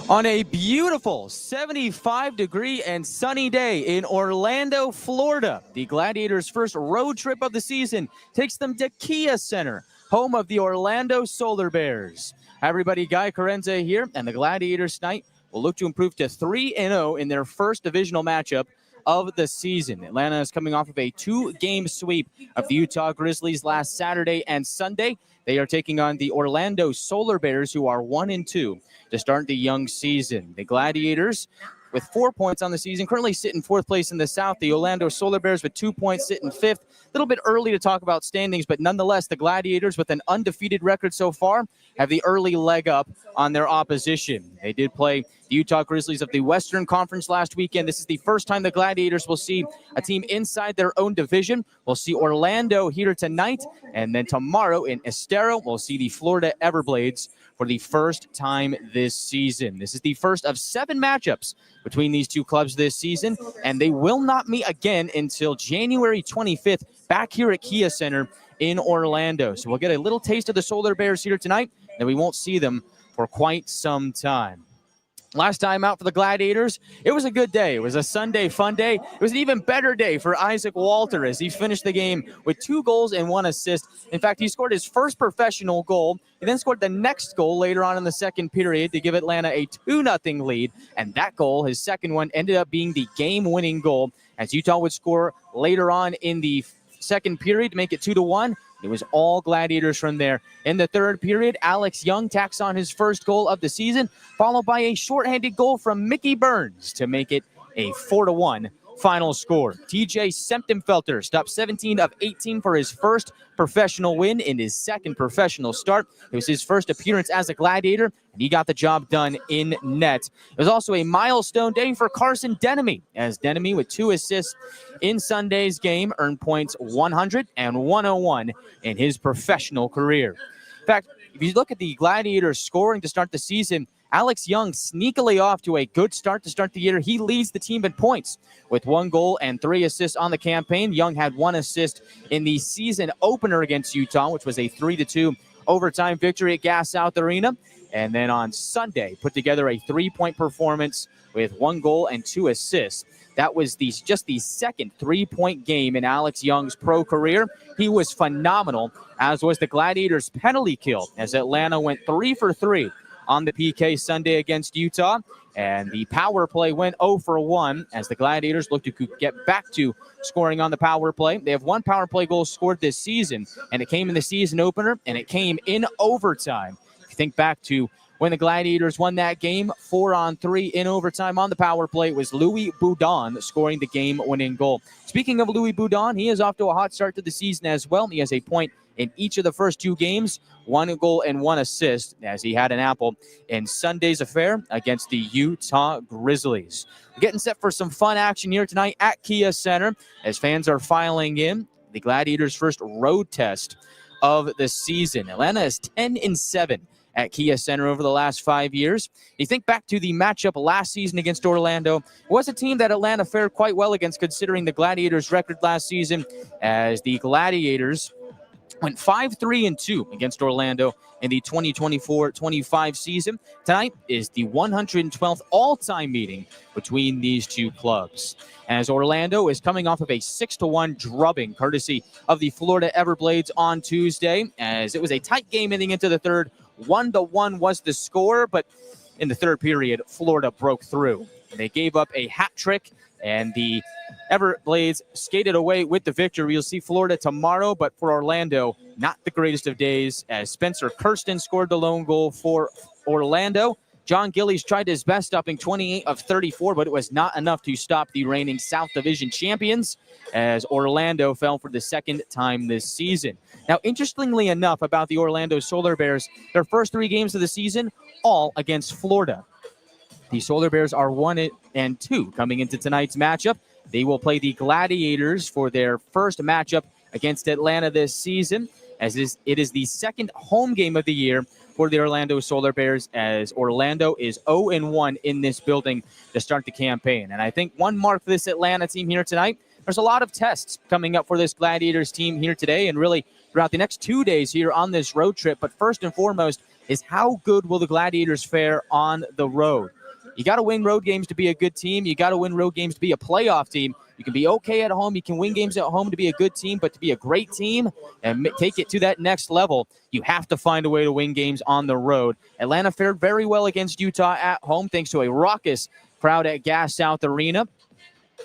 On a beautiful 75-degree and sunny day in Orlando, Florida, the Gladiators' first road trip of the season takes them to Kia Center, home of the Orlando Solar Bears. Hi everybody, Guy Chiarenza here, and the Gladiators tonight will look to improve to 3-0 in their first divisional matchup of the season. Atlanta is coming off of a 2-game sweep of the Utah Grizzlies last Saturday and Sunday. They are taking on the Orlando Solar Bears, who are 1-2 to start the young season. The Gladiators, with 4 points on the season, currently sit in fourth place in the South. The Orlando Solar Bears with 2 points sit in fifth. A little bit early to talk about standings, but nonetheless, the Gladiators, with an undefeated record so far, have the early leg up on their opposition. They did play the Utah Grizzlies of the Western Conference last weekend. This is the first time the Gladiators will see a team inside their own division. We'll see Orlando here tonight, and then tomorrow in Estero, we'll see the Florida Everblades for the first time this season. This is the first of 7 matchups between these two clubs this season, and they will not meet again until January 25th back here at Kia Center in Orlando. So we'll get a little taste of the Solar Bears here tonight, and we won't see them for quite some time. Last time out for the Gladiators, it was a good day. It was a Sunday fun day. It was an even better day for Isak Walther as he finished the game with 2 goals and 1 assist. In fact, he scored his first professional goal. He then scored the next goal later on in the second period to give Atlanta a 2-0 lead. And that goal, his second one, ended up being the game-winning goal as Utah would score later on in the second period to make it 2-1. It was all Gladiators from there. In the third period, Alex Young tacks on his first goal of the season, followed by a shorthanded goal from Mickey Burns to make it a 4-1 final score. TJ Semptenfelter stopped 17 of 18 for his first professional win in his second professional start. It was his first appearance as a Gladiator, and he got the job done in net. It was also a milestone day for Carson Denemy, as Denemy, with 2 assists in Sunday's game, earned points 100 and 101 in his professional career. In fact, if you look at the Gladiators scoring to start the season, Alex Young sneakily off to a good start to start the year. He leads the team in points with 1 goal and 3 assists on the campaign. Young had 1 assist in the season opener against Utah, which was a 3-2 overtime victory at Gas South Arena. And then on Sunday, put together a 3-point performance with 1 goal and 2 assists. That was just the second 3-point game in Alex Young's pro career. He was phenomenal, as was the Gladiators' penalty kill, as Atlanta went 3 for 3 on the PK Sunday against Utah. And the power play went 0 for 1 as the Gladiators look to get back to scoring on the power play. They have 1 power play goal scored this season, and it came in the season opener, and it came in overtime. If you think back to when the Gladiators won that game, 4-on-3 in overtime on the power play, it was Louis Boudon scoring the game-winning goal. Speaking of Louis Boudon, he is off to a hot start to the season as well. He has a point in each of the first 2 games, 1 goal and 1 assist, as he had an apple in Sunday's affair against the Utah Grizzlies. We're getting set for some fun action here tonight at Kia Center as fans are filing in. The Gladiators' first road test of the season. Atlanta is 10-7 at Kia Center over the last 5 years. You think back to the matchup last season against Orlando. It was a team that Atlanta fared quite well against, considering the Gladiators' record last season, as the Gladiators went 5-3-2 against Orlando in the 2024-25 season. Tonight is the 112th all-time meeting between these two clubs, as Orlando is coming off of a 6-1 drubbing courtesy of the Florida Everblades on Tuesday, as it was a tight game heading into the third. 1-1 was the score, but in the third period, Florida broke through. They gave up a hat trick, and the Everblades skated away with the victory. You'll see Florida tomorrow, but for Orlando, not the greatest of days, as Spencer Kirsten scored the lone goal for Orlando. John Gillies tried his best, stopping 28 of 34, but it was not enough to stop the reigning South Division champions, as Orlando fell for the second time this season. Now, interestingly enough about the Orlando Solar Bears, their first 3 games of the season, all against Florida. The Solar Bears are 1-2 coming into tonight's matchup. They will play the Gladiators for their first matchup against Atlanta this season, as it is the second home game of the year for the Orlando Solar Bears, as Orlando is 0-1 in this building to start the campaign. And I think one mark for this Atlanta team here tonight, there's a lot of tests coming up for this Gladiators team here today and really throughout the next 2 days here on this road trip. But first and foremost is how good will the Gladiators fare on the road? You got to win road games to be a good team. You got to win road games to be a playoff team. You can be okay at home. You can win games at home to be a good team, but to be a great team and take it to that next level, you have to find a way to win games on the road. Atlanta fared very well against Utah at home thanks to a raucous crowd at Gas South Arena.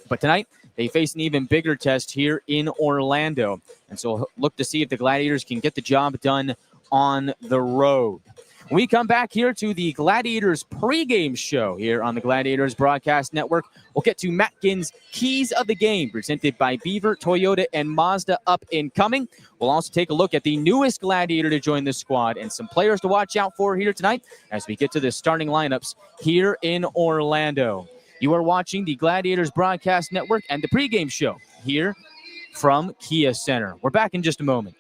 But tonight, they face an even bigger test here in Orlando. And so look to see if the Gladiators can get the job done on the road. When we come back here to the Gladiators pregame show here on the Gladiators Broadcast Network, we'll get to Matt Ginn's Keys of the Game, presented by Beaver, Toyota, and Mazda up and coming. We'll also take a look at the newest Gladiator to join the squad and some players to watch out for here tonight as we get to the starting lineups here in Orlando. You are watching the Gladiators Broadcast Network and the pregame show here from Kia Center. We're back in just a moment.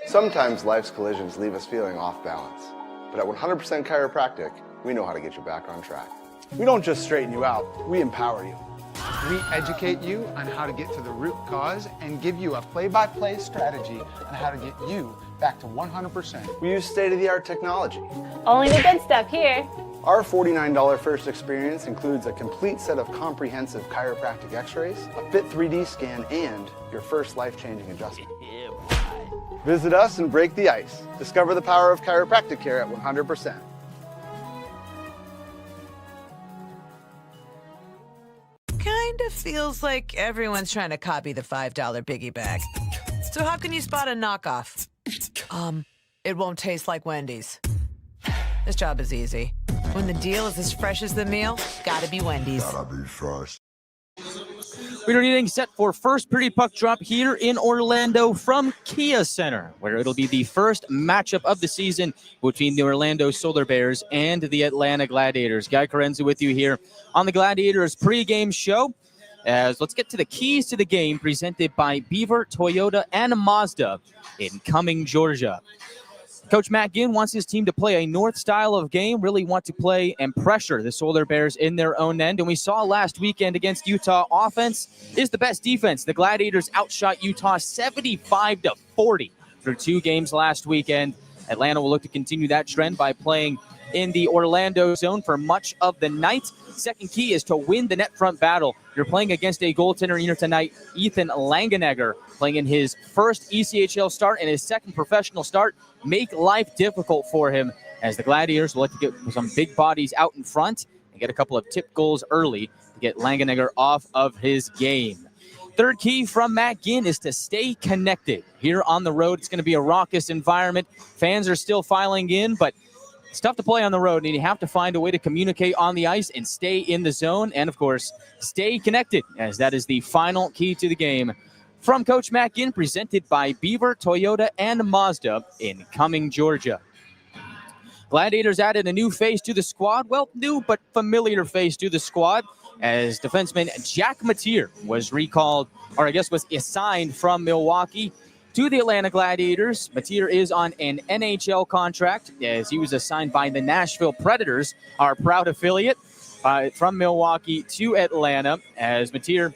Sometimes life's collisions leave us feeling off balance, but at 100% Chiropractic, we know how to get you back on track. We don't just straighten you out, we empower you. We educate you on how to get to the root cause and give you a play-by-play strategy on how to get you back to 100%. We use state-of-the-art technology. Only the good stuff here. Our $49 first experience includes a complete set of comprehensive chiropractic x-rays, a fit 3D scan, and your first life-changing adjustment. Visit us and break the ice. Discover the power of chiropractic care at 100%. Kind of feels like everyone's trying to copy the $5 biggie bag. So how can you spot a knockoff? It won't taste like Wendy's. This job is easy. When the deal is as fresh as the meal, gotta be Wendy's. Gotta be fresh. We are getting set for first period puck drop here in Orlando from Kia Center, where it'll be the first matchup of the season between the Orlando Solar Bears and the Atlanta Gladiators. Guy Chiarenza with you here on the Gladiators pregame show. Let's get to the keys to the game presented by Beaver, Toyota, and Mazda in Cumming, Georgia. Coach Matt Ginn wants his team to play a north style of game, really want to play and pressure the Solar Bears in their own end. And we saw last weekend against Utah, offense is the best defense. The Gladiators outshot Utah 75-40 through 2 games last weekend. Atlanta will look to continue that trend by playing in the Orlando zone for much of the night. Second key is to win the net front battle. You're playing against a goaltender here tonight, Ethan Langenegger, playing in his first ECHL start and his second professional start. Make life difficult for him as the Gladiators will like to get some big bodies out in front and get a couple of tip goals early to get Langenegger off of his game. Third key from Matt Ginn is to stay connected. Here on the road, it's going to be a raucous environment. Fans are still filing in, but it's tough to play on the road, and you have to find a way to communicate on the ice and stay in the zone and, of course, stay connected, as that is the final key to the game. From Coach Matt Ginn, presented by Beaver, Toyota, and Mazda in Cumming, Georgia. Gladiators added a new face to the squad. Well, new but familiar face to the squad, as defenseman Jack Mateer was recalled, or I guess was assigned from Milwaukee to the Atlanta Gladiators. Mateer is on an NHL contract, as he was assigned by the Nashville Predators, our proud affiliate, from Milwaukee to Atlanta, as Mateer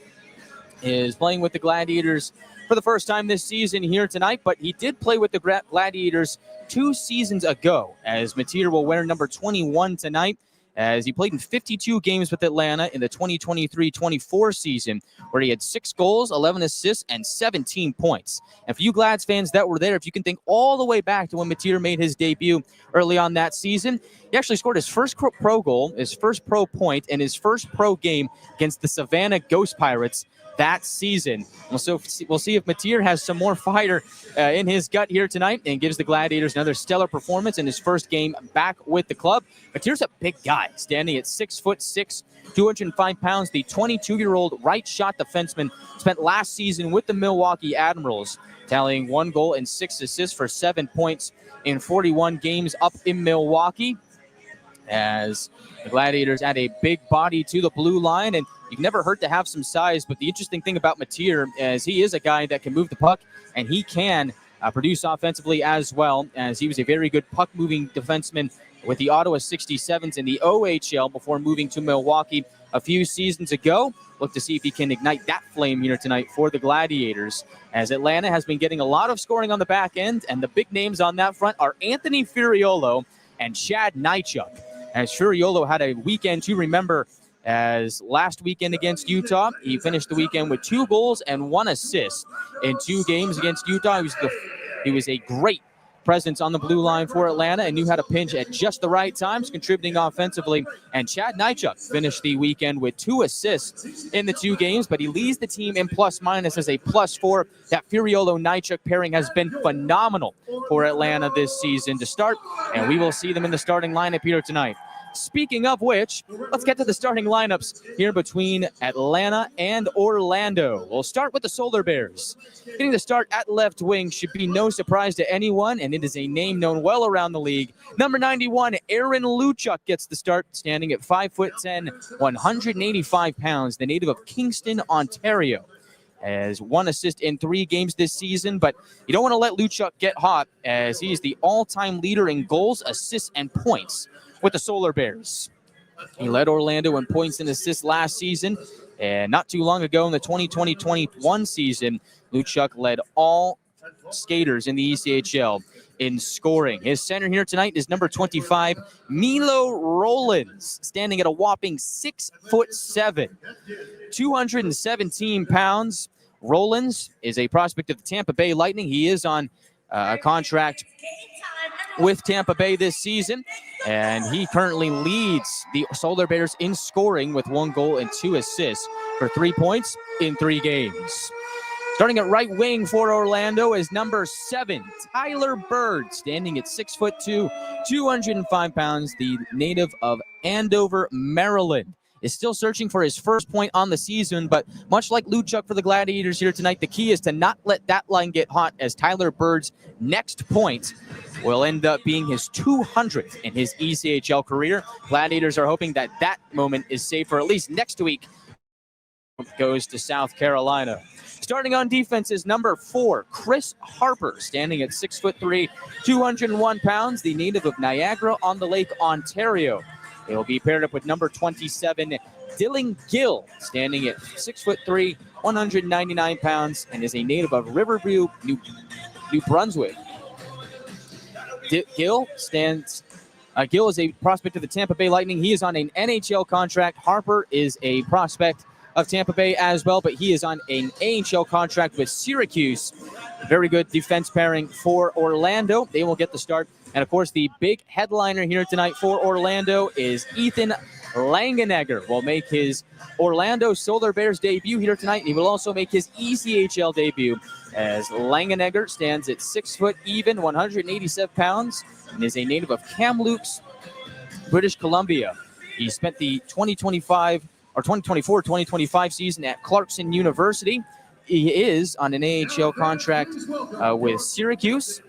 is playing with the Gladiators for the first time this season here tonight, but he did play with the Gladiators 2 seasons ago, as Mateer will wear number 21 tonight, as he played in 52 games with Atlanta in the 2023-24 season, where he had 6 goals, 11 assists, and 17 points. And for you Glads fans that were there, if you can think all the way back to when Mateer made his debut early on that season, he actually scored his first pro goal, his first pro point, and his first pro game against the Savannah Ghost Pirates that season. We'll see if Mateer has some more fire in his gut here tonight and gives the Gladiators another stellar performance in his first game back with the club. Mateer's a big guy, standing at 6'6", 205 pounds. The 22-year-old right shot defenseman spent last season with the Milwaukee Admirals, tallying 1 goal and 6 assists for 7 points in 41 games up in Milwaukee, as the Gladiators add a big body to the blue line. And you've never hurt to have some size, but the interesting thing about Mateer is he is a guy that can move the puck, and he can produce offensively as well, as he was a very good puck-moving defenseman with the Ottawa 67s in the OHL before moving to Milwaukee a few seasons ago. Look to see if he can ignite that flame here tonight for the Gladiators, as Atlanta has been getting a lot of scoring on the back end, and the big names on that front are Anthony Furiolo and Chad Nychuk, as Furiolo had a weekend to remember as last weekend against Utah. He finished the weekend with 2 goals and 1 assist in 2 games against Utah. He was a great presence on the blue line for Atlanta and knew how to pinch at just the right times, contributing offensively. And Chad Nychuk finished the weekend with 2 assists in the 2 games, but he leads the team in plus-minus as a +4. That Furiolo-Nychuk pairing has been phenomenal for Atlanta this season to start, and we will see them in the starting lineup here tonight. Speaking of which, let's get to the starting lineups here between Atlanta and Orlando. We'll start with the Solar Bears. Getting the start at left wing should be no surprise to anyone, and it is a name known well around the league. Number 91, Aaron Luchuk gets the start, standing at 5'10", 185 pounds, the native of Kingston, Ontario. Has 1 assist in 3 games this season, but you don't want to let Luchuk get hot, as he is the all-time leader in goals, assists, and points with the Solar Bears. He led Orlando in points and assists last season, and not too long ago in the 2020-21 season, Luchuk led all skaters in the ECHL in scoring. His center here tonight is number 25, Milo Rollins, standing at a whopping 6'7", 217 pounds. Rollins is a prospect of the Tampa Bay Lightning. He is on a contract with Tampa Bay this season, and he currently leads the Solar Bears in scoring with 1 goal and 2 assists for 3 points in 3 games. Starting at right wing for Orlando is number 7, Tyler Bird, standing at 6'2", 205 pounds, the native of Andover, Maryland. Is still searching for his first point on the season, but much like Luchuk for the Gladiators here tonight, the key is to not let that line get hot, as Tyler Bird's next point will end up being his 200th in his ECHL career. Gladiators are hoping that that moment is safe for at least next week. Goes to South Carolina. Starting on defense is number 4, Chris Harper, standing at 6'3", 201 pounds, the native of Niagara-on-the-Lake, Ontario. It will be paired up with number 27, Dylan Gill, standing at 6'3", 199 pounds, and is a native of Riverview, New Brunswick. Gill is a prospect of the Tampa Bay Lightning. He is on an NHL contract. Harper is a prospect of Tampa Bay as well, but he is on an AHL contract with Syracuse. Very good defense pairing for Orlando. They will get the start. And, of course, the big headliner here tonight for Orlando is Ethan Langenegger. Will make his Orlando Solar Bears debut here tonight, and he will also make his ECHL debut, as Langenegger stands at 6 foot even, 187 pounds, and is a native of Kamloops, British Columbia. He spent the 2024-2025 season at Clarkson University. He is on an AHL contract with Syracuse,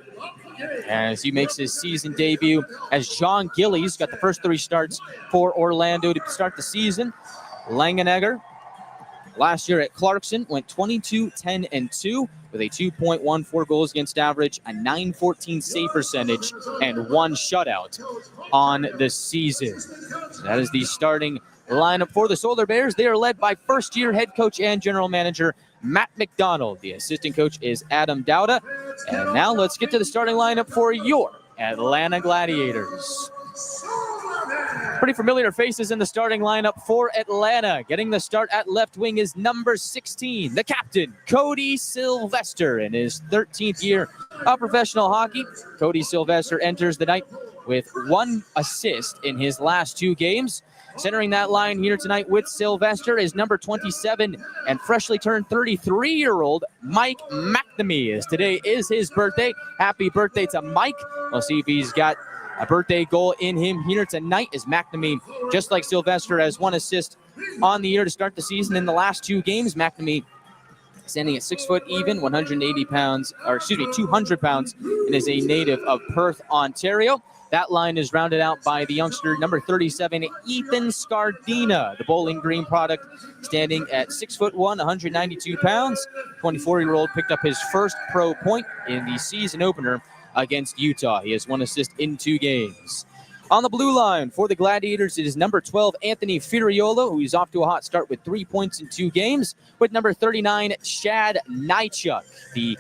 as he makes his season debut as John Gillies. Got the first 3 starts for Orlando to start the season. Langenegger, last year at Clarkson, went 22-10-2 with a 2.14 goals against average, a .914 save percentage, and 1 shutout on the season. So that is the starting lineup for the Solar Bears. They are led by first-year head coach and general manager Matt McDonald. The assistant coach is Adam Dowda. And now let's get to the starting lineup for your Atlanta Gladiators. Pretty familiar faces in the starting lineup for Atlanta. Getting the start at left wing is number 16, the captain, Cody Sylvester, in his 13th year of professional hockey. Cody Sylvester enters the night with 1 assist in his last 2 games. Centering that line here tonight with Sylvester is number 27 and freshly turned 33-year-old Mike McNamee. As today is his birthday. Happy birthday to Mike. We'll see if he's got a birthday goal in him here tonight, as McNamee, just like Sylvester, has 1 assist on the year to start the season in the last 2 games. McNamee standing at 6 foot even, 200 pounds, and is a native of Perth, Ontario. That line is rounded out by the youngster, number 37, Ethan Scardina, the Bowling Green product, standing at 6'1", 192 pounds. 24-year-old picked up his first pro point in the season opener against Utah. He has 1 assist in 2 games. On the blue line for the Gladiators, it is number 12, Anthony Furiolo, who is off to a hot start with 3 points in 2 games, with number 39, Chad Nychuk, the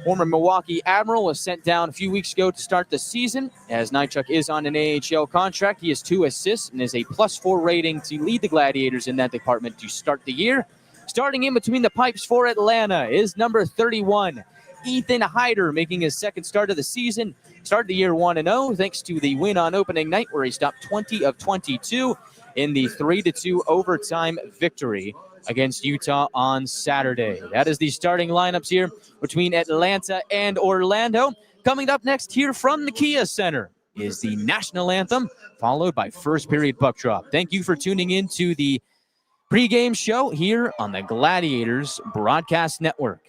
Former Milwaukee Admiral was sent down a few weeks ago to start the season. As Nychuk is on an AHL contract, he has 2 assists and is a +4 rating to lead the Gladiators in that department to start the year. Starting in between the pipes for Atlanta is number 31, Ethan Hyder, making his second start of the season. Started the year 1-0 thanks to the win on opening night where he stopped 20 of 22 in the 3-2 overtime victory against Utah on Saturday. That is the starting lineups here between Atlanta and Orlando. Coming up next here from the Kia Center is the national anthem, followed by first period puck drop. Thank you for tuning in to the pregame show here on the Gladiators Broadcast Network.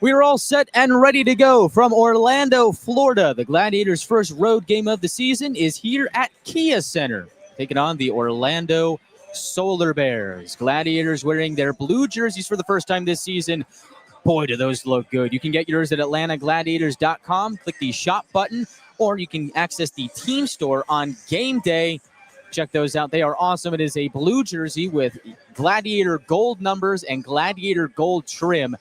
We are all set and ready to go from Orlando, Florida. The Gladiators' first road game of the season is here at Kia Center, taking on the Orlando Solar Bears. Gladiators wearing their blue jerseys for the first time this season. Boy, do those look good. You can get yours at atlantagladiators.com. Click the shop button, or you can access the team store on game day. Check those out. They are awesome. It is a blue jersey with Gladiator gold numbers and Gladiator gold trim.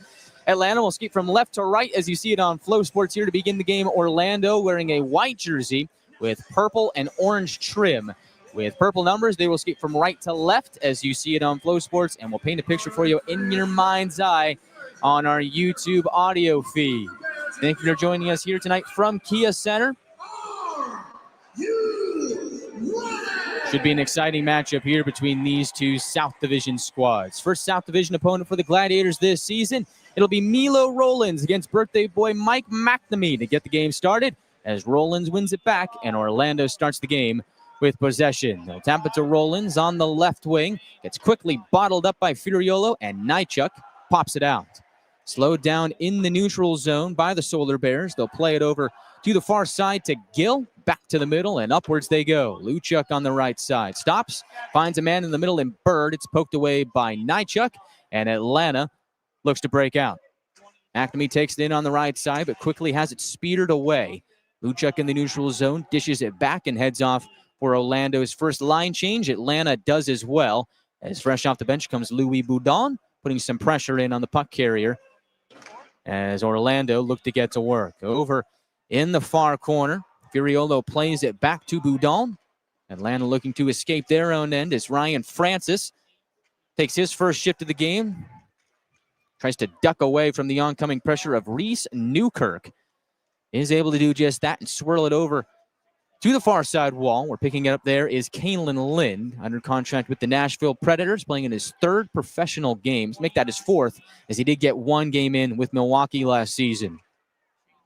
Atlanta will skate from left to right as you see it on Flow Sports here to begin the game. Orlando wearing a white jersey with purple and orange trim. With purple numbers, they will skate from right to left as you see it on Flow Sports, and we'll paint a picture for you in your mind's eye on our YouTube audio feed. Thank you for joining us here tonight from Kia Center. Should be an exciting matchup here between these two South Division squads. First South Division opponent for the Gladiators this season, it'll be Milo Rollins against birthday boy Mike McNamee to get the game started as Rollins wins it back and Orlando starts the game with possession. They'll tap it to Rollins on the left wing. Gets quickly bottled up by Furiolo, and Nychuk pops it out. Slowed down in the neutral zone by the Solar Bears. They'll play it over to the far side to Gill. Back to the middle, and upwards they go. Luchuk on the right side. Stops, finds a man in the middle, and Bird. It's poked away by Nychuk, and Atlanta looks to break out. McNamee takes it in on the right side, but quickly has it speeded away. Luchuk in the neutral zone, dishes it back, and heads off for Orlando's first line change. Atlanta does as well, as fresh off the bench comes Louis Boudon, putting some pressure in on the puck carrier, as Orlando look to get to work. Over in the far corner, Furiolo plays it back to Boudon. Atlanta looking to escape their own end as Ryan Francis takes his first shift of the game. Tries to duck away from the oncoming pressure of Reese Newkirk. Is able to do just that and swirl it over to the far side wall. We're picking it up there is Kalen Lind, under contract with the Nashville Predators, playing in his third professional game. Make that his fourth, as he did get one game in with Milwaukee last season.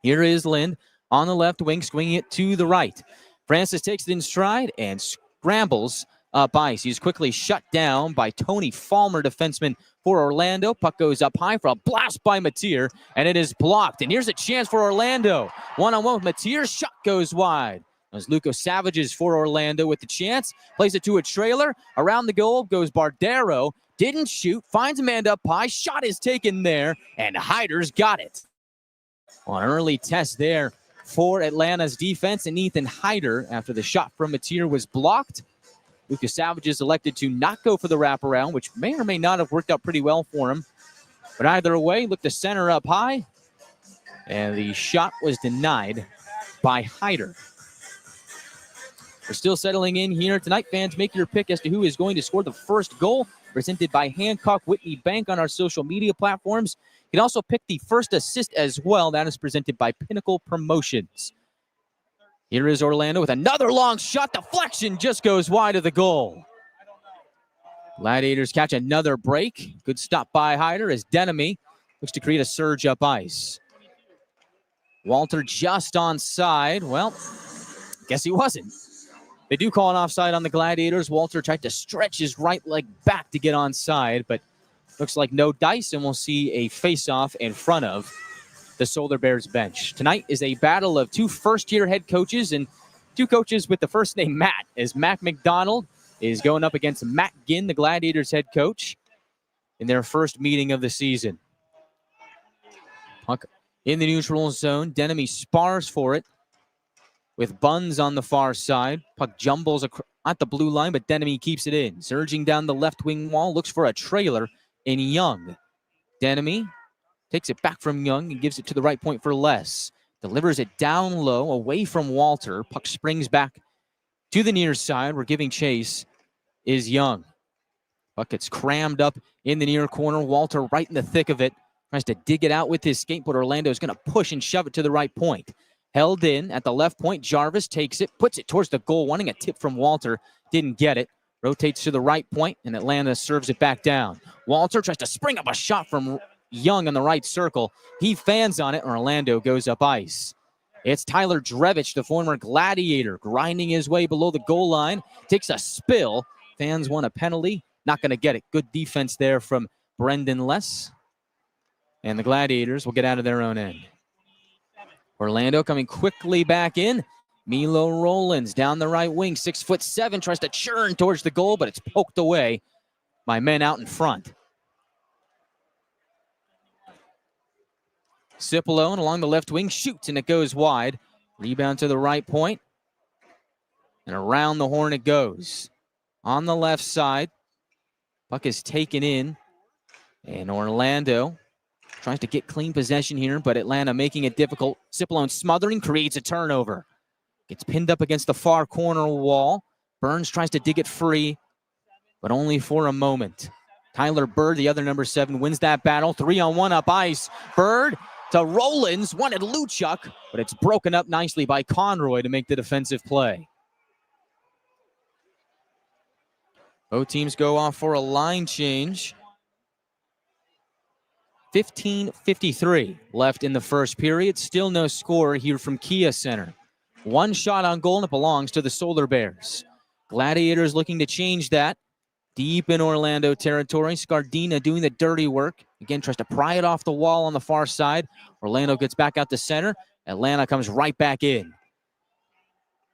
Here is Lind on the left wing, swinging it to the right. Francis takes it in stride and scrambles up ice. He's quickly shut down by Tony Falmer, defenseman for Orlando. Puck goes up high for a blast by Mateer, and it is blocked. And here's a chance for Orlando. One-on-one with Mateer. Shot goes wide. As Luco Savages for Orlando with the chance. Plays it to a trailer. Around the goal goes Bardero. Didn't shoot. Finds a man up high. Shot is taken there, and Hyder's got it. On an early test there for Atlanta's defense, and Ethan Hyder, after the shot from Mateer was blocked, Lucas Savage is elected to not go for the wraparound, which may or may not have worked out pretty well for him. But either way, look to center up high. And the shot was denied by Hyder. We're still settling in here tonight. Fans, make your pick as to who is going to score the first goal. Presented by Hancock Whitney Bank on our social media platforms. You can also pick the first assist as well. That is presented by Pinnacle Promotions. Here is Orlando with another long shot. Deflection just goes wide of the goal. Gladiators catch another break. Good stop by Hyder as Denemy looks to create a surge up ice. Walther just onside. Well, guess he wasn't. They do call an offside on the Gladiators. Walther tried to stretch his right leg back to get onside, but looks like no dice, and we'll see a face-off in front of the Solar Bears bench. Tonight is a battle of two first-year head coaches and two coaches with the first name Matt, as Mac McDonald is going up against Matt Ginn, the Gladiators head coach, in their first meeting of the season. Puck in the neutral zone. Denemy spars for it with Buns on the far side. Puck jumbles at the blue line, but Denemy keeps it in. Surging down the left wing wall, looks for a trailer in Young. Denemy takes it back from Young and gives it to the right point for Les. Delivers it down low, away from Walther. Puck springs back to the near side. We're giving chase is Young. Puck gets crammed up in the near corner. Walther right in the thick of it. Tries to dig it out with his skate, but Orlando is going to push and shove it to the right point. Held in at the left point. Jarvis takes it, puts it towards the goal, wanting a tip from Walther. Didn't get it. Rotates to the right point, and Atlanta serves it back down. Walther tries to spring up a shot from Young in the right circle. He fans on it, and Orlando goes up ice. It's Tyler Drevich, the former Gladiator, grinding his way below the goal line. Takes a spill. Fans want a penalty. Not going to get it. Good defense there from Brendan Less. And the Gladiators will get out of their own end. Orlando coming quickly back in. Milo Rollins down the right wing, 6'7", tries to churn towards the goal, but it's poked away by men out in front. Cipollone along the left wing shoots, and it goes wide. Rebound to the right point, and around the horn it goes. On the left side, puck is taken in, and Orlando tries to get clean possession here, but Atlanta making it difficult. Cipollone smothering, creates a turnover. Gets pinned up against the far corner wall. Burns tries to dig it free, but only for a moment. Tyler Bird, the other number 7, wins that battle. 3-on-1 up ice. Bird to Rollins, wanted Luchuk, but it's broken up nicely by Conroy to make the defensive play. Both teams go off for a line change. 15:53 left in the first period. Still no score here from Kia Center. One shot on goal, and it belongs to the Solar Bears. Gladiators looking to change that. Deep in Orlando territory. Scardina doing the dirty work. Again, tries to pry it off the wall on the far side. Orlando gets back out to center. Atlanta comes right back in.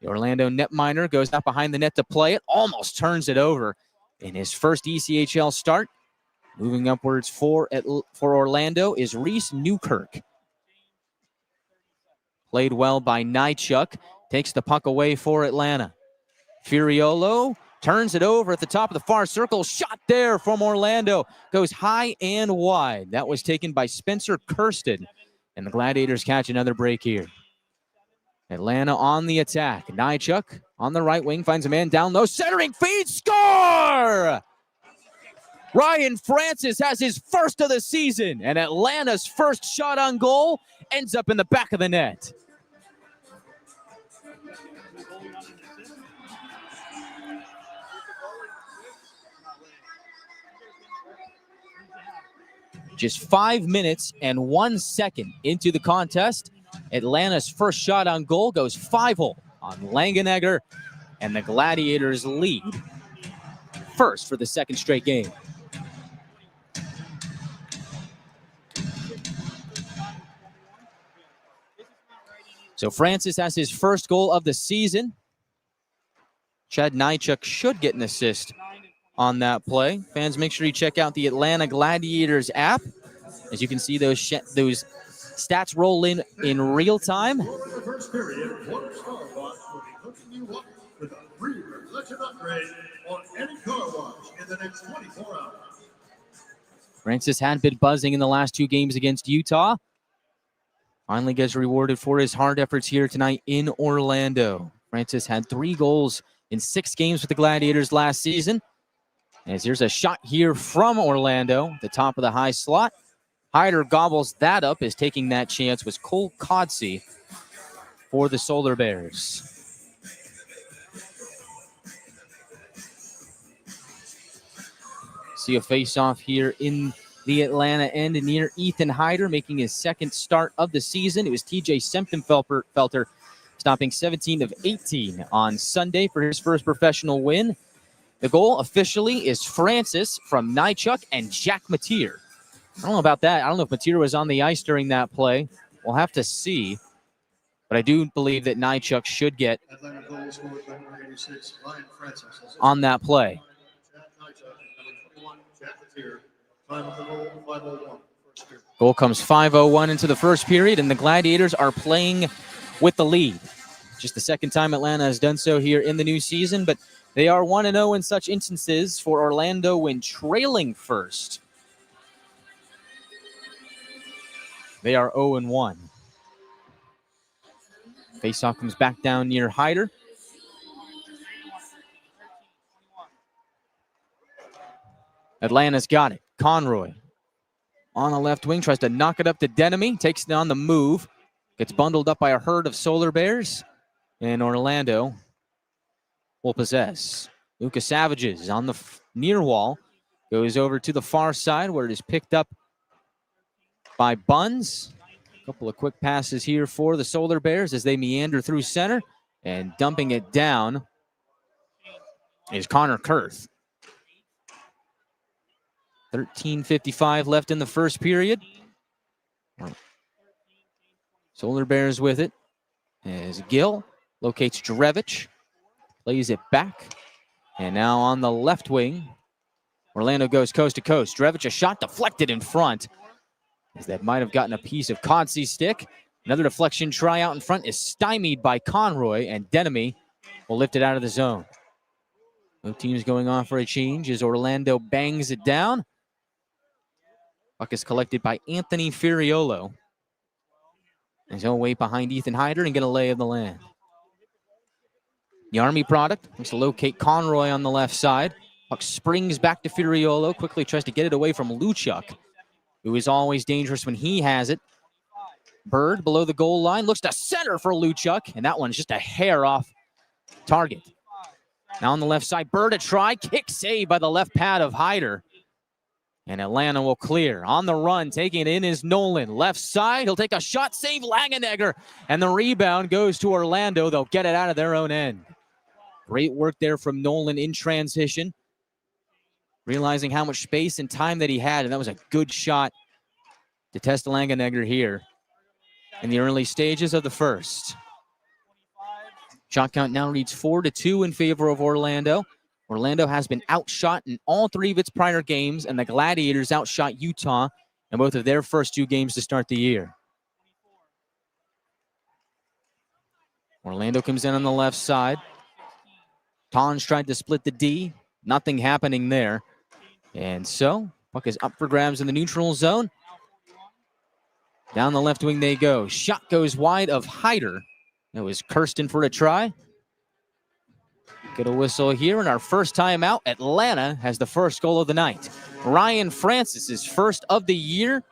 The Orlando netminder goes out behind the net to play it. Almost turns it over in his first ECHL start. Moving upwards for Orlando is Reese Newkirk. Played well by Nychuk. Takes the puck away for Atlanta. Furiolo turns it over at the top of the far circle. Shot there from Orlando. Goes high and wide. That was taken by Spencer Kirsten. And the Gladiators catch another break here. Atlanta on the attack. Nychuk on the right wing. Finds a man down low. Centering feed. Score! Ryan Francis has his first of the season. And Atlanta's first shot on goal ends up in the back of the net. Just 5 minutes and 1 second into the contest. Atlanta's first shot on goal goes 5-0 on Langenegger, and the Gladiators lead first for the second straight game. So Francis has his first goal of the season. Chad Nychuk should get an assist on that play. Fans, make sure you check out the Atlanta Gladiators app. As you can see, those stats roll in real time. Francis had been buzzing in the last 2 games against Utah. Finally gets rewarded for his hard efforts here tonight in Orlando. Francis had 3 goals in 6 games with the Gladiators last season. As here's a shot here from Orlando, the top of the high slot. Hyder gobbles that up, as taking that chance was Cole Codsey for the Solar Bears. See a face-off here in the Atlanta end near Ethan Hyder, making his 2nd start of the season. It was TJ Semptenfelter stopping 17 of 18 on Sunday for his first professional win. The goal officially is Francis from Nychuk and Jack Mateer. I don't know about that. I don't know if Mateer was on the ice during that play. We'll have to see. But I do believe that Nychuk should get on that play. Goal comes 5:01 into the first period, and the Gladiators are playing with the lead. Just the 2nd time Atlanta has done so here in the new season, but they are 1-0 in such instances for Orlando when trailing first. They are 0-1. Faceoff comes back down near Hyder. Atlanta's got it. Conroy on the left wing, tries to knock it up to Denemy, takes down the move, gets bundled up by a herd of Solar Bears, and Orlando will possess. Lucas Savages on the near wall, goes over to the far side where it is picked up by Buns. A couple of quick passes here for the Solar Bears as they meander through center, and dumping it down is Connor Kurth. 13:55 left in the first period. Solar Bears with it as Gill locates Drevich, plays it back, and now on the left wing, Orlando goes coast to coast. Drevich, a shot deflected in front, as that might have gotten a piece of Codsey's stick. Another deflection try out in front is stymied by Conroy, and Denemy will lift it out of the zone. No teams going on for a change as Orlando bangs it down. Puck is collected by Anthony Furiolo, and he'll wait behind Ethan Hyder and get a lay of the land. The Army product wants to locate Conroy on the left side. Puck springs back to Furiolo, quickly tries to get it away from Luchuk, who is always dangerous when he has it. Bird below the goal line, looks to center for Luchuk, and that one's just a hair off target. Now on the left side, Bird a try, kick save by the left pad of Hyder. And Atlanta will clear. On the run, taking it in is Nolan. Left side, he'll take a shot, save Langenegger. And the rebound goes to Orlando. They'll get it out of their own end. Great work there from Nolan in transition, realizing how much space and time that he had. And that was a good shot to test Langenegger here in the early stages of the first. Shot count now reads 4-2 in favor of Orlando. Orlando has been outshot in all 3 of its prior games, and the Gladiators outshot Utah in both of their first 2 games to start the year. Orlando comes in on the left side. Tons tried to split the D. Nothing happening there. And so, puck is up for grabs in the neutral zone. Down the left wing they go. Shot goes wide of Hyder. That was Kirsten for a try. Get a whistle here, and our first time out, Atlanta has the first goal of the night. Ryan Francis, his first of the year,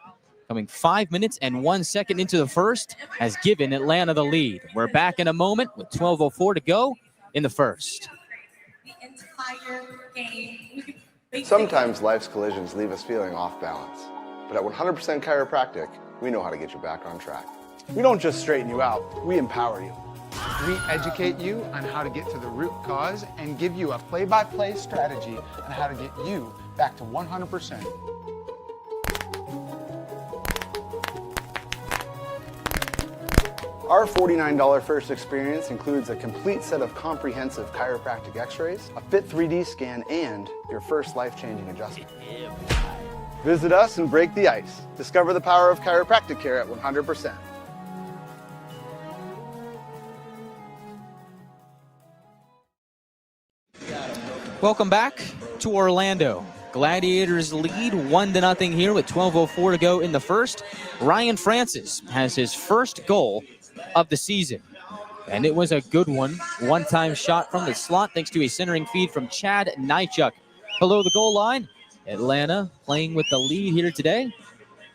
coming 5 minutes and 1 second into the first, has given Atlanta the lead. We're back in a moment with 12:04 to go in the first. Sometimes life's collisions leave us feeling off balance. But at 100% Chiropractic, we know how to get you back on track. We don't just straighten you out, we empower you. We educate you on how to get to the root cause and give you a play-by-play strategy on how to get you back to 100%. Our $49 first experience includes a complete set of comprehensive chiropractic x-rays, a fit 3D scan, and your first life-changing adjustment. Visit us and break the ice. Discover the power of chiropractic care at 100%. Welcome back. to Orlando. Gladiators lead 1-0 here with 12:04 to go in the first. Ryan Francis has his first goal of the season. And it was a good one. One-time shot from the slot thanks to a centering feed from Chad Nychuk. Below the goal line, Atlanta playing with the lead here today.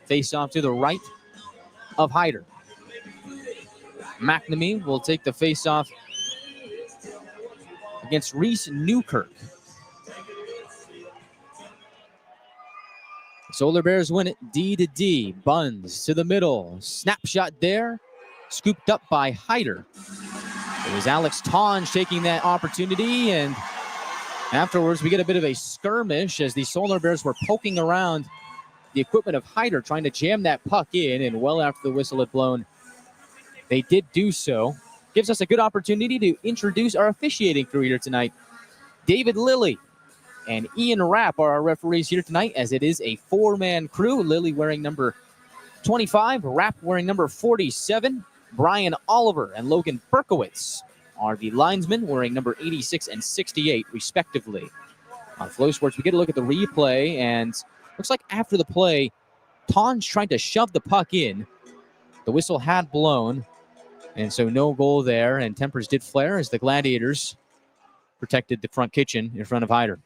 Face off to the right of Hyder. McNamee will take the face-off against Reese Newkirk. Solar Bears win it D to D. Buns to the middle. Snapshot there. Scooped up by Hyder. It was Alex Tonge taking that opportunity, and afterwards we get a bit of a skirmish as the Solar Bears were poking around the equipment of Hyder, trying to jam that puck in, and well after the whistle had blown, they did do so. Gives us a good opportunity to introduce our officiating crew here tonight. David Lilly and Ian Rapp are our referees here tonight, as it is a four-man crew. Lilly wearing number 25, Rapp wearing number 47. Brian Oliver and Logan Berkowitz are the linesmen, wearing number 86 and 68, respectively. On Flow Sports, we get a look at the replay, and looks like after the play, Tonge tried to shove the puck in. The whistle had blown, and so no goal there, and tempers did flare as the Gladiators protected the front kitchen in front of Hyder.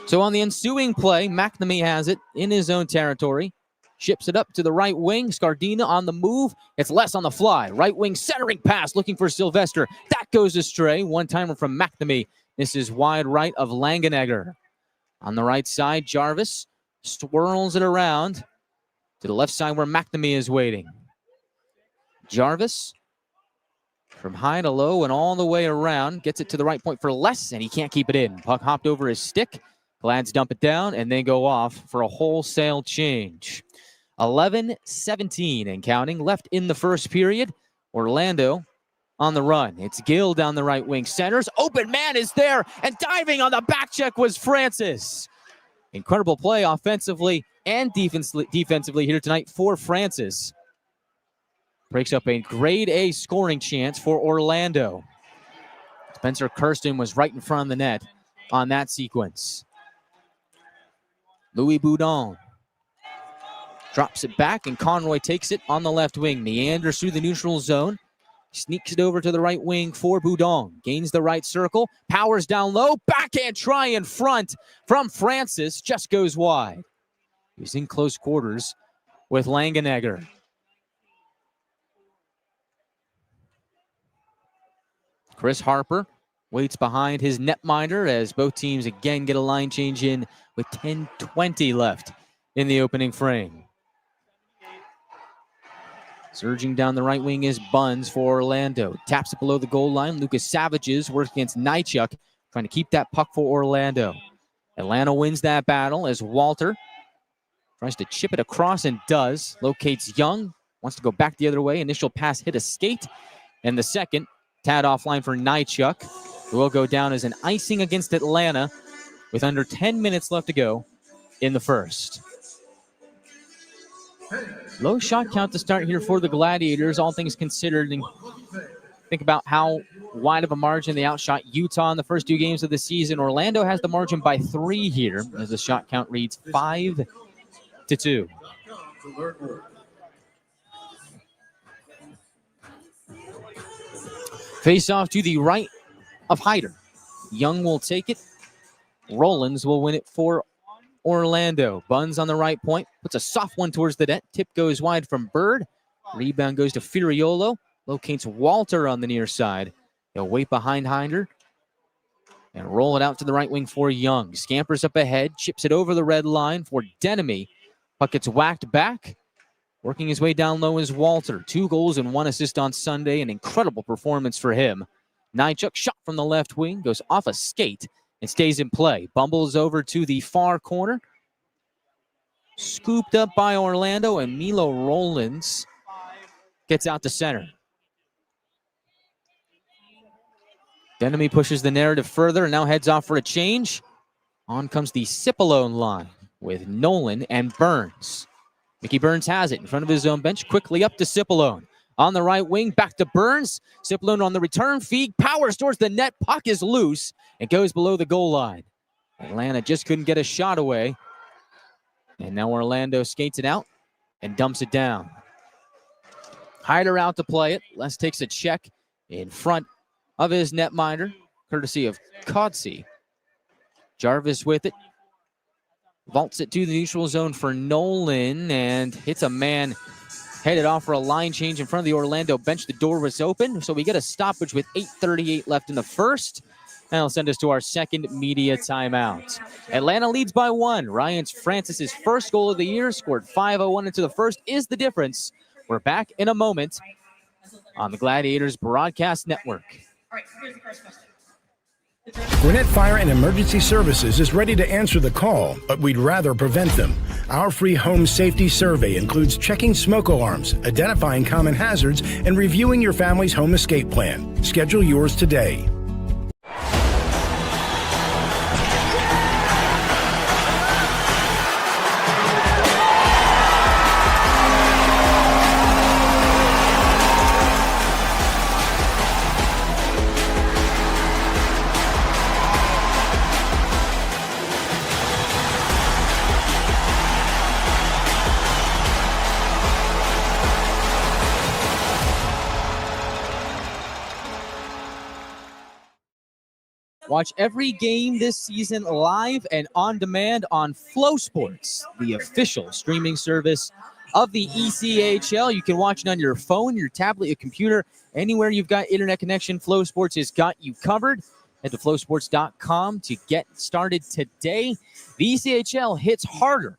So on the ensuing play, McNamee has it in his own territory. Ships it up to the right wing. Scardina on the move. It's less on the fly. Right wing centering pass looking for Sylvester. That goes astray. One-timer from McNamee. This is wide right of Langenegger. On the right side, Jarvis swirls it around to the left side where McNamee is waiting. Jarvis from high to low and all the way around. Gets it to the right point for less, and he can't keep it in. Puck hopped over his stick. Glads dump it down, and they go off for a wholesale change. 11-17 and counting left in the first period. Orlando on the run. It's Gill down the right wing. Centers. Open man is there, and diving on the back check was Francis. Incredible play offensively and defensively here tonight for Francis. Breaks up a grade A scoring chance for Orlando. Spencer Kirsten was right in front of the net on that sequence. Louis Boudon drops it back, and Conroy takes it on the left wing. Meanders through the neutral zone. Sneaks it over to the right wing for Boudon. Gains the right circle. Powers down low. Backhand try in front from Francis. Just goes wide. He's in close quarters with Langenegger. Chris Harper waits behind his netminder as both teams again get a line change in with 10:20 left in the opening frame. Surging down the right wing is Buns for Orlando. Taps it below the goal line. Lucas Savages works against Nychuk, trying to keep that puck for Orlando. Atlanta wins that battle as Walther tries to chip it across and does. Locates Young, wants to go back the other way. Initial pass hit a skate, and the second tad offline for Nychuk, who will go down as an icing against Atlanta with under 10 minutes left to go in the first. Low shot count to start here for the Gladiators, all things considered. And think about how wide of a margin they outshot Utah in the first two games of the season. Orlando has the margin by 3 here, as the shot count reads 5-2. Face off to the right of Hyder. Young will take it. Rollins will win it for Orlando. Buns on the right point. Puts a soft one towards the net. Tip goes wide from Bird. Rebound goes to Furiolo. Locates Walter on the near side. They'll wait behind Hyder and roll it out to the right wing for Young. Scampers up ahead. Chips it over the red line for Denemy. Puck gets whacked back. Working his way down low is Walter. 2 goals and 1 assist on Sunday. An incredible performance for him. Nychuk shot from the left wing. Goes off a skate and stays in play. Bumbles over to the far corner. Scooped up by Orlando, and Milo Rollins gets out to center. Denemy pushes the narrative further and now heads off for a change. On comes the Cipollone line with Nolan and Burns. Mickey Burns has it in front of his own bench. Quickly up to Cipollone. On the right wing, back to Burns. Cipollone on the return feed, powers towards the net. Puck is loose and goes below the goal line. Atlanta just couldn't get a shot away. And now Orlando skates it out and dumps it down. Hyder out to play it. Les takes a check in front of his netminder, courtesy of Kotsy. Jarvis with it. Vaults it to the neutral zone for Nolan and hits a man headed off for a line change in front of the Orlando bench. The door was open, so we get a stoppage with 8:38 left in the first. And it'll send us to our second media timeout. Atlanta leads by 1. Ryan Francis' first goal of the year, scored 5:01 into the first, is the difference. We're back in a moment on the Gladiators Broadcast Network. All right, here's the first question. Gwinnett Fire and Emergency Services is ready to answer the call, but we'd rather prevent them. Our free home safety survey includes checking smoke alarms, identifying common hazards, and reviewing your family's home escape plan. Schedule yours today. Watch every game this season live and on demand on Flow Sports, the official streaming service of the ECHL. You can watch it on your phone, your tablet, your computer, anywhere you've got internet connection. Flow Sports has got you covered. Head to flowsports.com to get started today. The ECHL hits harder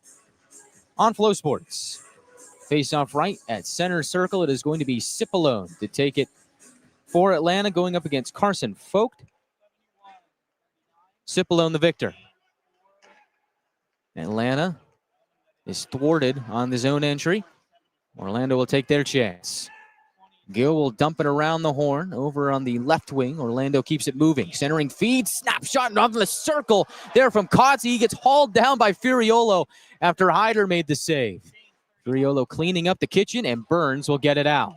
on Flow Sports. Face off right at center circle. It is going to be Cipollone to take it for Atlanta, going up against Carson Vogt. Cipollone the victor. Atlanta is thwarted on the zone entry. Orlando will take their chance. Gill will dump it around the horn over on the left wing. Orlando keeps it moving. Centering feed, snapshot off the circle there from Kotsy. He gets hauled down by Furiolo after Hyder made the save. Furiolo cleaning up the kitchen, and Burns will get it out.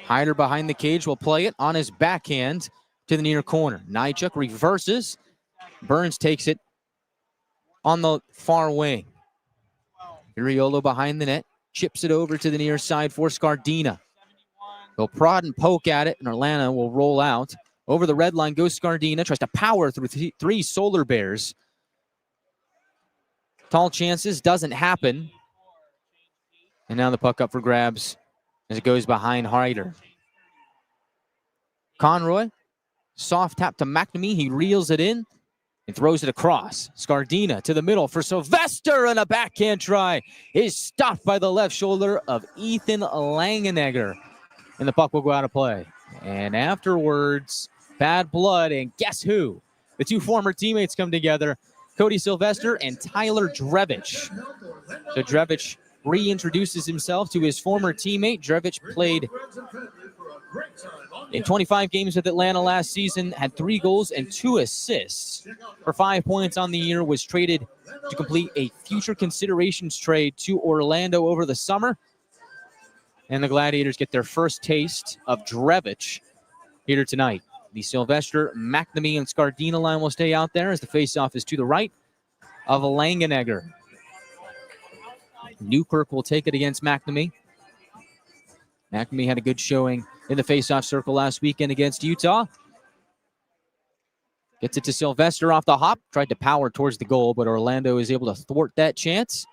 Hyder behind the cage will play it on his backhand to the near corner. Nychuk reverses. Burns takes it on the far wing. Uriolo behind the net. Chips it over to the near side for Scardina. They'll prod and poke at it, and Atlanta will roll out. Over the red line goes Scardina. Tries to power through three Solar Bears. Tall chances. Doesn't happen. And now the puck up for grabs as it goes behind Hyder. Conroy, soft tap to McNamee. He reels it in and throws it across. Scardina to the middle for Sylvester, and a backhand try is stopped by the left shoulder of Ethan Langenegger. And the puck will go out of play. And afterwards, bad blood, and guess who? The two former teammates come together, Cody Sylvester and Tyler Drevich. So Drevich reintroduces himself to his former teammate. Drevich played in 25 games with Atlanta last season, had 3 goals and 2 assists. For 5 points on the year, was traded to complete a future considerations trade to Orlando over the summer. And the Gladiators get their first taste of Drevich here tonight. The Sylvester, McNamee, and Scardina line will stay out there as the faceoff is to the right of Langenegger. Newkirk will take it against McNamee. McNamee had a good showing in the faceoff circle last weekend against Utah. Gets it to Sylvester off the hop. Tried to power towards the goal, but Orlando is able to thwart that chance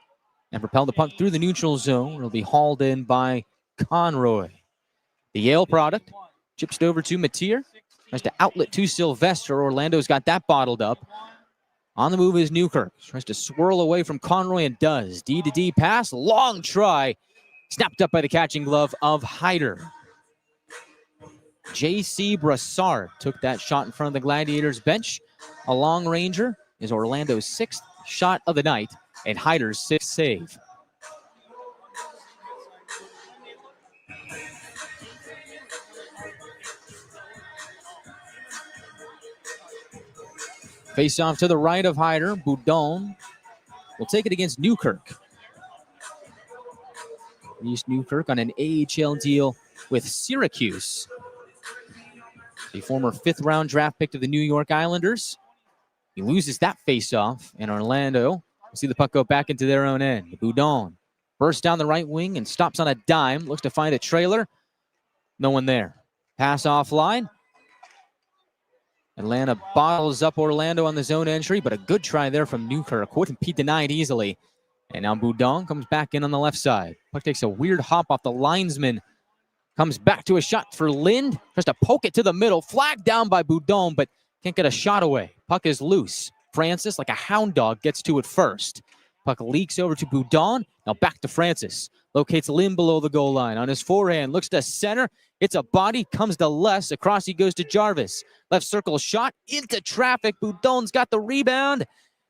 and propel the puck through the neutral zone. It'll be hauled in by Conroy. The Yale product chips it over to Mateer. Tries to outlet to Sylvester. Orlando's got that bottled up. On the move is Newkirk. Tries to swirl away from Conroy and does. D-to-D pass. Long try. Snapped up by the catching glove of Hyder. J.C. Brassard took that shot in front of the Gladiators bench. A long ranger is Orlando's 6th shot of the night and Hyder's 6th save. Face off to the right of Hyder. Boudon will take it against Newkirk. East Newkirk on an AHL deal with Syracuse. The former 5th-round draft pick of the New York Islanders. He loses that face-off, and Orlando will see the puck go back into their own end. Boudon bursts down the right wing and stops on a dime. Looks to find a trailer. No one there. Pass offline. Atlanta bottles up Orlando on the zone entry, but a good try there from Newkirk. Wouldn't be denied easily. And now Boudon comes back in on the left side. Puck takes a weird hop off the linesman. Comes back to a shot for Lind. Tries to poke it to the middle. Flagged down by Boudon, but can't get a shot away. Puck is loose. Francis, like a hound dog, gets to it first. Puck leaks over to Boudon. Now back to Francis. Locates Lind below the goal line. On his forehand, looks to center. It's a body, comes to left. Across he goes to Jarvis. Left circle shot into traffic. Boudon's got the rebound.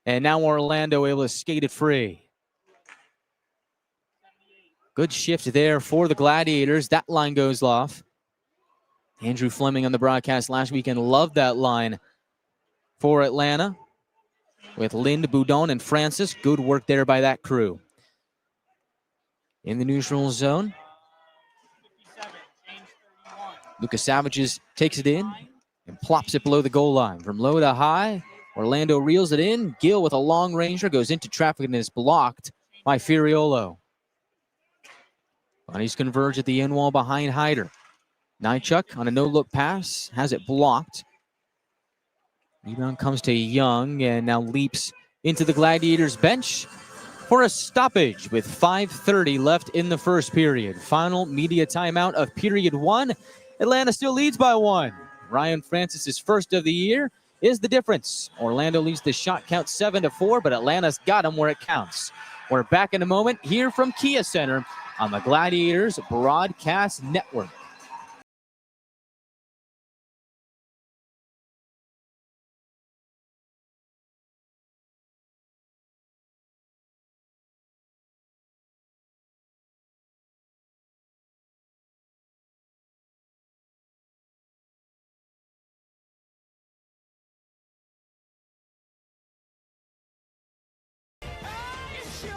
And now Orlando able to skate it free. Good shift there for the Gladiators. That line goes off. Andrew Fleming on the broadcast last weekend loved that line for Atlanta. With Lind, Boudon, and Francis. Good work there by that crew. In the neutral zone. Lucas Savages takes it in and plops it below the goal line. From low to high, Orlando reels it in. Gill with a long ranger goes into traffic and is blocked by Furiolo. Bodies converge at the end wall behind Hyder. Nychuk on a no-look pass has it blocked. Rebound comes to Young and now leaps into the Gladiators bench for a stoppage with 5:30 left in the first period. Final media timeout of period 1. Atlanta still leads by 1. Ryan Francis' first of the year is the difference. Orlando leads the shot count 7-4, but Atlanta's got him where it counts. We're back in a moment here from Kia Center on the Gladiators Broadcast Network.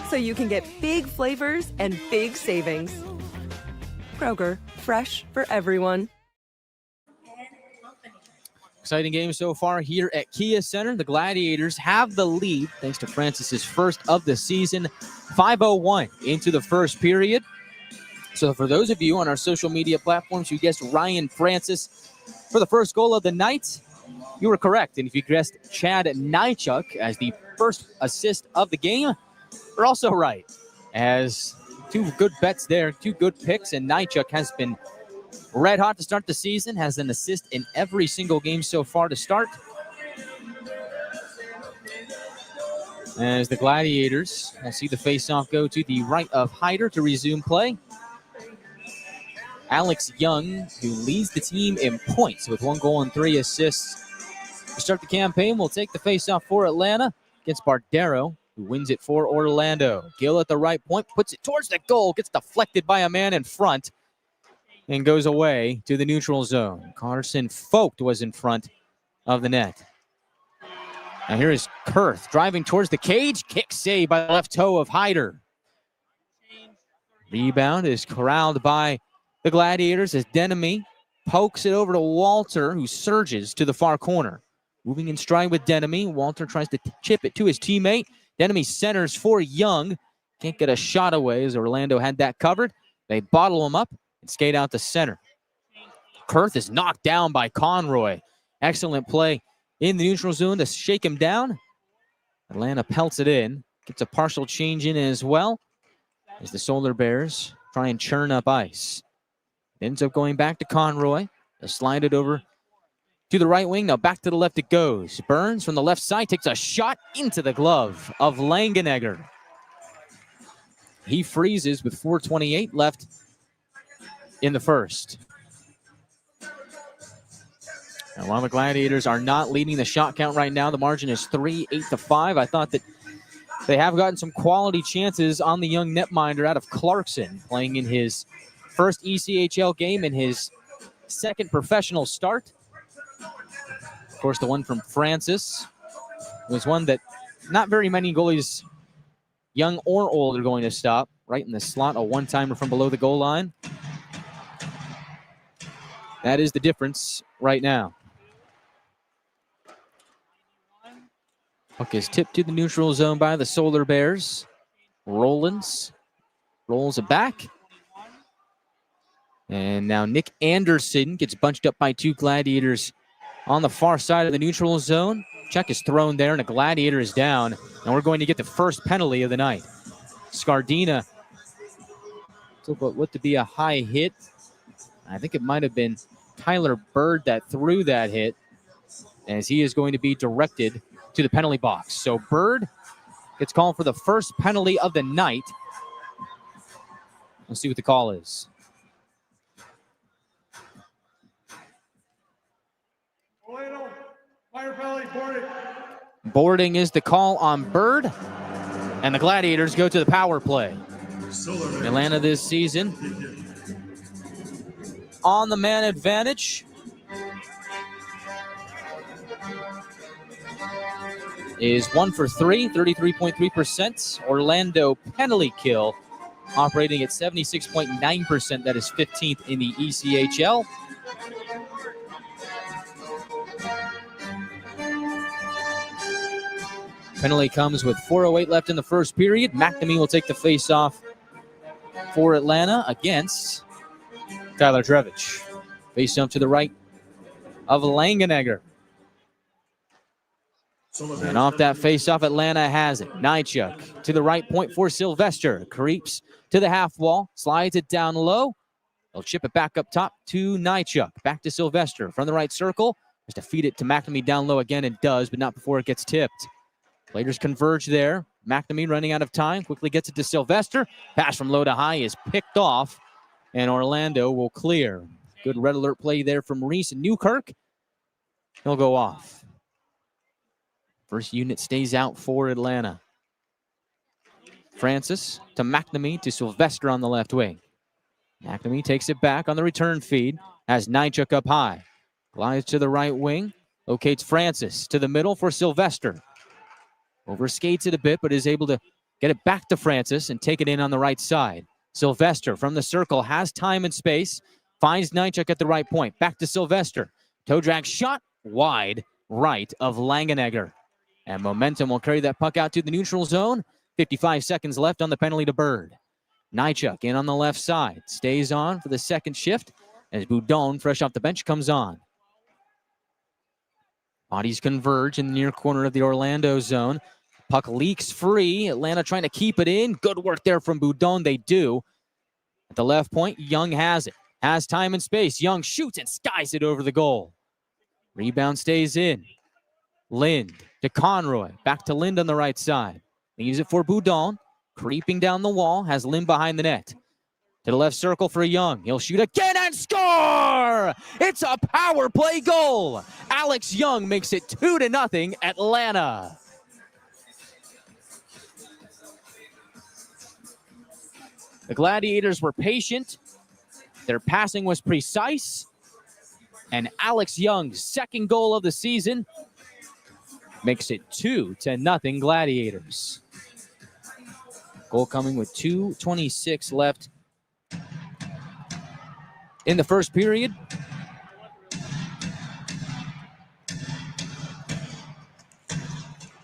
So you can get big flavors and big savings. Kroger, fresh for everyone. Exciting game so far here at Kia Center. The Gladiators have the lead thanks to Francis's first of the season. 5:01 into the first period. So for those of you on our social media platforms who guessed Ryan Francis for the first goal of the night, you were correct. And if you guessed Chad Nychuk as the first assist of the game, we're also right. As two good bets there, two good picks, and Nychuk has been red hot to start the season, has an assist in every single game so far to start. As the Gladiators will see the faceoff go to the right of Hyder to resume play. Alex Young, who leads the team in points with 1 goal and 3 assists to start the campaign, will take the faceoff for Atlanta against Bardero, who wins it for Orlando. Gill at the right point, puts it towards the goal, gets deflected by a man in front, and goes away to the neutral zone. Carson Vogt was in front of the net. Now here is Kurth driving towards the cage. Kick saved by the left toe of Hyder. Rebound is corralled by the Gladiators as Denemy pokes it over to Walther, who surges to the far corner. Moving in stride with Denemy. Walther tries to chip it to his teammate. Denemy centers for Young. Can't get a shot away as Orlando had that covered. They bottle him up and skate out to center. Kurth is knocked down by Conroy. Excellent play in the neutral zone to shake him down. Atlanta pelts it in. Gets a partial change in as well as the Solar Bears try and churn up ice. It ends up going back to Conroy. They slide it over to the right wing. Now back to the left it goes. Burns from the left side takes a shot into the glove of Langenegger. He freezes with 4:28 left in the first. And while the Gladiators are not leading the shot count right now, the margin is 3-8-5. I thought that they have gotten some quality chances on the young netminder out of Clarkson, playing in his first ECHL game in his second professional start. Of course, the one from Francis was one that not very many goalies, young or old, are going to stop. right in the slot, a one-timer from below the goal line. That is the difference right now. Puck is tipped to the neutral zone by the Solar Bears. Rollins rolls it back. And now Nick Anderson gets bunched up by two Gladiators on the far side of the neutral zone. Check is thrown there, and a Gladiator is down. And we're going to get the first penalty of the night. Scardina took what looked to be a high hit. I think it might have been Tyler Bird that threw that hit, as he is going to be directed to the penalty box. So Bird gets called for the first penalty of the night. Let's see what the call is. Boarding is the call on Bird, and the Gladiators go to the power play. Atlanta this season on the man advantage. Is 1 for 3, 33.3%. Orlando penalty kill operating at 76.9%. That is 15th in the ECHL. Penalty comes with 4:08 left in the first period. McNamee will take the face-off for Atlanta against Tyler Trevich. Face-off to the right of Langenegger. And off that face-off, Atlanta has it. Nychuk to the right point for Sylvester. Creeps to the half wall, slides it down low. They'll chip it back up top to Nychuk. Back to Sylvester from the right circle. Has to feed it to McNamee down low again, and does, but not before it gets tipped. Players converge there. McNamee running out of time. Quickly gets it to Sylvester. Pass from low to high is picked off, and Orlando will clear. Good red alert play there from Reese Newkirk. He'll go off. First unit stays out for Atlanta. Francis to McNamee to Sylvester on the left wing. McNamee takes it back on the return feed. Has Nychuk up high. Glides to the right wing. Locates Francis to the middle for Sylvester. Overskates it a bit, but is able to get it back to Francis and take it in on the right side. Sylvester from the circle has time and space. Finds Nychuk at the right point. Back to Sylvester. Toe drag shot wide right of Langenegger. And momentum will carry that puck out to the neutral zone. 55 seconds left on the penalty to Bird. Nychuk in on the left side. Stays on for the second shift as Boudon, fresh off the bench, comes on. Bodies converge in the near corner of the Orlando zone. Puck leaks free. Atlanta trying to keep it in. Good work there from Boudon. They do. At the left point, Young has it. Has time and space. Young shoots and skies it over the goal. Rebound stays in. Lind to Conroy. Back to Lind on the right side. They use it for Boudon. Creeping down the wall. Has Lind behind the net. To the left circle for Young. He'll shoot again and score! It's a power play goal. Alex Young makes it 2-0 Atlanta. The Gladiators were patient. Their passing was precise. And Alex Young's second goal of the season makes it 2-0 Gladiators. Goal coming with 2:26 left in the first period.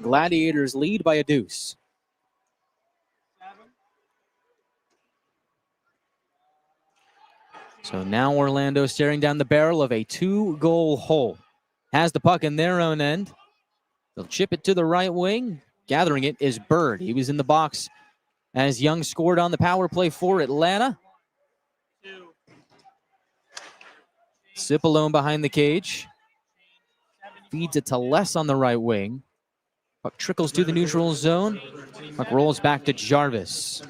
Gladiators lead by a deuce. So now Orlando staring down the barrel of a 2-goal hole. Has the puck in their own end. They'll chip it to the right wing. Gathering it is Bird. He was in the box as Young scored on the power play for Atlanta. Cipollone behind the cage. Feeds it to Les on the right wing. Puck trickles to the neutral zone. Puck rolls back to Jarvis.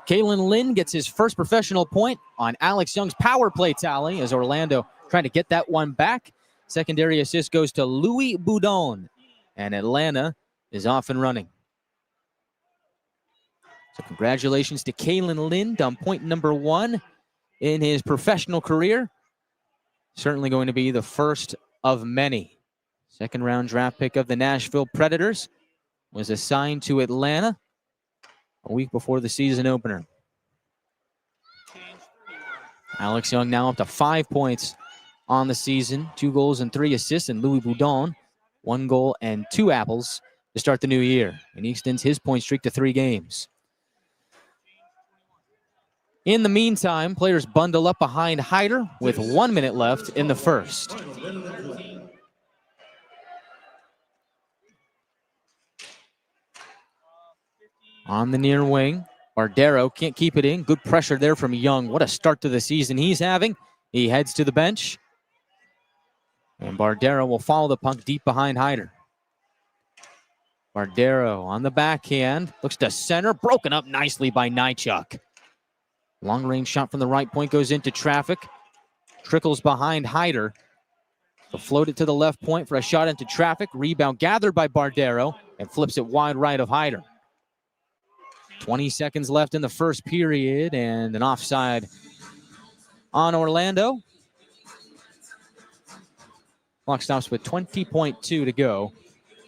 Kalen Lind gets his first professional point on Alex Young's power play tally as Orlando trying to get that one back. Secondary assist goes to Louis Boudon, and Atlanta is off and running. So congratulations to Kalen Lind on point number 1 in his professional career. Certainly going to be the first of many. Second round draft pick of the Nashville Predators was assigned to Atlanta a week before the season opener. Alex Young now up to 5 points on the season, 2 goals and 3 assists, and Louis Boudon, 1 goal and 2 apples to start the new year. And he extends his point streak to 3 games. In the meantime, players bundle up behind Hyder with 1 minute left in the first. On the near wing, Bardero can't keep it in. Good pressure there from Young. What a start to the season he's having. He heads to the bench. And Bardero will follow the puck deep behind Hyder. Bardero on the backhand. Looks to center. Broken up nicely by Nychuk. Long-range shot from the right point goes into traffic. Trickles behind Hyder. He'll float it to the left point for a shot into traffic. Rebound gathered by Bardero and flips it wide right of Hyder. 20 seconds left in the first period and an offside on Orlando. Clock stops with 20.2 to go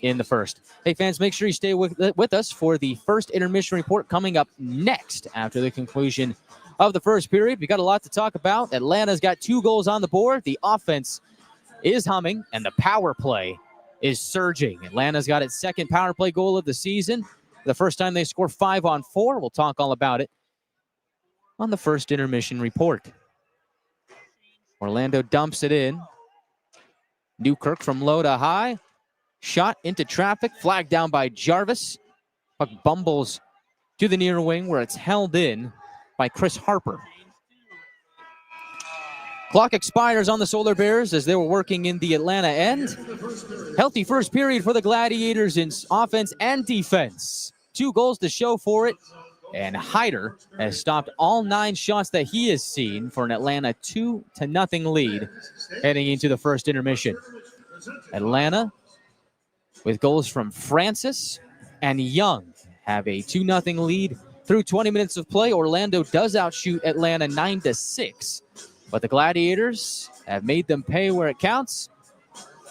in the first. Hey, fans, make sure you stay with us for the first intermission report coming up next after the conclusion of the first period. We got a lot to talk about. Atlanta's got 2 goals on the board. The offense is humming, and the power play is surging. Atlanta's got its second power play goal of the season. The first time they score 5 on 4. We'll talk all about it on the first intermission report. Orlando dumps it in. Newkirk from low to high. Shot into traffic. Flagged down by Jarvis. Puck bumbles to the near wing where it's held in by Chris Harper. Clock expires on the Solar Bears as they were working in the Atlanta end. Healthy first period for the Gladiators in offense and defense. 2 goals to show for it. And Hyder has stopped all 9 shots that he has seen for an Atlanta 2-0 lead heading into the first intermission. Atlanta, with goals from Francis and Young, have a 2-0 lead through 20 minutes of play. Orlando does outshoot Atlanta 9-6. But the Gladiators have made them pay where it counts.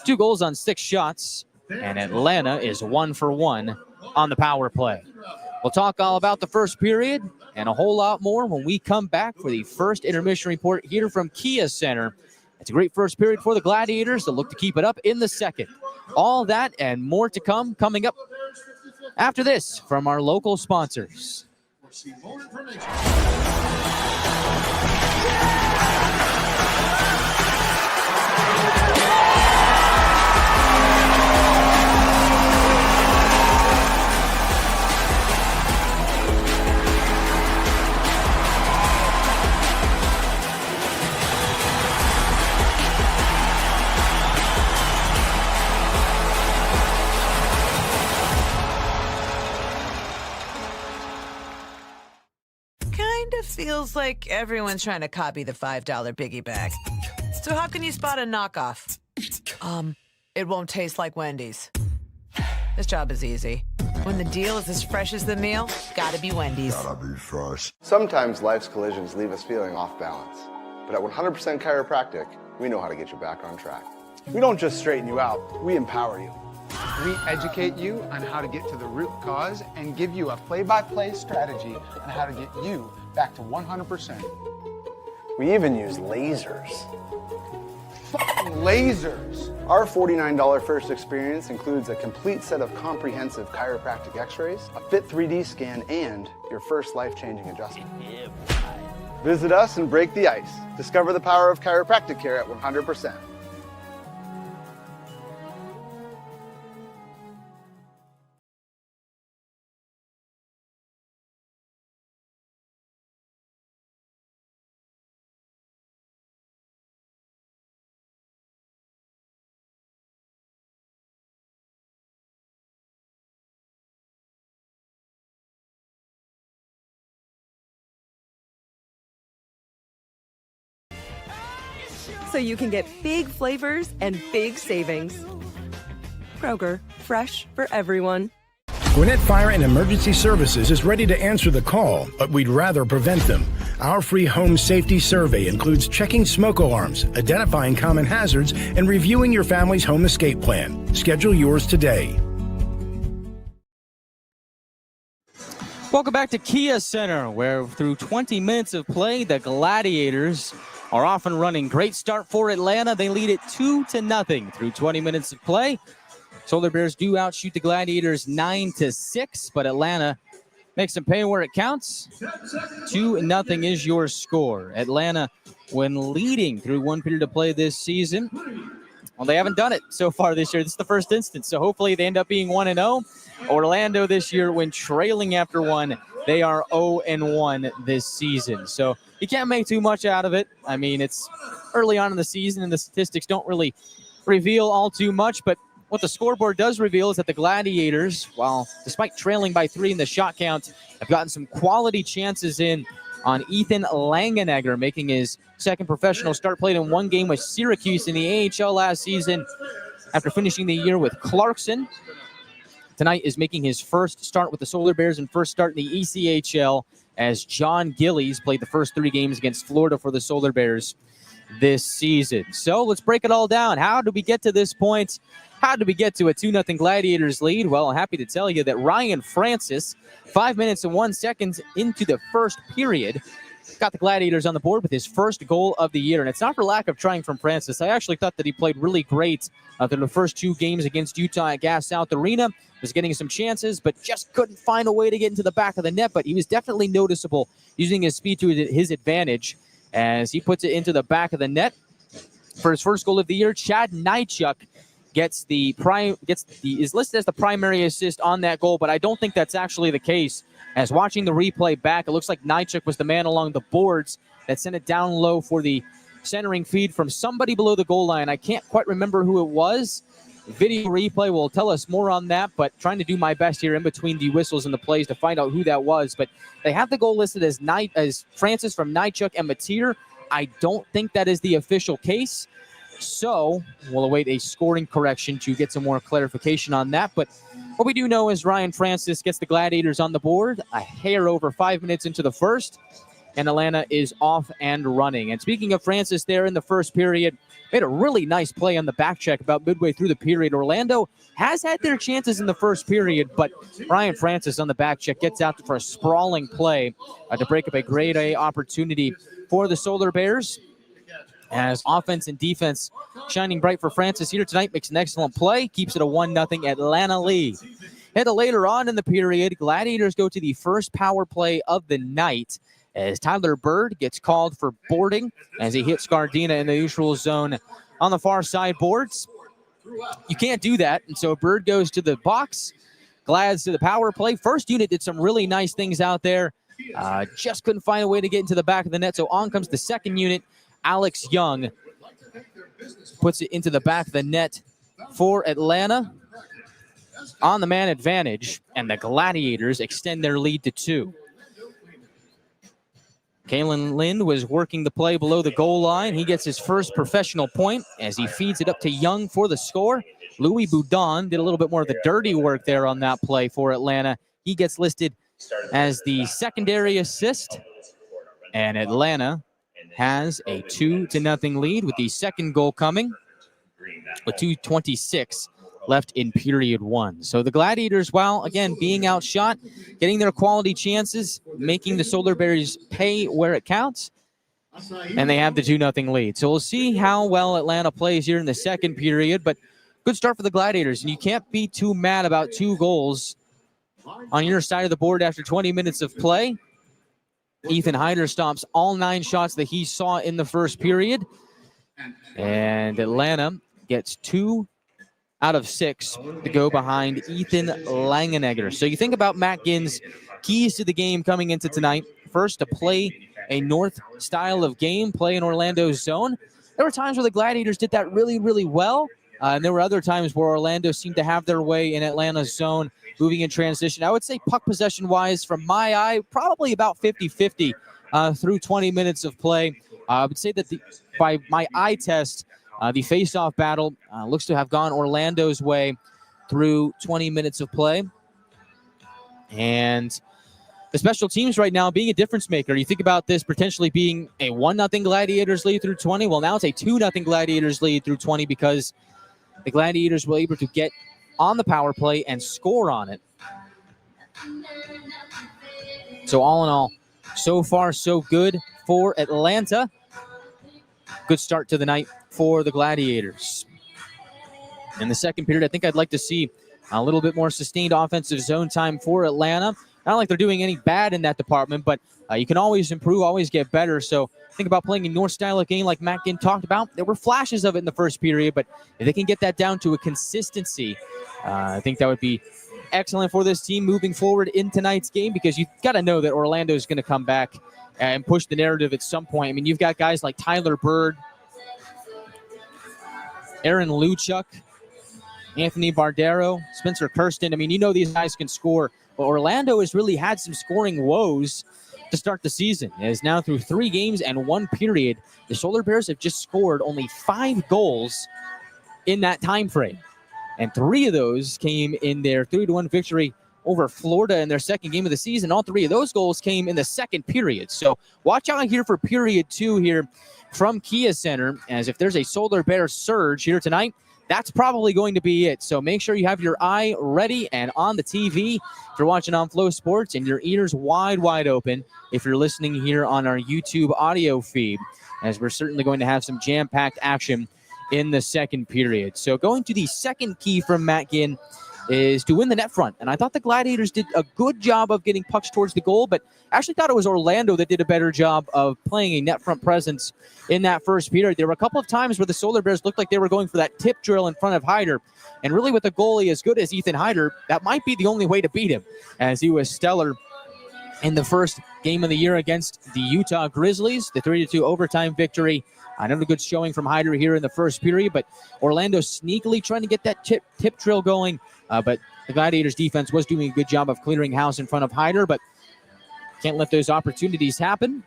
2 goals on 6 shots, and Atlanta is 1 for 1 on the power play. We'll talk all about the first period and a whole lot more when we come back for the first intermission report here from Kia Center. It's a great first period for the Gladiators. They'll look to keep it up in the second. All that and more to come coming up after this from our local sponsors. Feels like everyone's trying to copy the $5 biggie bag. So how can you spot a knockoff? It won't taste like Wendy's. This job is easy. When the deal is as fresh as the meal, gotta be Wendy's. Gotta be fresh. Sometimes life's collisions leave us feeling off balance. But at 100% Chiropractic, we know how to get you back on track. We don't just straighten you out, we empower you. We educate you on how to get to the root cause and give you a play-by-play strategy on how to get you back to 100%. We even use lasers. Fucking lasers! Our $49 first experience includes a complete set of comprehensive chiropractic x-rays, a fit 3D scan, and your first life-changing adjustment. Visit us and break the ice. Discover the power of chiropractic care at 100%. So you can get big flavors and big savings. Kroger, fresh for everyone. Gwinnett Fire and Emergency Services is ready to answer the call, but we'd rather prevent them. Our free home safety survey includes checking smoke alarms, identifying common hazards, and reviewing your family's home escape plan. Schedule yours today. Welcome back to Kia Center, where through 20 minutes of play, the Gladiators are off and running. Great start for Atlanta. They lead it 2-0 through 20 minutes of play. Solar Bears do outshoot the Gladiators 9-6, but Atlanta makes them pay where it counts. 2-0 is your score. Atlanta, when leading through one period of play this season, well, they haven't done it so far this year. This is the first instance, so hopefully they end up being 1-0. Orlando this year, when trailing after one, they are 0-1 this season. So you can't make too much out of it. I mean, it's early on in the season, and the statistics don't really reveal all too much. But what the scoreboard does reveal is that the Gladiators, while despite trailing by 3 in the shot count, have gotten some quality chances in on Ethan Langenegger, making his second professional start. Played in one game with Syracuse in the AHL last season after finishing the year with Clarkson. Tonight is making his first start with the Solar Bears and first start in the ECHL as John Gillies played the first 3 games against Florida for the Solar Bears this season. So let's break it all down. How did we get to this point? How did we get to a 2-0 Gladiators lead? Well, I'm happy to tell you that Ryan Francis, 5 minutes and 1 second into the first period, got the Gladiators on the board with his first goal of the year. And it's not for lack of trying from Francis. I actually thought that he played really great through the first 2 games against Utah at Gas South Arena. Was getting some chances, but just couldn't find a way to get into the back of the net. But he was definitely noticeable using his speed to his advantage as he puts it into the back of the net. For his first goal of the year, Chad Nychuk is listed as the primary assist on that goal, but I don't think that's actually the case. As watching the replay back, it looks like Nychuk was the man along the boards that sent it down low for the centering feed from somebody below the goal line. I can't quite remember who it was. Video replay will tell us more on that, but trying to do my best here in between the whistles and the plays to find out who that was. But they have the goal listed as Francis from Nychuk and Mateer. I don't think that is the official case. So we'll await a scoring correction to get some more clarification on that. But what we do know is Ryan Francis gets the Gladiators on the board a hair over 5 minutes into the first, and Atlanta is off and running. And speaking of Francis there in the first period, made a really nice play on the back check about midway through the period. Orlando has had their chances in the first period, but Ryan Francis on the back check gets out for a sprawling play to break up a grade A opportunity for the Solar Bears. As offense and defense shining bright for Francis here tonight, makes an excellent play, keeps it a 1-0 Atlanta lead. And later on in the period, Gladiators go to the first power play of the night as Tyler Bird gets called for boarding as he hits Gardena in the neutral zone on the far side boards. You can't do that, and so Bird goes to the box. Glads to the power play. First unit did some really nice things out there. Just couldn't find a way to get into the back of the net, so on comes the second unit. Alex Young puts it into the back of the net for Atlanta on the man advantage, and the Gladiators extend their lead to 2. Kalen Lind was working the play below the goal line. He gets his first professional point as he feeds it up to Young for the score. Louis Boudon did a little bit more of the dirty work there on that play for Atlanta. He gets listed as the secondary assist, and Atlanta has a 2-0 lead with the second goal coming with 2:26 left in period 1. So the Gladiators, while again being outshot, getting their quality chances, making the Solar Bears pay where it counts, and they have the 2-0 lead. So we'll see how well Atlanta plays here in the second period, but good start for the Gladiators, and you can't be too mad about 2 goals on your side of the board after 20 minutes of play. Ethan Hyder stops all 9 shots that he saw in the first period, and Atlanta gets 2 out of 6 to go behind Ethan Langenegger. So you think about Matt Ginn's keys to the game coming into tonight. First, to play a north style of game, play in Orlando's zone. There were times where the Gladiators did that really, really well. And there were other times where Orlando seemed to have their way in Atlanta's zone, moving in transition. I would say puck possession-wise, from my eye, probably about 50-50 through 20 minutes of play. I would say that by my eye test, the face-off battle looks to have gone Orlando's way through 20 minutes of play. And the special teams right now being a difference maker. You think about this potentially being a 1-0 Gladiators lead through 20. Well, now it's a 2-0 Gladiators lead through 20 because the Gladiators were able to get on the power play and score on it. So all in all, so far so good for Atlanta. Good start to the night for the Gladiators. In the second period, I think I'd like to see a little bit more sustained offensive zone time for Atlanta. Not like they're doing any bad in that department, but you can always improve, always get better. So think about playing a North style of game like Matt Ginn talked about. There were flashes of it in the first period, but if they can get that down to a consistency, I think that would be excellent for this team moving forward in tonight's game, because you've got to know that Orlando is going to come back and push the narrative at some point. I mean, you've got guys like Tyler Bird, Aaron Luchuk, Anthony Bardero, Spencer Kirsten. I mean, you know these guys can score, but Orlando has really had some scoring woes to start the season. It is now through 3 games and 1 period. The Solar Bears have just scored only 5 goals in that time frame, and 3 of those came in their 3-1 victory over Florida in their second game of the season. All 3 of those goals came in the second period. So watch out here for period 2 here from Kia Center, as if there's a Solar Bears surge here tonight, that's probably going to be it. So make sure you have your eye ready and on the TV if you're watching on Flow Sports, and your ears wide open if you're listening here on our YouTube audio feed, as we're certainly going to have some jam-packed action in the second period. So going to the second key from Matt Ginn is to win the net front. And I thought the Gladiators did a good job of getting pucks towards the goal, but I actually thought it was Orlando that did a better job of playing a net front presence in that first period. There were a couple of times where the Solar Bears looked like they were going for that tip drill in front of Hyder. And really with a goalie as good as Ethan Hyder, that might be the only way to beat him, as he was stellar in the first game of the year against the Utah Grizzlies, the 3-2 overtime victory. Another good showing from Hyder here in the first period, but Orlando sneakily trying to get that tip drill going. But the Gladiators defense was doing a good job of clearing house in front of Hyder, but can't let those opportunities happen.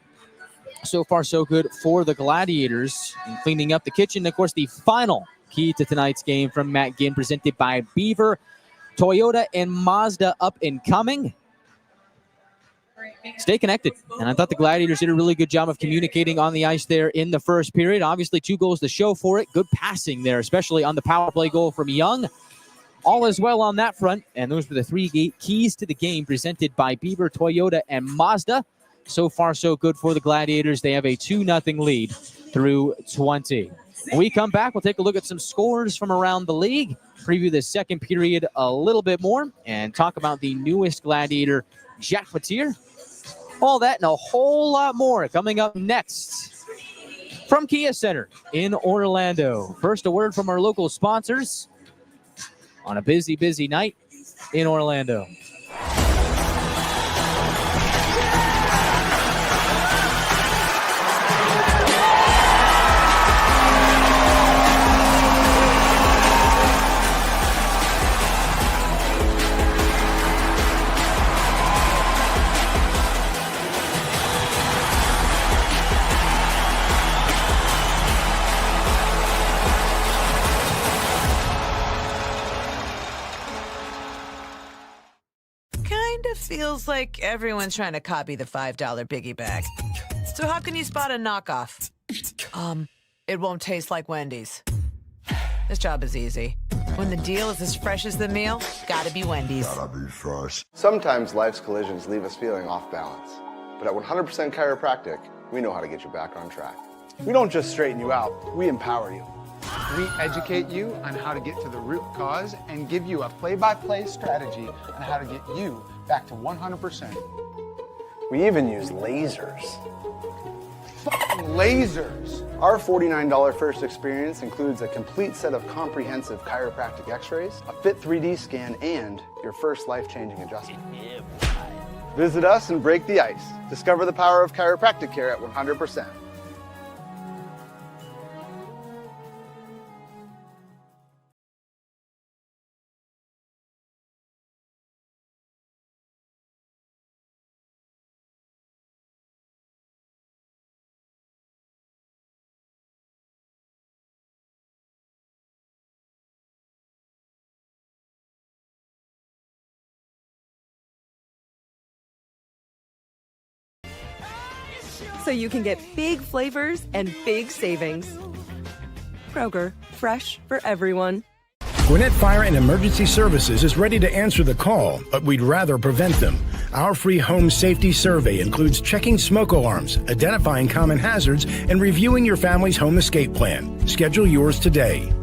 So far, so good for the Gladiators in cleaning up the kitchen. Of course, the final key to tonight's game from Matt Ginn, presented by Beaver, Toyota, and Mazda up and coming. Stay connected. And I thought the Gladiators did a really good job of communicating on the ice there in the first period. Obviously, 2 goals to show for it. Good passing there, especially on the power play goal from Young. All is well on that front. And those were the 3 keys to the game presented by Beaver, Toyota, and Mazda. So far, so good for the Gladiators. They have a 2-0 lead through 20. When we come back, we'll take a look at some scores from around the league, preview the second period a little bit more, and talk about the newest Gladiator, Jack Mateer. All that and a whole lot more coming up next from Kia Center in Orlando. First, a word from our local sponsors on a busy night in Orlando. Feels like everyone's trying to copy the $5 biggie bag. So how can you spot a knockoff? It won't taste like Wendy's. This job is easy. When the deal is as fresh as the meal, gotta be Wendy's. Gotta be fresh. Sometimes life's collisions leave us feeling off balance. But at 100% Chiropractic, we know how to get you back on track. We don't just straighten you out, we empower you. We educate you on how to get to the root cause and give you a play-by-play strategy on how to get you back to 100%. We even use lasers. Fucking lasers! Our $49 first experience includes a complete set of comprehensive chiropractic x-rays, a fit 3D scan, and your first life-changing adjustment. Visit us and break the ice. Discover the power of chiropractic care at 100%. So you can get big flavors and big savings. Kroger, fresh for everyone. Gwinnett Fire and Emergency Services is ready to answer the call, but we'd rather prevent them. Our free home safety survey includes checking smoke alarms, identifying common hazards, and reviewing your family's home escape plan. Schedule yours today.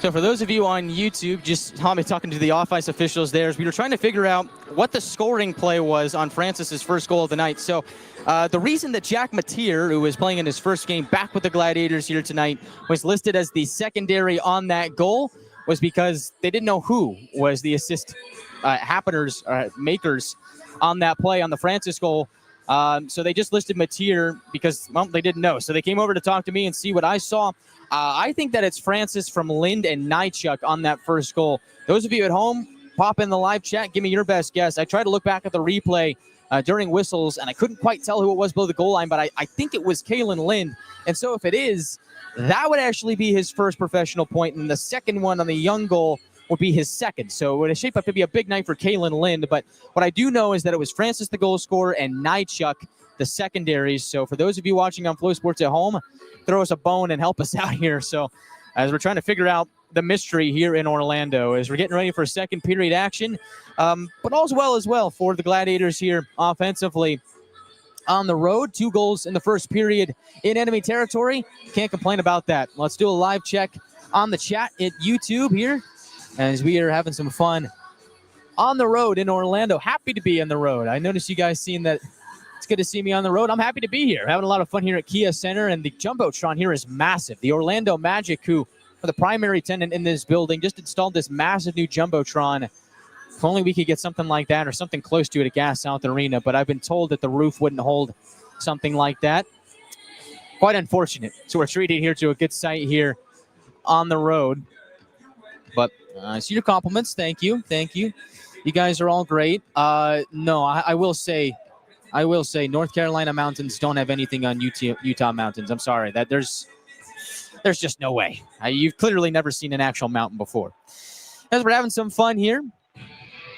So for those of you on YouTube, just Tommy talking to the off-ice officials there, as we were trying to figure out what the scoring play was on Francis's first goal of the night. So the reason that Jack Mateer, who was playing in his first game back with the Gladiators here tonight, was listed as the secondary on that goal was because they didn't know who was the assist makers on that play on the Francis goal. So they just listed Mateer because, well, they didn't know. So they came over to talk to me and see what I saw. I think that it's Francis from Lind and Nychuk on that first goal. Those of you at home, pop in the live chat. Give me your best guess. I tried to look back at the replay during whistles, and I couldn't quite tell who it was below the goal line, but I think it was Kalen Lind. And so if it is, that would actually be his first professional point, and the second one on the Young goal would be his second. So it would shape up to be a big night for Kalen Lind. But what I do know is that it was Francis, the goal scorer, and Nychuk, the secondaries. So for those of you watching on Flow Sports at home, throw us a bone and help us out here. So as we're trying to figure out the mystery here in Orlando, as we're getting ready for second period action, but all's well as well for the Gladiators here offensively on the road. 2 goals in the first period in enemy territory. Can't complain about that. Let's do a live check on the chat at YouTube here as we are having some fun on the road in Orlando. Happy to be on the road. I noticed you guys seeing that. It's good to see me on the road. I'm happy to be here. Having a lot of fun here at Kia Center, and the Jumbotron here is massive. The Orlando Magic, who are the primary tenant in this building, just installed this massive new Jumbotron. If only we could get something like that or something close to it at Gas South Arena, but I've been told that the roof wouldn't hold something like that. Quite unfortunate. So we're treated here to a good site here on the road. But I see your compliments. Thank you. Thank you. You guys are all great. No, I will say North Carolina mountains don't have anything on Utah mountains. I'm sorry. That there's just no way. You've clearly never seen an actual mountain before. As we're having some fun here,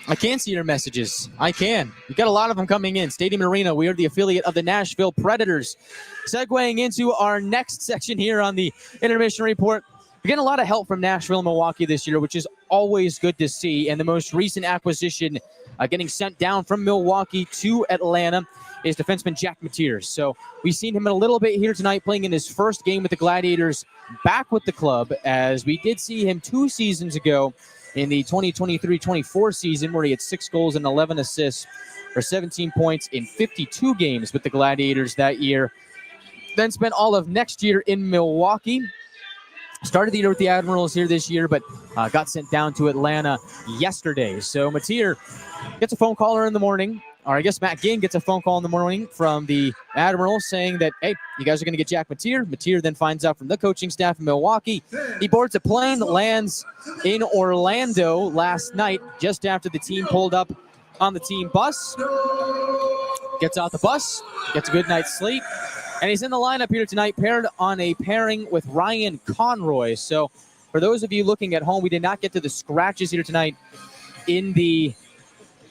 I can see your messages. I can. We've got a lot of them coming in. Stadium Arena, we are the affiliate of the Nashville Predators. Segueing into our next section here on the Intermission Report. We're getting a lot of help from Nashville and Milwaukee this year, which is always good to see. And the most recent acquisition getting sent down from Milwaukee to Atlanta is defenseman Jack Mateer. So we've seen him a little bit here tonight playing in his first game with the Gladiators back with the club, as we did see him 2 seasons ago in the 2023-24 season where he had 6 goals and 11 assists for 17 points in 52 games with the Gladiators that year. Then spent all of next year in Milwaukee. Started the year with the Admirals here this year, but got sent down to Atlanta yesterday. So Mateer gets a phone call in the morning, or I guess Matt Ginn gets a phone call in the morning from the Admirals saying that, hey, you guys are going to get Jack Mateer. Mateer then finds out from the coaching staff in Milwaukee. He boards a plane that lands in Orlando last night just after the team pulled up on the team bus. Gets out the bus, gets a good night's sleep. And he's in the lineup here tonight, paired on a pairing with Ryan Conroy. So for those of you looking at home, we did not get to the scratches here tonight in the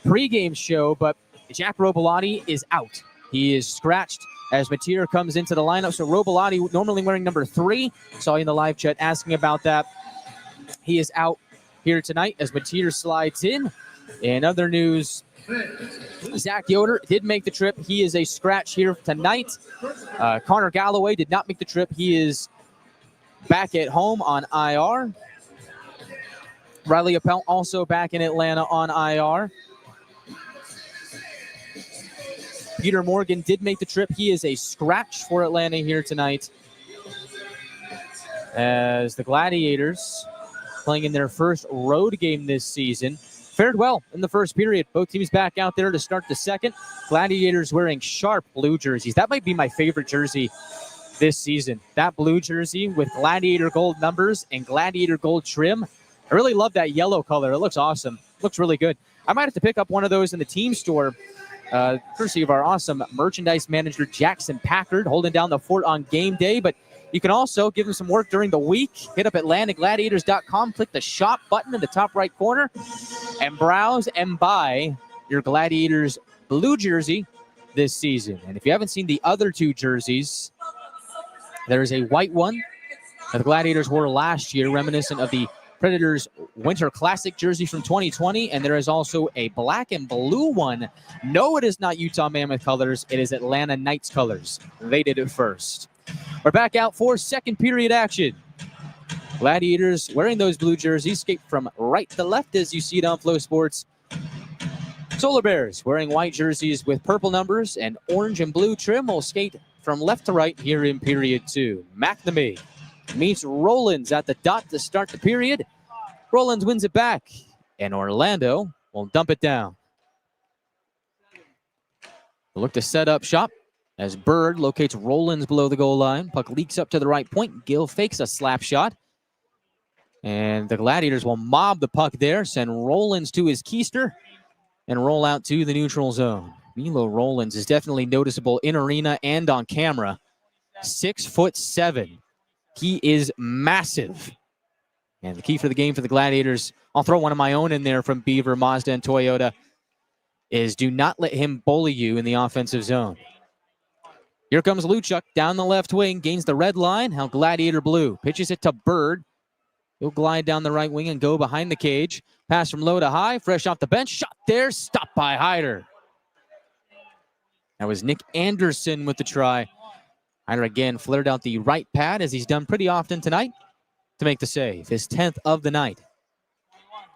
pregame show, but Jack Robilotti is out. He is scratched as Mateer comes into the lineup. So Robilotti, normally wearing number 3, saw you in the live chat asking about that. He is out here tonight as Mateer slides in. In other news, Zach Yoder did make the trip. He is a scratch here tonight. Connor Galloway did not make the trip. He is back at home on IR. Riley Appel also back in Atlanta on IR. Peter Morgan did make the trip. He is a scratch for Atlanta here tonight, as the Gladiators, playing in their first road game this season, fared well in the first period. Both teams back out there to start the second. Gladiators wearing sharp blue jerseys. That might be my favorite jersey this season. That blue jersey with Gladiator gold numbers and Gladiator gold trim. I really love that yellow color. It looks awesome. Looks really good. I might have to pick up one of those in the team store, courtesy of our awesome merchandise manager, Jackson Packard, holding down the fort on game day. But you can also give him some work during the week. Hit up AtlantaGladiators.com, click the shop button in the top right corner, and browse and buy your Gladiators blue jersey this season. And if you haven't seen the other two jerseys, there is a white one that the Gladiators wore last year, reminiscent of the Predators Winter Classic jersey from 2020, and there is also a black and blue one. No, it is not Utah Mammoth colors. It is Atlanta Knights colors. They did it first. We're back out for second period action. Gladiators wearing those blue jerseys skate from right to left as you see it on Flow Sports. Solar Bears wearing white jerseys with purple numbers and orange and blue trim will skate from left to right here in period 2. McNamee meets Rollins at the dot to start the period. Rollins wins it back, and Orlando will dump it down. We'll look to set up shop as Bird locates Rollins below the goal line. Puck leaks up to the right point. Gill fakes a slap shot. And the Gladiators will mob the puck there, send Rollins to his keister, and roll out to the neutral zone. Milo Rollins is definitely noticeable in arena and on camera. 6'7". He is massive. And the key for the game for the Gladiators, I'll throw one of my own in there from Beaver, Mazda, and Toyota, is do not let him bully you in the offensive zone. Here comes Luchuk down the left wing, gains the red line. How Gladiator blue. Pitches it to Bird. He'll glide down the right wing and go behind the cage. Pass from low to high, fresh off the bench. Shot there, stopped by Hyder. That was Nick Anderson with the try. Hyder again flared out the right pad, as he's done pretty often tonight, to make the save. His 10th of the night.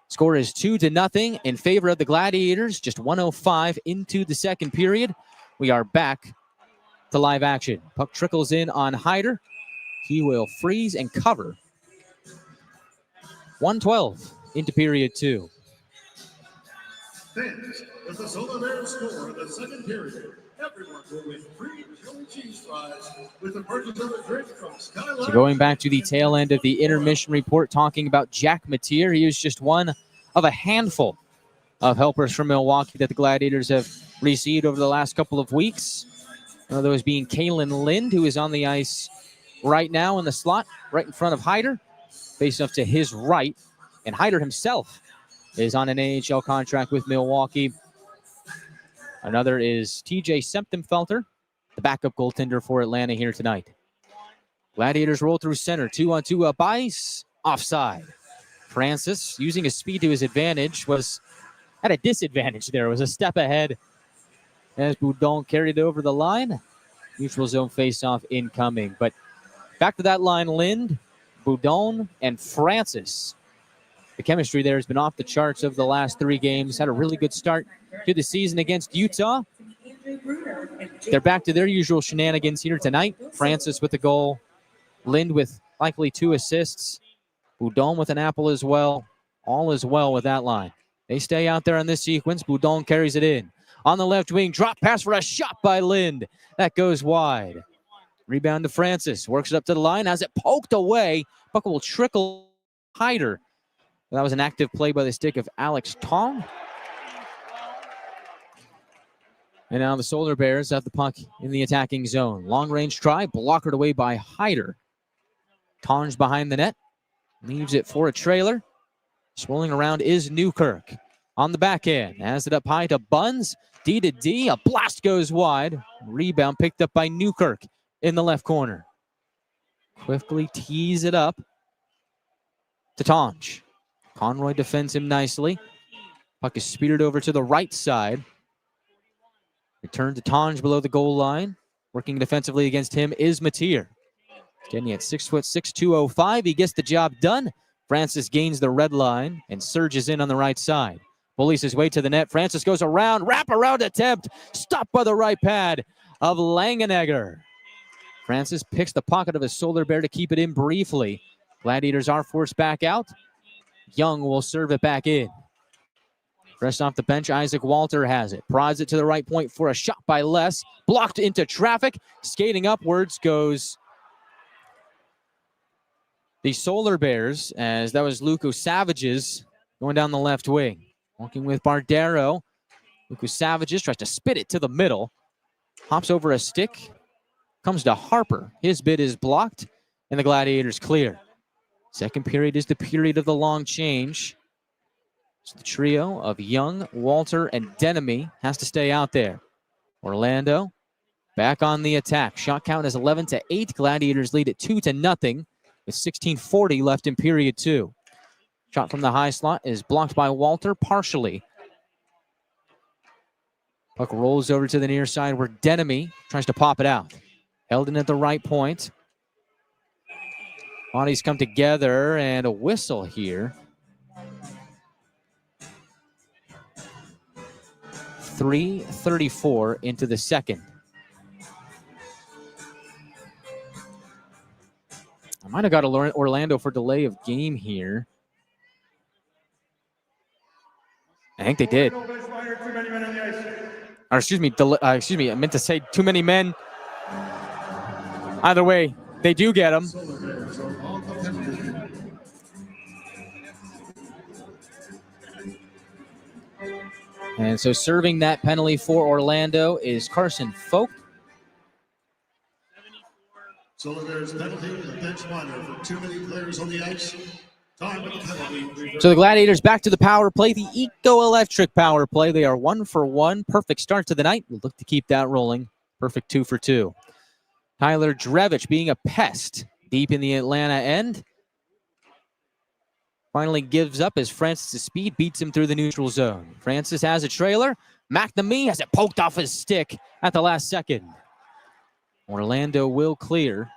Score is 2-0 in favor of the Gladiators. Just 1:05 into the second period. We are back to live action. Puck trickles in on Hyder. He will freeze and cover. 1:12 into period 2. Fans, as the Solar Bears score in the second period, everyone will win free chili cheese fries with the purchase of a drink from Skyline. So going back to the tail end of the intermission report, talking about Jack Mateer, he is just one of a handful of helpers from Milwaukee that the Gladiators have received over the last couple of weeks. One of those being Kalen Lind, who is on the ice right now in the slot, right in front of Hyder, facing up to his right. And Hyder himself is on an AHL contract with Milwaukee. Another is TJ Septemfelter, the backup goaltender for Atlanta here tonight. Gladiators roll through center, 2-on-2 up ice, offside. Francis, using his speed to his advantage, was at a disadvantage there. Was a step ahead as Boudon carried it over the line. Neutral zone face-off incoming. But back to that line, Lind, Boudon, and Francis. The chemistry there has been off the charts over the last 3 games. Had a really good start to the season against Utah. They're back to their usual shenanigans here tonight. Francis with a goal. Lind with likely 2 assists. Boudon with an apple as well. All is well with that line. They stay out there on this sequence. Boudon carries it in. On the left wing, drop pass for a shot by Lind. That goes wide. Rebound to Francis. Works it up to the line. Has it poked away. Puck will trickle Hyder. That was an active play by the stick of Alex Tong. And now the Solar Bears have the puck in the attacking zone. Long-range try, blockered away by Hyder. Tonge behind the net. Leaves it for a trailer. Swirling around is Newkirk. On the backhand, has it up high to Buns. D to D, a blast goes wide. Rebound picked up by Newkirk in the left corner. Quickly tees it up to Tonge. Conroy defends him nicely. Puck is speeded over to the right side. Return to Tonge below the goal line. Working defensively against him is Mateer. Standing at 6'6", 205. He gets the job done Francis gains the red line and surges in on the right side. Bullies his way to the net. Francis goes around, wrap-around attempt, stopped by the right pad of Langenegger. Francis picks the pocket of his Solar Bear to keep it in briefly. Gladiators are forced back out. Young will serve it back in. Fresh off the bench, Isak Walther has it. Prods it to the right point for a shot by Les. Blocked into traffic. Skating upwards goes the Solar Bears, as that was Luco Savages going down the left wing. Walking with Bardero. Luco Savages tries to spit it to the middle. Hops over a stick. Comes to Harper. His bid is blocked, and the Gladiators clear. Second period is the period of the long change. So the trio of Young, Walter, and Denemy has to stay out there. Orlando back on the attack. Shot count is 11-8. Gladiators lead it 2-0 with 16:40 left in period 2. Shot from the high slot is blocked by Walter partially. Puck rolls over to the near side where Denemy tries to pop it out. Held in at the right point. Bodies come together and a whistle here. 3:34 into the second. I might have got Orlando for delay of game here. I think they did. Or excuse me, I meant to say too many men. Either way, they do get them. And so serving that penalty for Orlando is Carson Folk. Solar Bears penalty, the bench minor for too many players on the ice. Time of the penalty. So the Gladiators back to the power play, the Eco-Electric power play. They are 1-for-1. Perfect start to the night. We'll look to keep that rolling. Perfect 2-for-2. Tyler Drevich being a pest deep in the Atlanta end. Finally gives up as Francis' speed beats him through the neutral zone. Francis has a trailer. McNamee has it poked off his stick at the last second. Orlando will clear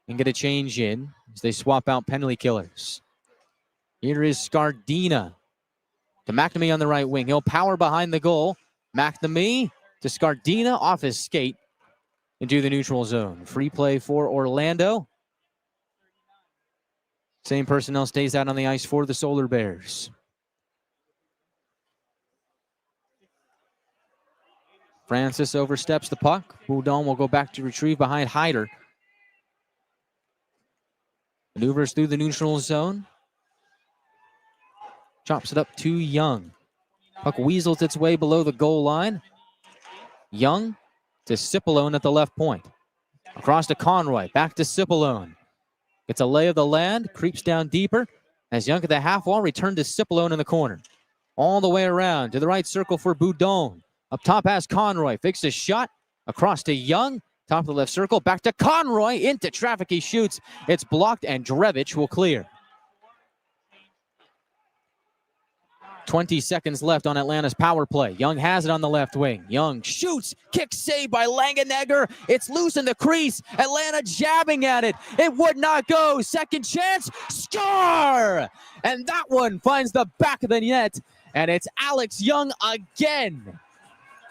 and get a change in as they swap out penalty killers. Here is Scardina to McNamee on the right wing. He'll power behind the goal. McNamee to Scardina off his skate into the neutral zone. Free play for Orlando. Same personnel stays out on the ice for the Solar Bears. Francis oversteps the puck. Boudon will go back to retrieve behind Hyder. Maneuvers through the neutral zone. Chops it up to Young. Puck weasels its way below the goal line. Young to Cipollone at the left point. Across to Conroy. Back to Cipollone. Gets a lay of the land. Creeps down deeper. As Young at the half wall. Returned to Cipollone in the corner. All the way around to the right circle for Boudon. Up top has Conroy. Fakes a shot. Across to Young. Top of the left circle. Back to Conroy. Into traffic. He shoots. It's blocked and Drevich will clear. 20 seconds left on Atlanta's power play. Young has it on the left wing. Young shoots. Kick save by Langenegger. It's loose in the crease. Atlanta jabbing at it. It would not go. Second chance. Score! And that one finds the back of the net. And it's Alex Young again.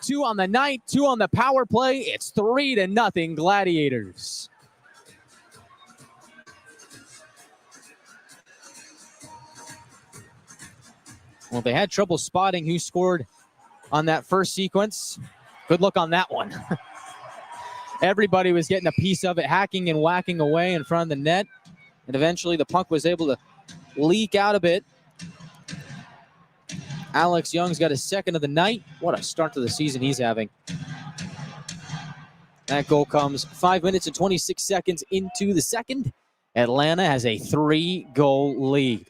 2 on the night, 2 on the power play. It's 3-0 Gladiators. Well, they had trouble spotting who scored on that first sequence. Good luck on that one. Everybody was getting a piece of it, hacking and whacking away in front of the net. And eventually the puck was able to leak out a bit. Alex Young's got his second of the night. What a start to the season he's having. That goal comes 5 minutes and 26 seconds into the second. Atlanta has a 3-goal lead.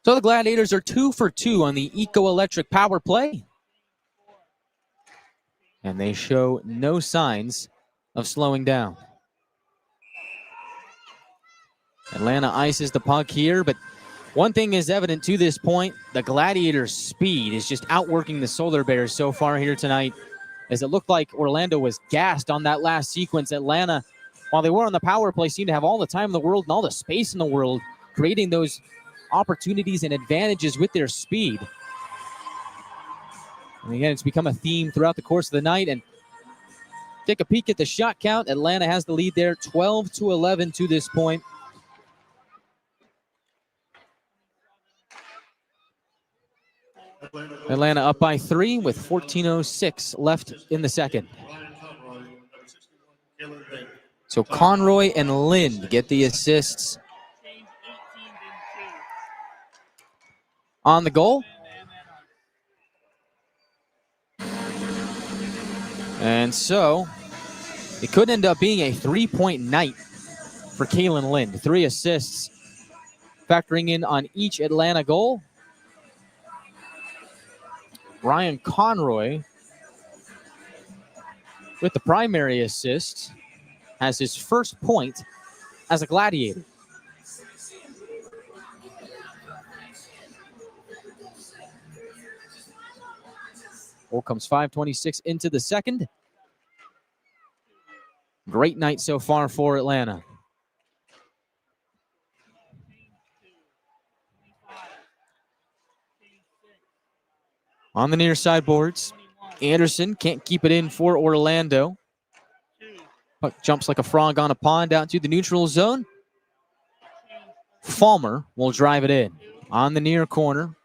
So the Gladiators are 2 for 2 on the Eco-Electric power play. And they show no signs of slowing down. Atlanta ices the puck here, but one thing is evident to this point. The Gladiators' speed is just outworking the Solar Bears so far here tonight, as it looked like Orlando was gassed on that last sequence. Atlanta while they were on the power play, seemed to have all the time in the world and all the space in the world, creating those opportunities and advantages with their speed. And again, it's become a theme throughout the course of the night. And take a peek at the shot count. Atlanta has the lead there, 12-11 to this point. Atlanta up by 3 with 14:06 left in the second. So Conroy and Lind get the assists on the goal. And so it could end up being a 3-point night for Kalen Lind. 3 assists factoring in on each Atlanta goal. Ryan Conroy with the primary assist has his first point as a Gladiator. Goal comes 5:26 into the second. Great night so far for Atlanta. On the near side boards, Anderson can't keep it in for Orlando. Puck jumps like a frog on a pond out to the neutral zone. Falmer will drive it in. On the near corner.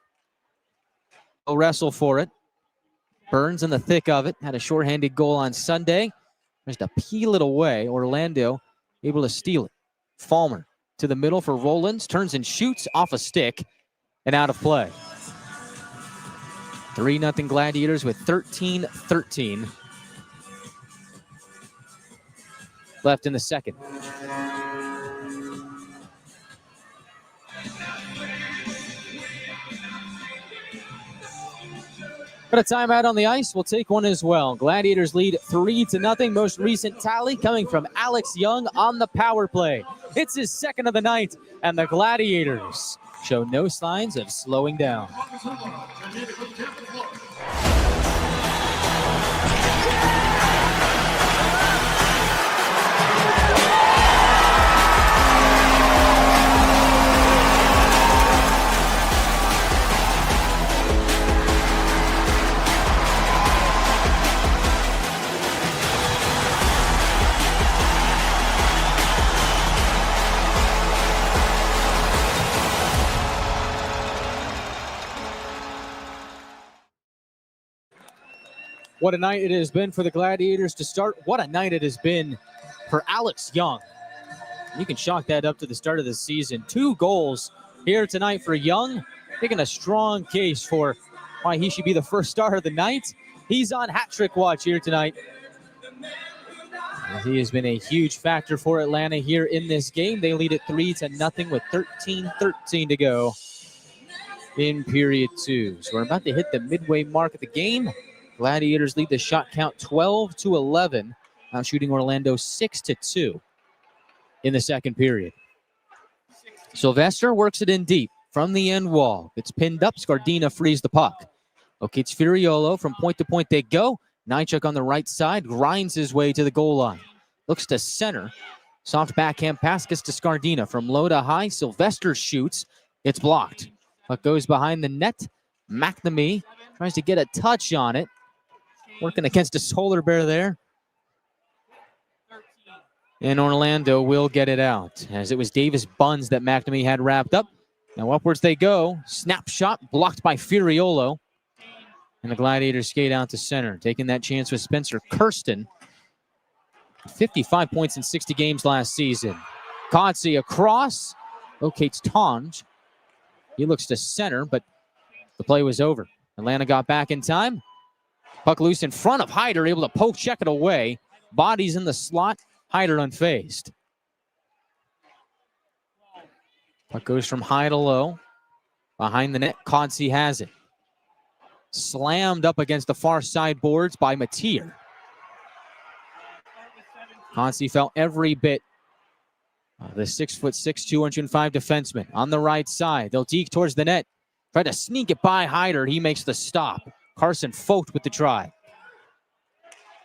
He'll wrestle for it. Burns in the thick of it. Had a shorthanded goal on Sunday. Just to peel it away. Orlando able to steal it. Falmer to the middle for Rollins. Turns and shoots off a stick and out of play. 3-0 Gladiators with 13-13 left in the second. But a timeout on the ice. We'll take one as well. Gladiators lead 3-0. Most recent tally coming from Alex Young on the power play. It's his second of the night, and the Gladiators show no signs of slowing down. What a night it has been for the Gladiators to start. What a night it has been for Alex Young. You can chalk that up to the start of the season. 2 goals here tonight for Young, making a strong case for why he should be the first star of the night. He's on hat-trick watch here tonight. He has been a huge factor for Atlanta here in this game. They lead it 3-0 with 13:13 to go in period 2. So we're about to hit the midway mark of the game. Gladiators lead the shot count 12-11, now shooting Orlando 6-2 in the second period. Sylvester works it in deep from the end wall. It's pinned up. Scardina frees the puck. Okay, it's Furiolo. From point to point they go. Nychuk on the right side grinds his way to the goal line. Looks to center. Soft backhand pass gets to Scardina. From low to high, Sylvester shoots. It's blocked. Puck goes behind the net. McNamee tries to get a touch on it. Working against a solar bear there. And Orlando will get it out, as it was Davis Buns that McNamee had wrapped up. Now upwards they go. Snapshot blocked by Furiolo. And the Gladiators skate out to center. Taking that chance with Spencer Kirsten. 55 points in 60 games last season. Kotsy across. Locates Tonge. He looks to center, but the play was over. Atlanta got back in time. Puck loose in front of Hyder, able to poke check it away. Bodies in the slot. Hyder unfazed. Puck goes from high to low. Behind the net, Kotsy has it. Slammed up against the far side boards by Matier. Kotsy felt every bit of the 6'6", 205 defenseman. On the right side, they'll deke towards the net. Try to sneak it by Hyder. He makes the stop. Carson Focht with the try.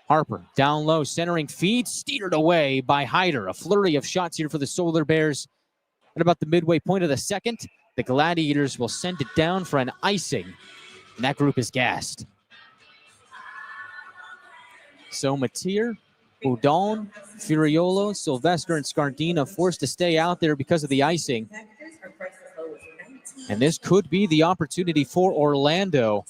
Harper down low, centering feed, steered away by Hyder. A flurry of shots here for the Solar Bears. At about the midway point of the second, the Gladiators will send it down for an icing, and that group is gassed. So Matier, Udon, Furiolo, Sylvester, and Scardina forced to stay out there because of the icing. And this could be the opportunity for Orlando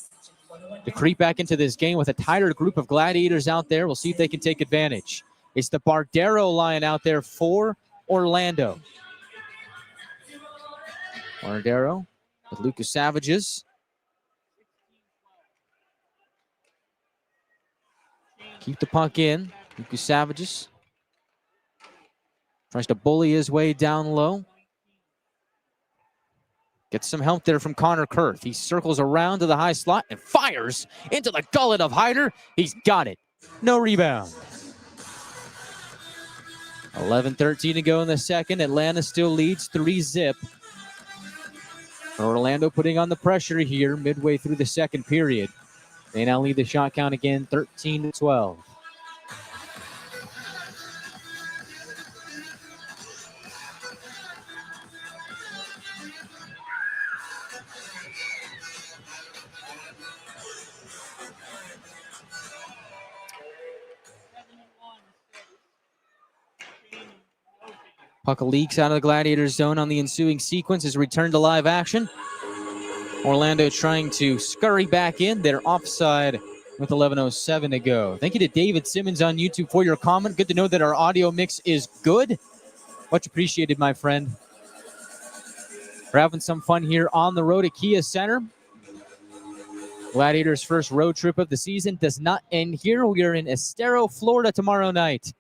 to creep back into this game with a tighter group of Gladiators out there. We'll see if they can take advantage. It's the Bardero line out there for Orlando. Bardero with Lucas Savages. Keep the puck in. Lucas Savages tries to bully his way down low. Gets some help there from Connor Kurth. He circles around to the high slot and fires into the gullet of Hyder. He's got it. No rebound. 11:13 to go in the second. Atlanta still leads 3-0. Orlando putting on the pressure here midway through the second period. They now lead the shot count again, 13-12. Puck leaks out of the Gladiators zone on the ensuing sequence, is returned to live action. Orlando trying to scurry back in. They're offside with 11:07 to go. Thank you to David Simmons on YouTube for your comment. Good to know that our audio mix is good. Much appreciated, my friend. We're having some fun here on the road at Kia Center. Gladiators' first road trip of the season does not end here. We are in Estero, Florida tomorrow night.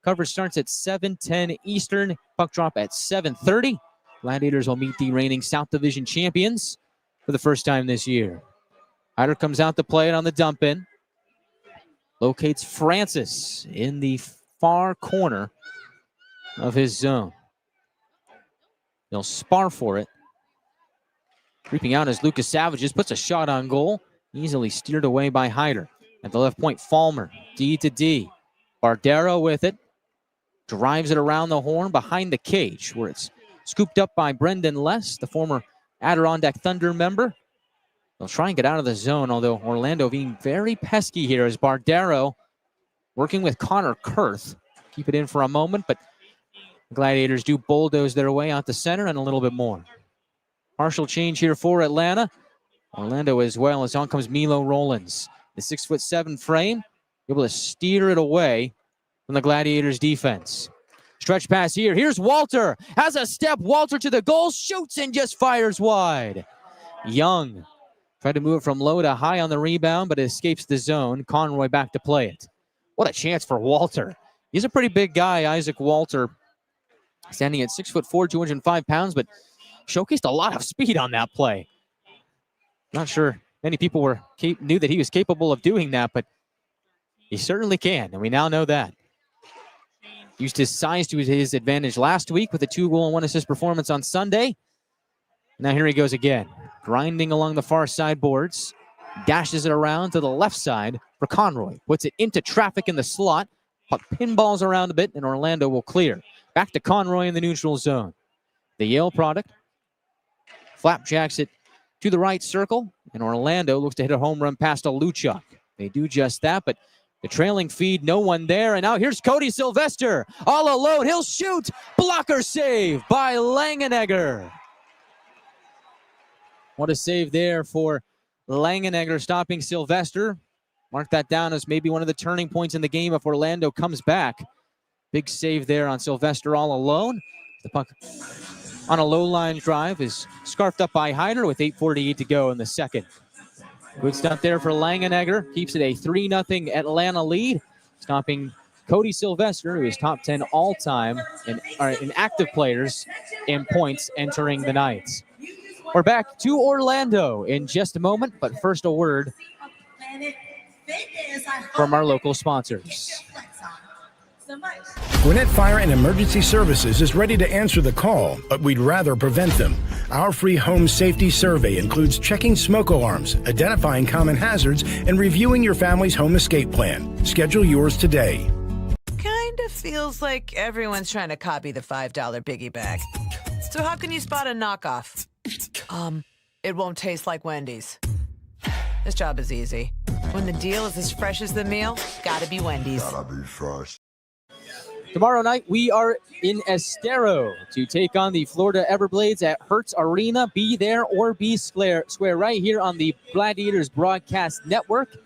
Coverage starts at 7:10 Eastern. Puck drop at 7:30. Gladiators will meet the reigning South Division champions for the first time this year. Hyder comes out to play it on the dump in. Locates Francis in the far corner of his zone. They'll spar for it. Creeping out as Lucas Savages puts a shot on goal. Easily steered away by Hyder. At the left point, Falmer, D to D. Bardero with it. Drives it around the horn behind the cage where it's scooped up by Brendan Less, the former Adirondack Thunder member. They'll try and get out of the zone, although Orlando being very pesky here as Bardero working with Connor Kurth. Keep it in for a moment, but the Gladiators do bulldoze their way out the center and a little bit more. Partial change here for Atlanta. Orlando as well, as on comes Milo Rollins. The 6'7" frame, able to steer it away from the Gladiators defense. Stretch pass here. Here's Walther. Has a step. Walther to the goal. Shoots and just fires wide. Young tried to move it from low to high on the rebound, but it escapes the zone. Conroy back to play it. What a chance for Walther. He's a pretty big guy, Isak Walther. Standing at 6'4", 205 pounds, but showcased a lot of speed on that play. Not sure many people knew that he was capable of doing that, but he certainly can, and we now know that. Used his size to his advantage last week with a 2-goal and 1-assist performance on Sunday. Now here he goes again. Grinding along the far side boards. Dashes it around to the left side for Conroy. Puts it into traffic in the slot. Puck pinballs around a bit, and Orlando will clear. Back to Conroy in the neutral zone. The Yale product. Flapjacks it to the right circle, and Orlando looks to hit a home run past a Luchuk. They do just that, but the trailing feed, no one there. And now here's Cody Sylvester. All alone. He'll shoot. Blocker save by Langenegger. What a save there for Langenegger, stopping Sylvester. Mark that down as maybe one of the turning points in the game if Orlando comes back. Big save there on Sylvester all alone. The puck on a low line drive is scarfed up by Hyder with 8:48 to go in the second. Good stuff there for Langenegger. Keeps it a 3-0 Atlanta lead. Stopping Cody Sylvester, who is top 10 all-time in active players in points entering the night. We're back to Orlando in just a moment, but first a word from our local sponsors. Gwinnett Fire and Emergency Services is ready to answer the call, but we'd rather prevent them. Our free home safety survey includes checking smoke alarms, identifying common hazards, and reviewing your family's home escape plan. Schedule yours today. Kind of feels like everyone's trying to copy the $5 biggie bag. So how can you spot a knockoff? It won't taste like Wendy's. This job is easy. When the deal is as fresh as the meal, gotta be Wendy's. Tomorrow night, we are in Estero to take on the Florida Everblades at Hertz Arena. Be there or be square right here on the Gladiators Broadcast Network.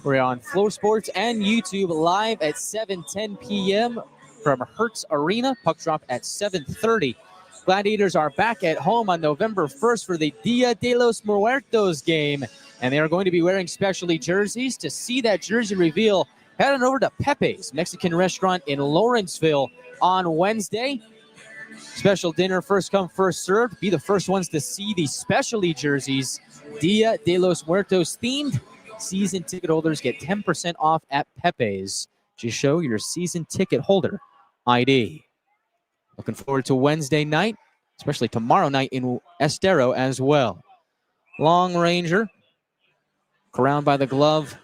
We're on Flow Sports and YouTube live at 7:10 p.m. from Hertz Arena. Puck drop at 7:30. Gladiators are back at home on November 1st for the Dia de los Muertos game, and they are going to be wearing specialty jerseys. To see that jersey reveal, head on over to Pepe's Mexican restaurant in Lawrenceville on Wednesday. Special dinner, first come, first served. Be the first ones to see the specialty jerseys. Dia de los Muertos themed. Season ticket holders get 10% off at Pepe's. Just show your season ticket holder ID. Looking forward to Wednesday night, especially tomorrow night in Estero as well. Long Ranger, crowned by the glove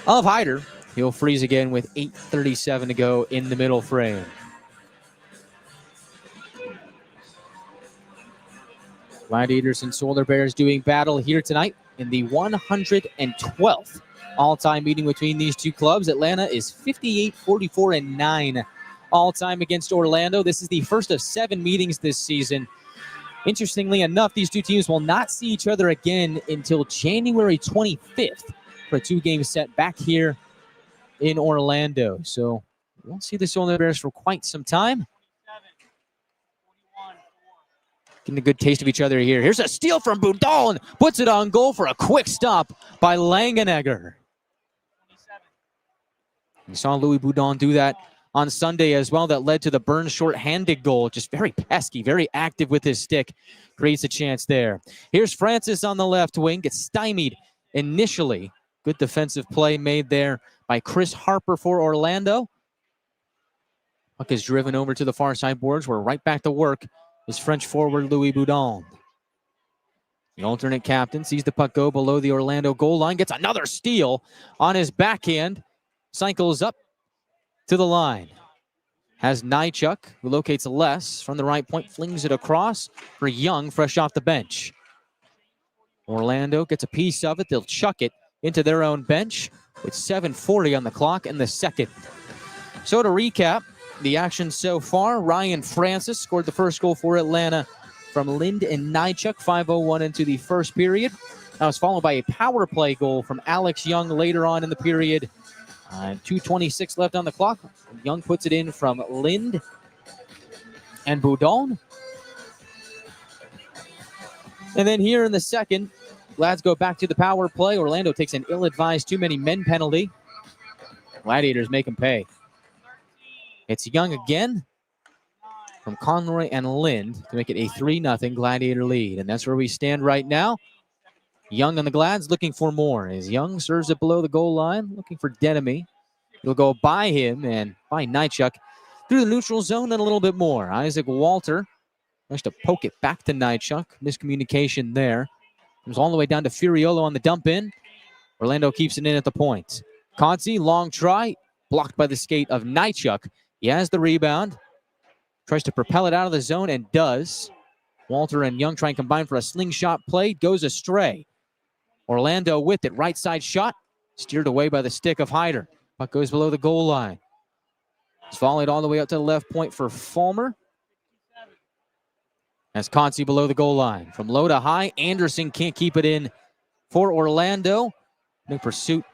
of Hyder. He'll freeze again with 8:37 to go in the middle frame. Gladiators and Solar Bears doing battle here tonight in the 112th all-time meeting between these two clubs. Atlanta is 58-44-9 all-time against Orlando. This is the first of 7 meetings this season. Interestingly enough, these two teams will not see each other again until January 25th for a 2-game set back here in Orlando. So we won't see the Solar Bears for quite some time. Getting a good taste of each other here. Here's a steal from Boudon. Puts it on goal for a quick stop by Langenegger. We saw Louis Boudon do that on Sunday as well. That led to the Burns short-handed goal. Just very pesky, very active with his stick. Creates a chance there. Here's Francis on the left wing. Gets stymied initially. Good defensive play made there by Chris Harper for Orlando. Puck is driven over to the far side boards. We're right back to work. Is French forward Louis Boudon. The alternate captain sees the puck go below the Orlando goal line. Gets another steal on his backhand. Cycles up to the line. Has Nychuk, who locates less from the right point, flings it across for Young, fresh off the bench. Orlando gets a piece of it. They'll chuck it into their own bench with 7:40 on the clock in the second. So to recap the action so far, Ryan Francis scored the first goal for Atlanta from Lind and Nychuk, 5:01 into the first period. That was followed by a power play goal from Alex Young later on in the period. 2:26 left on the clock. Young puts it in from Lind and Boudon. And then here in the second, Glads go back to the power play. Orlando takes an ill-advised too-many-men penalty. Gladiators make him pay. It's Young again from Conroy and Lind to make it a 3-0 Gladiator lead. And that's where we stand right now. Young on the Glads looking for more. As Young serves it below the goal line, looking for Denemy. He'll go by him and by Nychuk through the neutral zone and a little bit more. Isak Walther tries to poke it back to Nychuk. Miscommunication there. Comes all the way down to Furiolo on the dump in. Orlando keeps it in at the point. Conti, long try, blocked by the skate of Nychuk. He has the rebound. Tries to propel it out of the zone and does. Walter and Young try and combine for a slingshot play. Goes astray. Orlando with it. Right side shot. Steered away by the stick of Hyder. Puck goes below the goal line. It's volleyed all the way up to the left point for Fulmer. As Conti below the goal line. From low to high, Anderson can't keep it in for Orlando. No pursuit.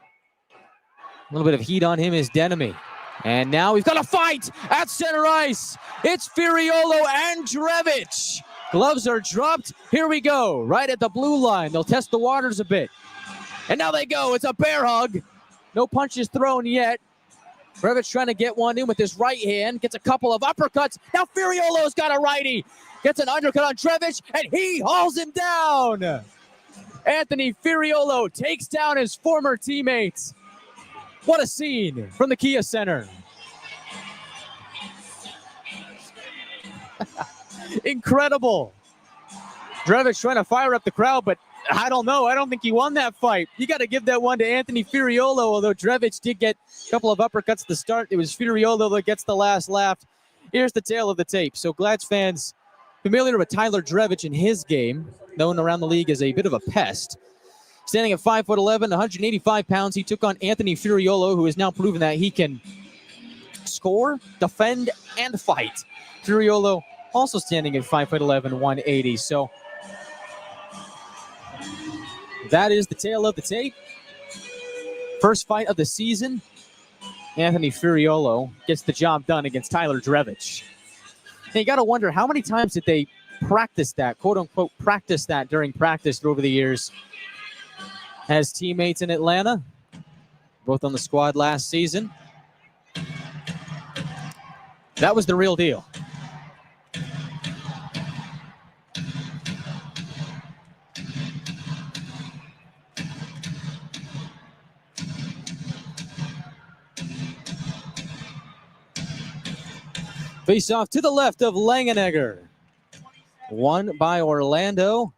A little bit of heat on him is Denemy. And now we've got a fight at center ice. It's Furiolo and Drevich. Gloves are dropped. Here we go. Right at the blue line. They'll test the waters a bit. And now they go. It's a bear hug. No punches thrown yet. Drevich trying to get one in with his right hand. Gets a couple of uppercuts. Now Furiolo's got a righty. Gets an undercut on Drevich, and he hauls him down. Anthony Furiolo takes down his former teammates. What a scene from the Kia Center. Incredible. Drevich trying to fire up the crowd, but I don't know. I don't think he won that fight. You got to give that one to Anthony Furiolo, although Drevich did get a couple of uppercuts at the start. It was Furiolo that gets the last laugh. Here's the tail of the tape. So Glads fans familiar with Tyler Drevich in his game, known around the league as a bit of a pest. Standing at 5'11", 185 pounds, he took on Anthony Furiolo, who has now proven that he can score, defend, and fight. Furiolo also standing at 5'11", 180. So that is the tail of the tape. First fight of the season. Anthony Furiolo gets the job done against Tyler Drevich. And you got to wonder, how many times did they practice that, quote-unquote practice that during practice over the years as teammates in Atlanta, both on the squad last season. That was the real deal. Face off to the left of Langenegger. Won by Orlando.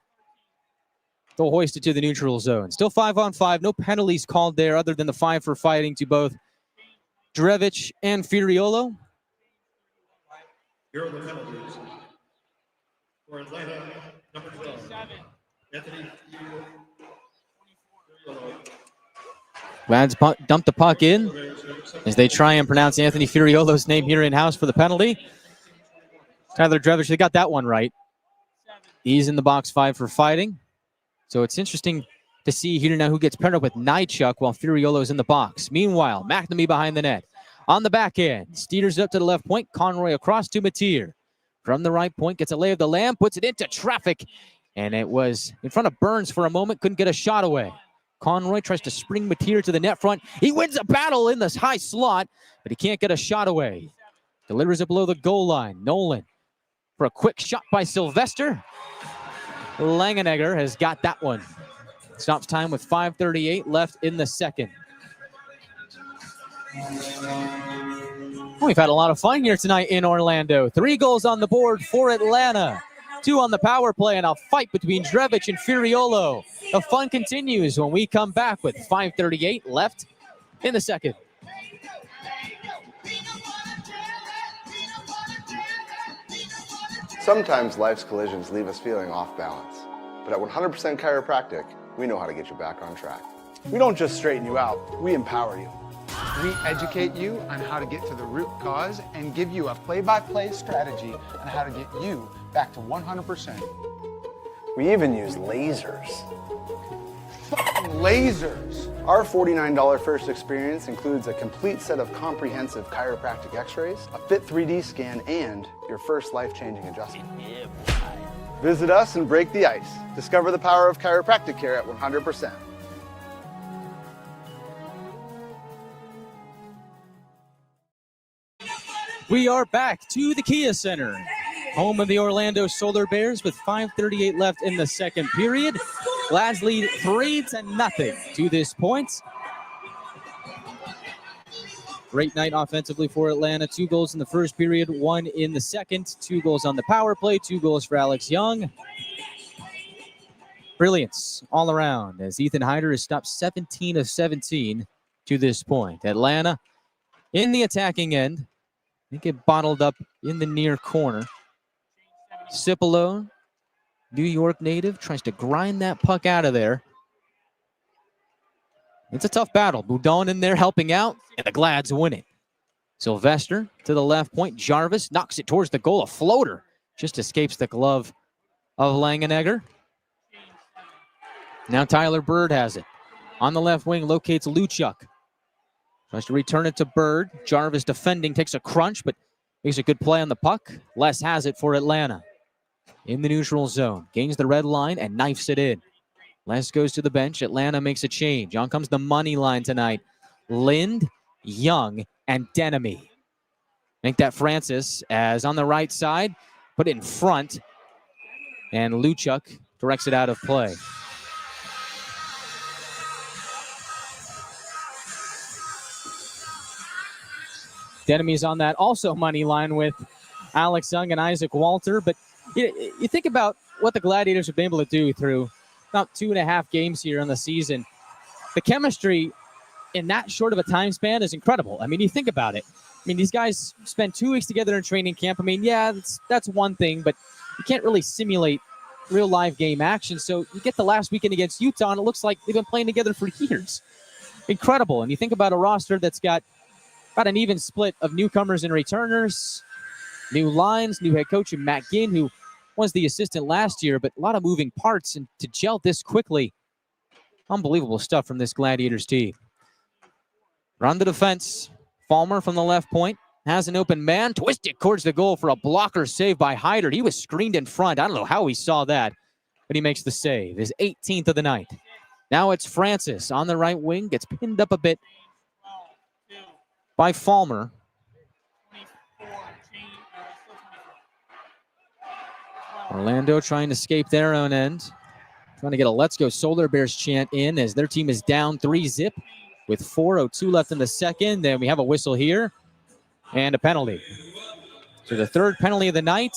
They'll hoist it to the neutral zone. Still 5-on-5. No penalties called there other than the 5 for fighting to both Drevich and Furiolo. Here are the penalties. For Atlanta, number 12, Anthony Furiolo. Lads dump the puck in as they try and pronounce Anthony Furiolo's name here in-house for the penalty. Tyler Drevich, they got that one right. He's in the box 5 for fighting. So it's interesting to see here now who gets paired up with Nychuk while Furiolo's in the box. Meanwhile, McNamee behind the net. On the back end, Steers up to the left point. Conroy across to Mateer. From the right point, gets a lay of the land, puts it into traffic. And it was in front of Burns for a moment, couldn't get a shot away. Conroy tries to spring Mateer to the net front. He wins a battle in this high slot, but he can't get a shot away. Delivers it below the goal line. Nolan for a quick shot by Sylvester. Langenegger has got that one. Stops time with 5:38 left in the second. We've had a lot of fun here tonight in Orlando. 3 goals on the board for Atlanta. 2 on the power play and a fight between Drevich and Furiolo. The fun continues when we come back with 5:38 left in the second. Sometimes life's collisions leave us feeling off balance, but at 100% Chiropractic, we know how to get you back on track. We don't just straighten you out, we empower you. We educate you on how to get to the root cause and give you a play-by-play strategy on how to get you back to 100%. We even use lasers. Lasers! Our $49 first experience includes a complete set of comprehensive chiropractic x-rays, a fit 3D scan, and your first life-changing adjustment. Visit us and break the ice. Discover the power of chiropractic care at 100%. We are back to the Kia Center, home of the Orlando Solar Bears with 5:38 left in the second period. Glads lead 3-0 to this point. Great night offensively for Atlanta. 2 goals in the first period, 1 in the second. 2 goals on the power play, 2 goals for Alex Young. Brilliance all around as Ethan Hyder has stopped 17 of 17 to this point. Atlanta in the attacking end. They get bottled up in the near corner. Cipolo, New York native, tries to grind that puck out of there. It's a tough battle. Boudon in there helping out, and the Glads win it. Sylvester to the left point. Jarvis knocks it towards the goal. A floater just escapes the glove of Langenegger. Now Tyler Bird has it. On the left wing, locates Luchuk. Tries to return it to Bird. Jarvis defending, takes a crunch, but makes a good play on the puck. Les has it for Atlanta. In the neutral zone. Gains the red line and knifes it in. Les goes to the bench. Atlanta makes a change. On comes the money line tonight. Lind, Young, and Denemy. Make that Francis as on the right side. Put it in front. And Luchuk directs it out of play. Denemy's on that also money line with Alex Young and Isak Walther. But you think about what the Gladiators have been able to do through about 2.5 games here on the season, the chemistry in that short of a time span is incredible. I mean, you think about it. I mean, these guys spend 2 weeks together in training camp. I mean, yeah, that's one thing, but you can't really simulate real live game action. So you get the last weekend against Utah, and it looks like they've been playing together for years. Incredible. And you think about a roster that's got about an even split of newcomers and returners, new lines, new head coach in Matt Ginn, who was the assistant last year, but a lot of moving parts, and to gel this quickly, unbelievable stuff from this Gladiators team. Run the defense. Falmer from the left point has an open man, twisted towards the goal for a blocker save by Hyder. He was screened in front. I don't know how he saw that, but he makes the save. His 18th of the night. Now it's Francis on the right wing, gets pinned up a bit by Falmer. Orlando trying to escape their own end. Trying to get a Let's Go Solar Bears chant in as their team is down 3-0 with 4:02 left in the second. Then we have a whistle here and a penalty. So the third penalty of the night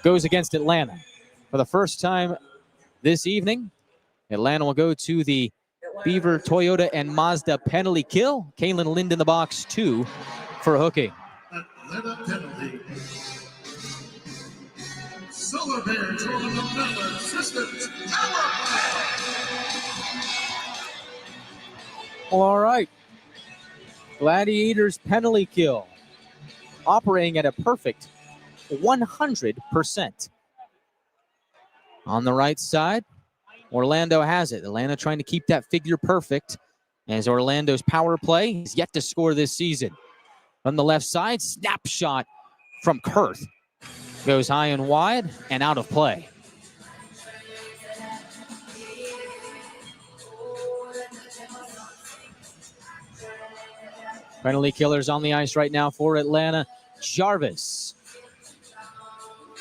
goes against Atlanta. For the first time this evening, Atlanta will go to the Beaver, Toyota, and Mazda penalty kill. Kalen Lind in the box, 2 for hooking. Atlanta penalty. Solar Bears rolling the number systems. All right. Gladiators penalty kill. Operating at a perfect 100%. On the right side, Orlando has it. Atlanta trying to keep that figure perfect as Orlando's power play is yet to score this season. On the left side, snapshot from Kurth. Goes high and wide and out of play. Penalty killers on the ice right now for Atlanta. Jarvis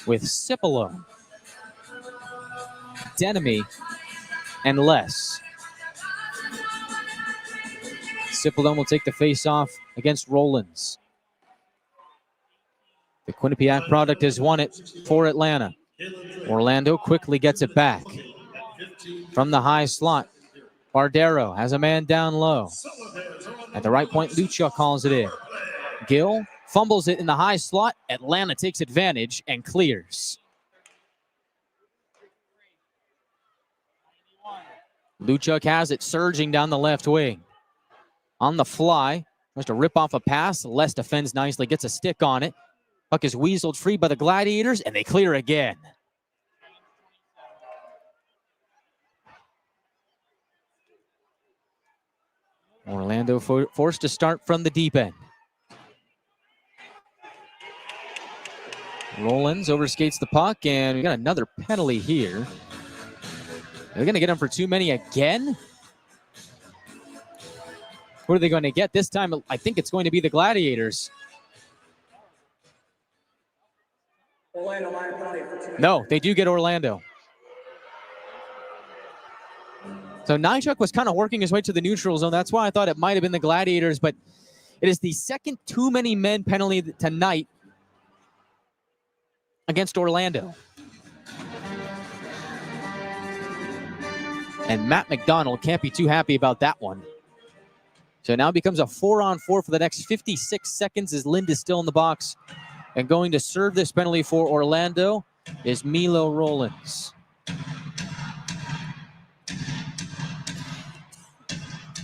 with Cipollo, Denemy, and Les. Cipollo will take the face-off against Rollins. The Quinnipiac product has won it for Atlanta. Orlando quickly gets it back. From the high slot, Bardero has a man down low. At the right point, Lucha calls it in. Gill fumbles it in the high slot. Atlanta takes advantage and clears. Luchuk has it surging down the left wing. On the fly, tries to rip off a pass. Les defends nicely, gets a stick on it. Puck is weaseled free by the Gladiators, and they clear again. Orlando forced to start from the deep end. Rollins overskates the puck, and we got another penalty here. They're going to get him for too many again. What are they going to get? This time, I think it's going to be the Gladiators. No, they do get Orlando. So Nychuk was kind of working his way to the neutral zone. That's why I thought it might have been the Gladiators, but it is the second too many men penalty tonight against Orlando. And Matt McDonald can't be too happy about that one. So now it becomes a 4-on-4 for the next 56 seconds as Lind is still in the box. And going to serve this penalty for Orlando is Milo Rollins.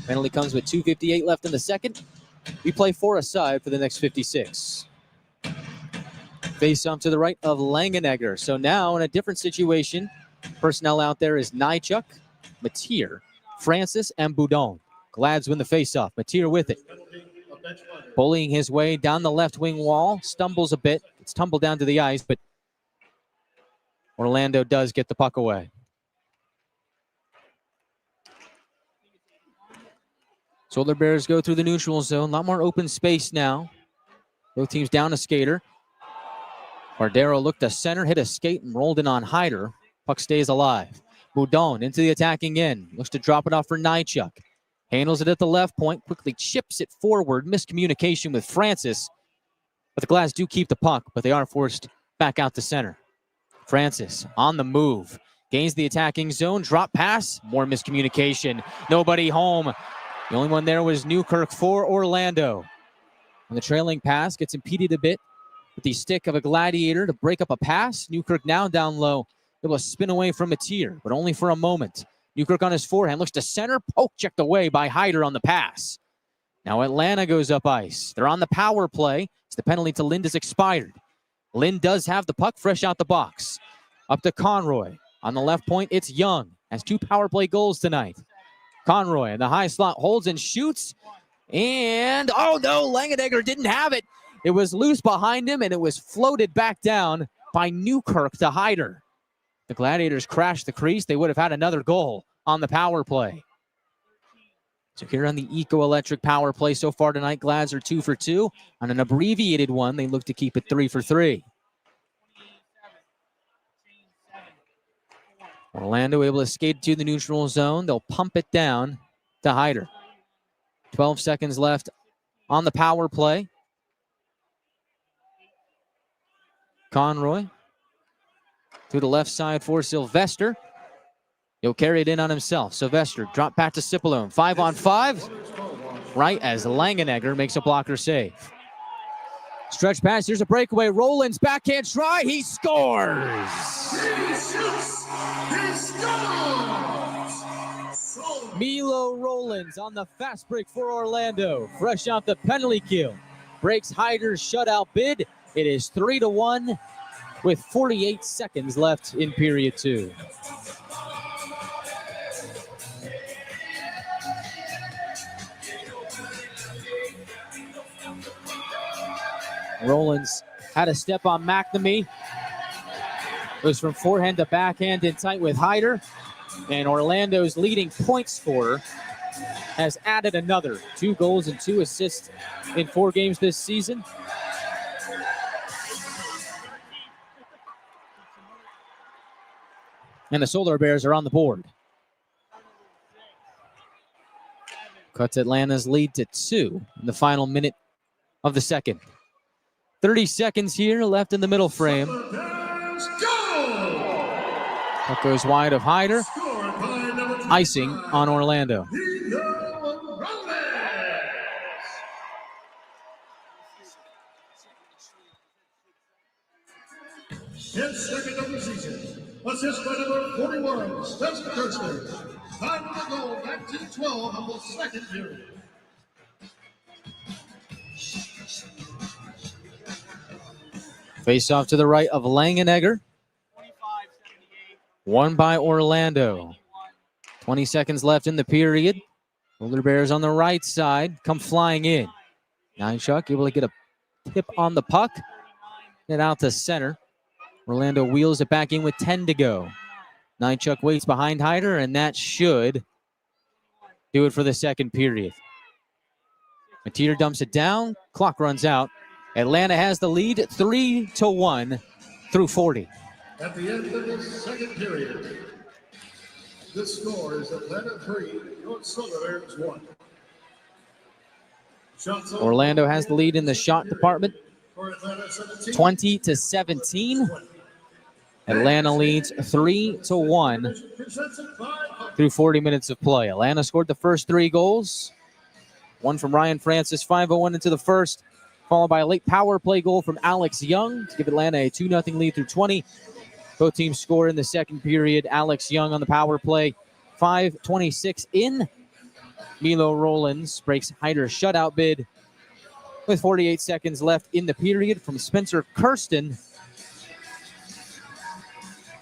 Penalty comes with 2:58 left in the second. We play 4 aside for the next 56. Face off to the right of Langenegger. So now in a different situation, personnel out there is Nychuk, Mateer, Francis, and Boudon. Glads win the face-off. Mateer with it. Bullying his way down the left wing wall. Stumbles a bit. It's tumbled down to the ice, but Orlando does get the puck away. Solar Bears go through the neutral zone. A lot more open space now. Both teams down a skater. Bardero looked to center, hit a skate, and rolled in on Hyder. Puck stays alive. Boudon into the attacking end. Looks to drop it off for Nychuk. Handles it at the left point. Quickly chips it forward. Miscommunication with Francis. But the Glads do keep the puck, but they are forced back out to center. Francis on the move. Gains the attacking zone. Drop pass. More miscommunication. Nobody home. The only one there was Newkirk for Orlando. And the trailing pass gets impeded a bit with the stick of a Gladiator to break up a pass. Newkirk now down low. Able to spin away from Matier, but only for a moment. Newkirk on his forehand. Looks to center. Poke checked away by Hyder on the pass. Now Atlanta goes up ice. They're on the power play. The penalty to Lind has expired. Lind does have the puck fresh out the box. Up to Conroy. On the left point, it's Young. Has 2 power play goals tonight. Conroy in the high slot holds and shoots. And, oh no, Langenegger didn't have it. It was loose behind him, and it was floated back down by Newkirk to Hyder. The Gladiators crashed the crease. They would have had another goal on the power play. So here on the Eco-Electric power play so far tonight, Glads are 2 for 2. On an abbreviated one, they look to keep it 3 for 3. Orlando able to skate to the neutral zone. They'll pump it down to Hyder. 12 seconds left on the power play. Conroy to the left side for Sylvester. He'll carry it in on himself. Sylvester, drop back to Cipollone. 5-on-5. Right as Langenegger makes a blocker save. Stretch pass. Here's a breakaway. Rollins backhand try. He scores. Milo Rollins on the fast break for Orlando. Fresh out the penalty kill. Breaks Hyder's shutout bid. It is 3-1 with 48 seconds left in period 2. Rollins had a step on McNamee. Goes from forehand to backhand in tight with Hyder. And Orlando's leading point scorer has added another 2 goals and 2 assists in 4 games this season. And the Solar Bears are on the board. Cuts Atlanta's lead to 2 in the final minute of the second. 30 seconds here left in the middle frame. Puck goes wide of Hyder. Icing on Orlando. 10th second of the season. Assist by number 41, Spencer Kirsten. Time to go, 19-12 of the second period. Face off to the right of Langenegger. Won by Orlando. 20 seconds left in the period. Solar Bears on the right side come flying in. Ninechuck able to get a tip on the puck. Get out to center. Orlando wheels it back in with 10 to go. Ninechuck waits behind Hyder, and that should do it for the second period. Matier dumps it down. Clock runs out. Atlanta has the lead 3-1 through 40. At the end of the second period, the score is Atlanta 3, North Solar Bears 1. Orlando has the lead in the shot department, 20-17. Atlanta leads 3-1 through 40 minutes of play. Atlanta scored the first 3 goals. One from Ryan Francis, 5:01 into the first, followed by a late power play goal from Alex Young to give Atlanta a 2-0 lead through 20. Both teams score in the second period. Alex Young on the power play, 5:26 in. Milo Rollins breaks Hyder's shutout bid with 48 seconds left in the period from Spencer Kirsten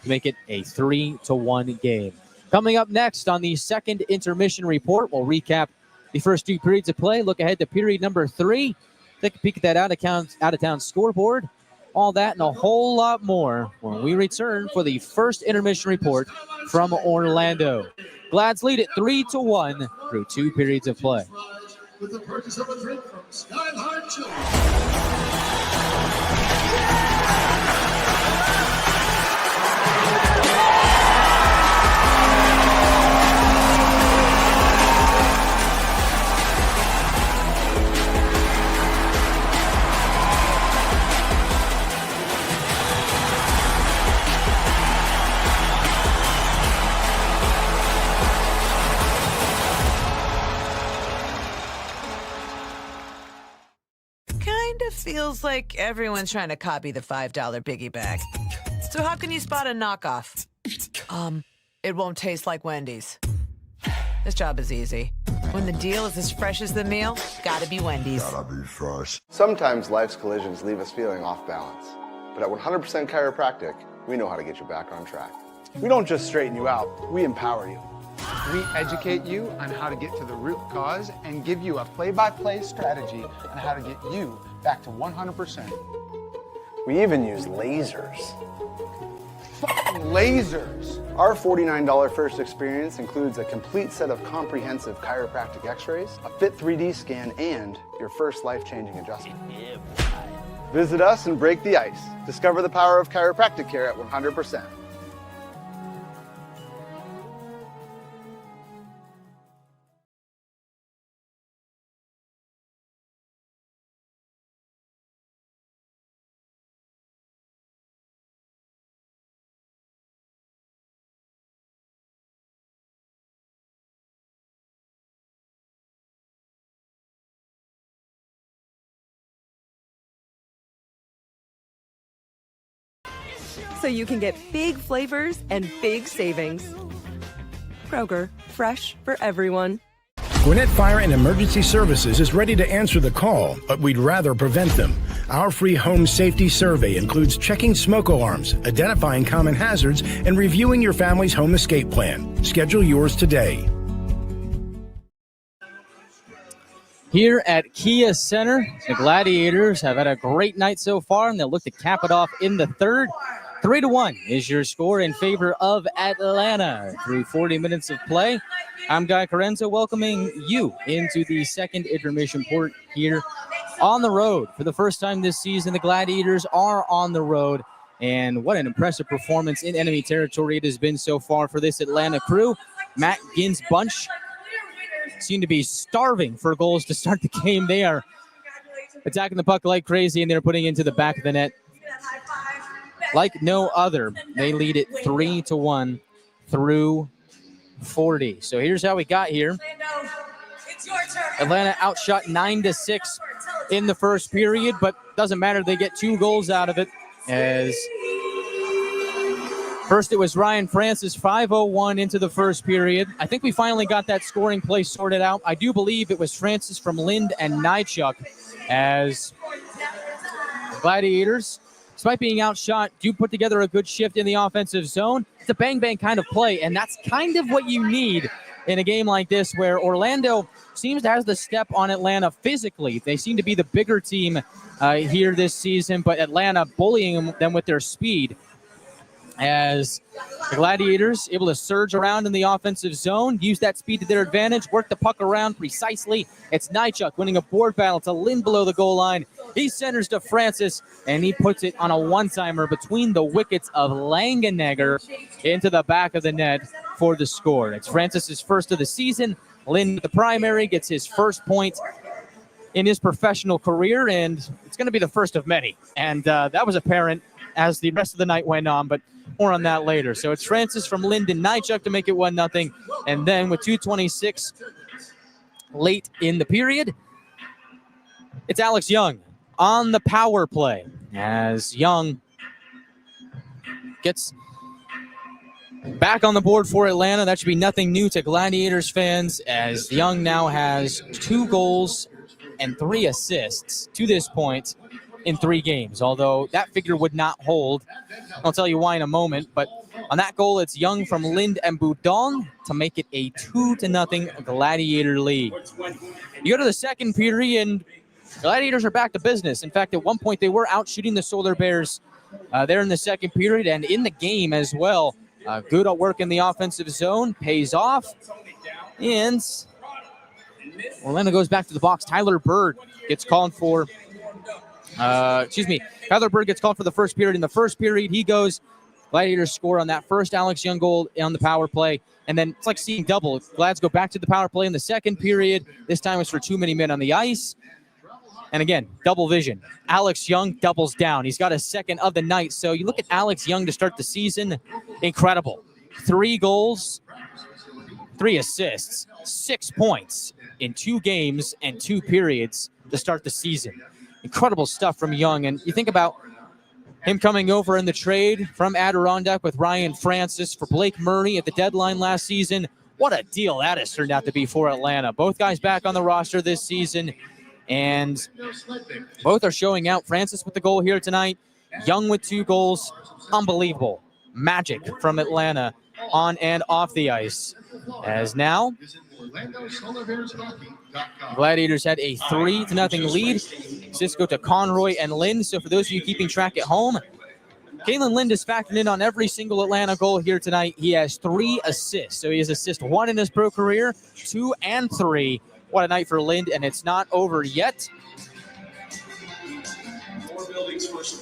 to make it a 3-1 game. Coming up next on the second intermission report, we'll recap the first 2 periods of play, look ahead to period number 3, take a peek at that out-of-town scoreboard, all that and a whole lot more when we return for the first intermission report from Orlando. Glads lead it 3-1 through 2 periods of play. With the purchase of a drink from Skyline Children. Kind of feels like everyone's trying to copy the $5 biggie bag. So how can you spot a knockoff? It won't taste like Wendy's. This job is easy. When the deal is as fresh as the meal, gotta be Wendy's. Gotta be fresh. Sometimes life's collisions leave us feeling off balance. But at 100% Chiropractic, we know how to get you back on track. We don't just straighten you out, we empower you. We educate you on how to get to the root cause and give you a play-by-play strategy on how to get you back to 100%. We even use lasers. Fucking lasers! Our $49 first experience includes a complete set of comprehensive chiropractic x-rays, a fit 3D scan, and your first life-changing adjustment. Visit us and break the ice. Discover the power of chiropractic care at 100%. So you can get big flavors and big savings. Kroger, fresh for everyone. Gwinnett Fire and Emergency Services is ready to answer the call, but we'd rather prevent them. Our free home safety survey includes checking smoke alarms, identifying common hazards, and reviewing your family's home escape plan. Schedule yours today. Here at Kia Center, the Gladiators have had a great night so far, and they'll look to cap it off in the third. 3-1 is your score in favor of Atlanta through 40 minutes of play. I'm Guy Chiarenza, welcoming you into the second intermission port here on the road. For the first time this season, the Gladiators are on the road, and what an impressive performance in enemy territory it has been so far for this Atlanta crew. Matt Ginn's bunch seem to be starving for goals to start the game. They are attacking the puck like crazy, and they're putting it into the back of the net like no other. They lead it 3-1 through 40. So here's how we got here. Atlanta outshot 9-6 in the first period, but doesn't matter. They get 2 goals out of it. As first it was Ryan Francis, 5:01 into the first period. I think we finally got that scoring play sorted out. I do believe it was Francis from Lind and Nychuk, as Gladiators, despite being outshot, do put together a good shift in the offensive zone. It's a bang-bang kind of play, and that's kind of what you need in a game like this, where Orlando seems to have the step on Atlanta physically. They seem to be the bigger team here this season, but Atlanta bullying them with their speed, as the Gladiators able to surge around in the offensive zone, use that speed to their advantage, work the puck around precisely. It's Nychuk winning a board battle to Lind below the goal line. He centers to Francis, and he puts it on a one-timer between the wickets of Langenegger into the back of the net for the score. It's Francis's first of the season. Lind, the primary, gets his first point in his professional career, and it's going to be the first of many. And that was apparent as the rest of the night went on, but more on that later. So it's Francis from Lind and Nychuk to make it 1-0. And then with 2:26 late in the period, it's Alex Young on the power play, as Young gets back on the board for Atlanta. That should be nothing new to Gladiators fans, as Young now has 2 goals and 3 assists to this point in 3 games, although that figure would not hold. I'll tell you why in a moment, but on that goal, it's Young from Lind and Boudon to make it a 2-0 Gladiator lead. You go to the second period, and Gladiators are back to business. In fact, at one point, they were out shooting the Solar Bears there in the second period and in the game as well. Good work in the offensive zone, pays off, and Orlando goes back to the box. Tyler Bird gets called for Tyler Bird gets called for the first period. In the first period, he goes. Gladiators score on that first Alex Young goal on the power play. And then it's like seeing double. Glads go back to the power play in the second period. This time it's for too many men on the ice. And again, double vision. Alex Young doubles down. He's got a second of the night. So you look at Alex Young to start the season. Incredible. 3 goals, 3 assists, 6 points in 2 games and 2 periods to start the season. incredible stuff from Young. And you think about him coming over in the trade from Adirondack with Ryan Francis for Blake Murray at the deadline last season. What a deal that has turned out to be for Atlanta. Both guys back on the roster this season, and both are showing out. Francis with the goal here tonight, Young with 2 goals. Unbelievable magic from Atlanta on and off the ice. As now, Gladiators had a 3-0 lead. Assists go to Conroy and Lind. So for those of you keeping track at home, Kalen Lind is factored in on every single Atlanta goal here tonight. He has 3 assists. So he has assist 1 in his pro career, 2 and 3. What a night for Lind, and it's not over yet.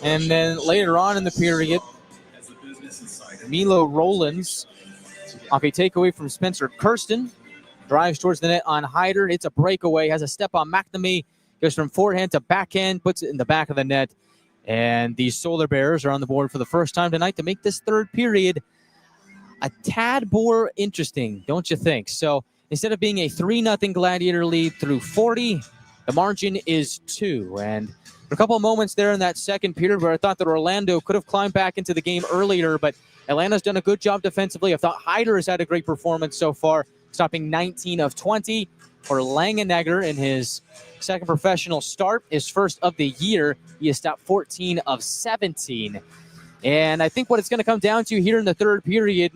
And then later on in the period, Milo Rollins, off a takeaway from Spencer Kirsten, drives towards the net on Hyder. It's a breakaway, has a step on McNamee, goes from forehand to backhand, puts it in the back of the net. And the Solar Bears are on the board for the first time tonight to make this third period a tad more interesting, don't you think? So instead of being a 3-0 Gladiator lead through 40, the margin is 2. And a couple of moments there in that second period where I thought that Orlando could have climbed back into the game earlier, but Atlanta's done a good job defensively. I thought Hyder has had a great performance so far, stopping 19 of 20 for Langenegger in his second professional start, his first of the year. He has stopped 14 of 17. And I think what it's going to come down to here in the third period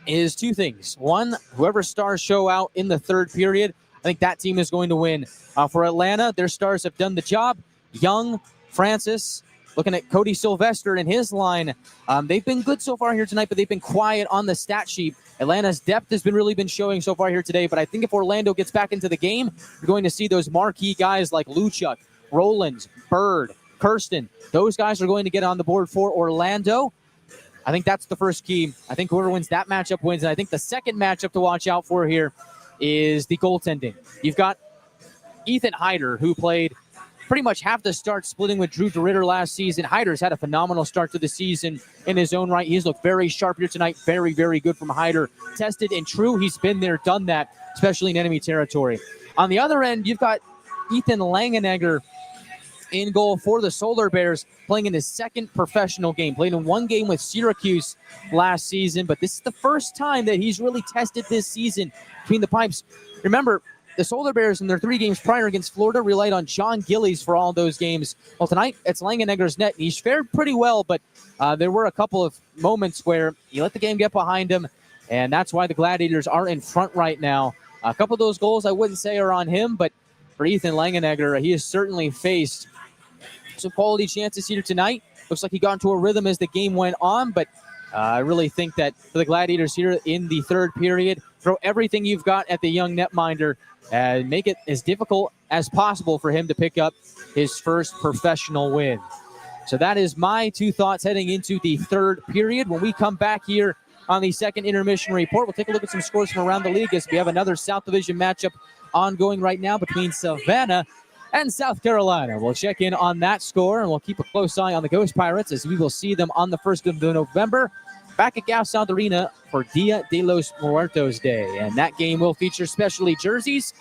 is 2 things. One, whoever stars show out in the third period, I think that team is going to win. For Atlanta, their stars have done the job. Young, Francis, looking at Cody Sylvester and his line. They've been good so far here tonight, but they've been quiet on the stat sheet. Atlanta's depth has really been showing so far here today, but I think if Orlando gets back into the game, you're going to see those marquee guys like Luchuk, Rollins, Bird, Kirsten. Those guys are going to get on the board for Orlando. I think that's the first key. I think whoever wins that matchup wins, and I think the second matchup to watch out for here is the goaltending. You've got Ethan Hyder, who played pretty much half the start splitting with Drew DeRitter last season. Hyder's had a phenomenal start to the season in his own right. He's looked very sharp here tonight. Very, very good from Hyder. Tested and true. He's been there, done that, especially in enemy territory. On the other end, you've got Ethan Langenegger in goal for the Solar Bears, playing in his second professional game. Played in 1 game with Syracuse last season, but this is the first time that he's really tested this season between the pipes. Remember, the Solar Bears in their 3 games prior against Florida relied on John Gillies for all those games. Well, tonight it's Langenegger's net. He's fared pretty well, but there were a couple of moments where he let the game get behind him, and that's why the Gladiators are in front right now. A couple of those goals I wouldn't say are on him, but for Ethan Langenegger, he has certainly faced some quality chances here tonight. Looks like he got into a rhythm as the game went on, but I really think that for the Gladiators here in the third period, throw everything you've got at the young netminder and make it as difficult as possible for him to pick up his first professional win. So that is my 2 thoughts heading into the third period. When we come back here on the second intermission report, we'll take a look at some scores from around the league as we have another South Division matchup ongoing right now between Savannah and South Carolina. We'll check in on that score, and we'll keep a close eye on the Ghost Pirates as we will see them on the 1st of November back at Gas South Arena for Dia de los Muertos Day. And that game will feature specialty jerseys.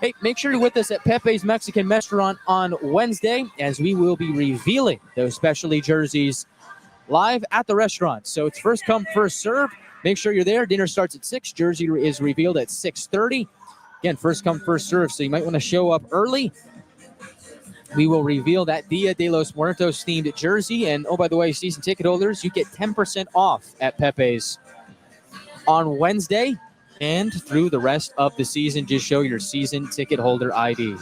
Hey, make sure you're with us at Pepe's Mexican Restaurant on Wednesday as we will be revealing those specialty jerseys live at the restaurant. So it's first come, first serve. Make sure you're there. Dinner starts at 6. Jersey is revealed at 6:30. Again, first come, first serve, so you might want to show up early. We will reveal that Dia de los Muertos themed jersey. And oh, by the way, season ticket holders, you get 10% off at Pepe's on Wednesday and through the rest of the season. Just show your season ticket holder ID.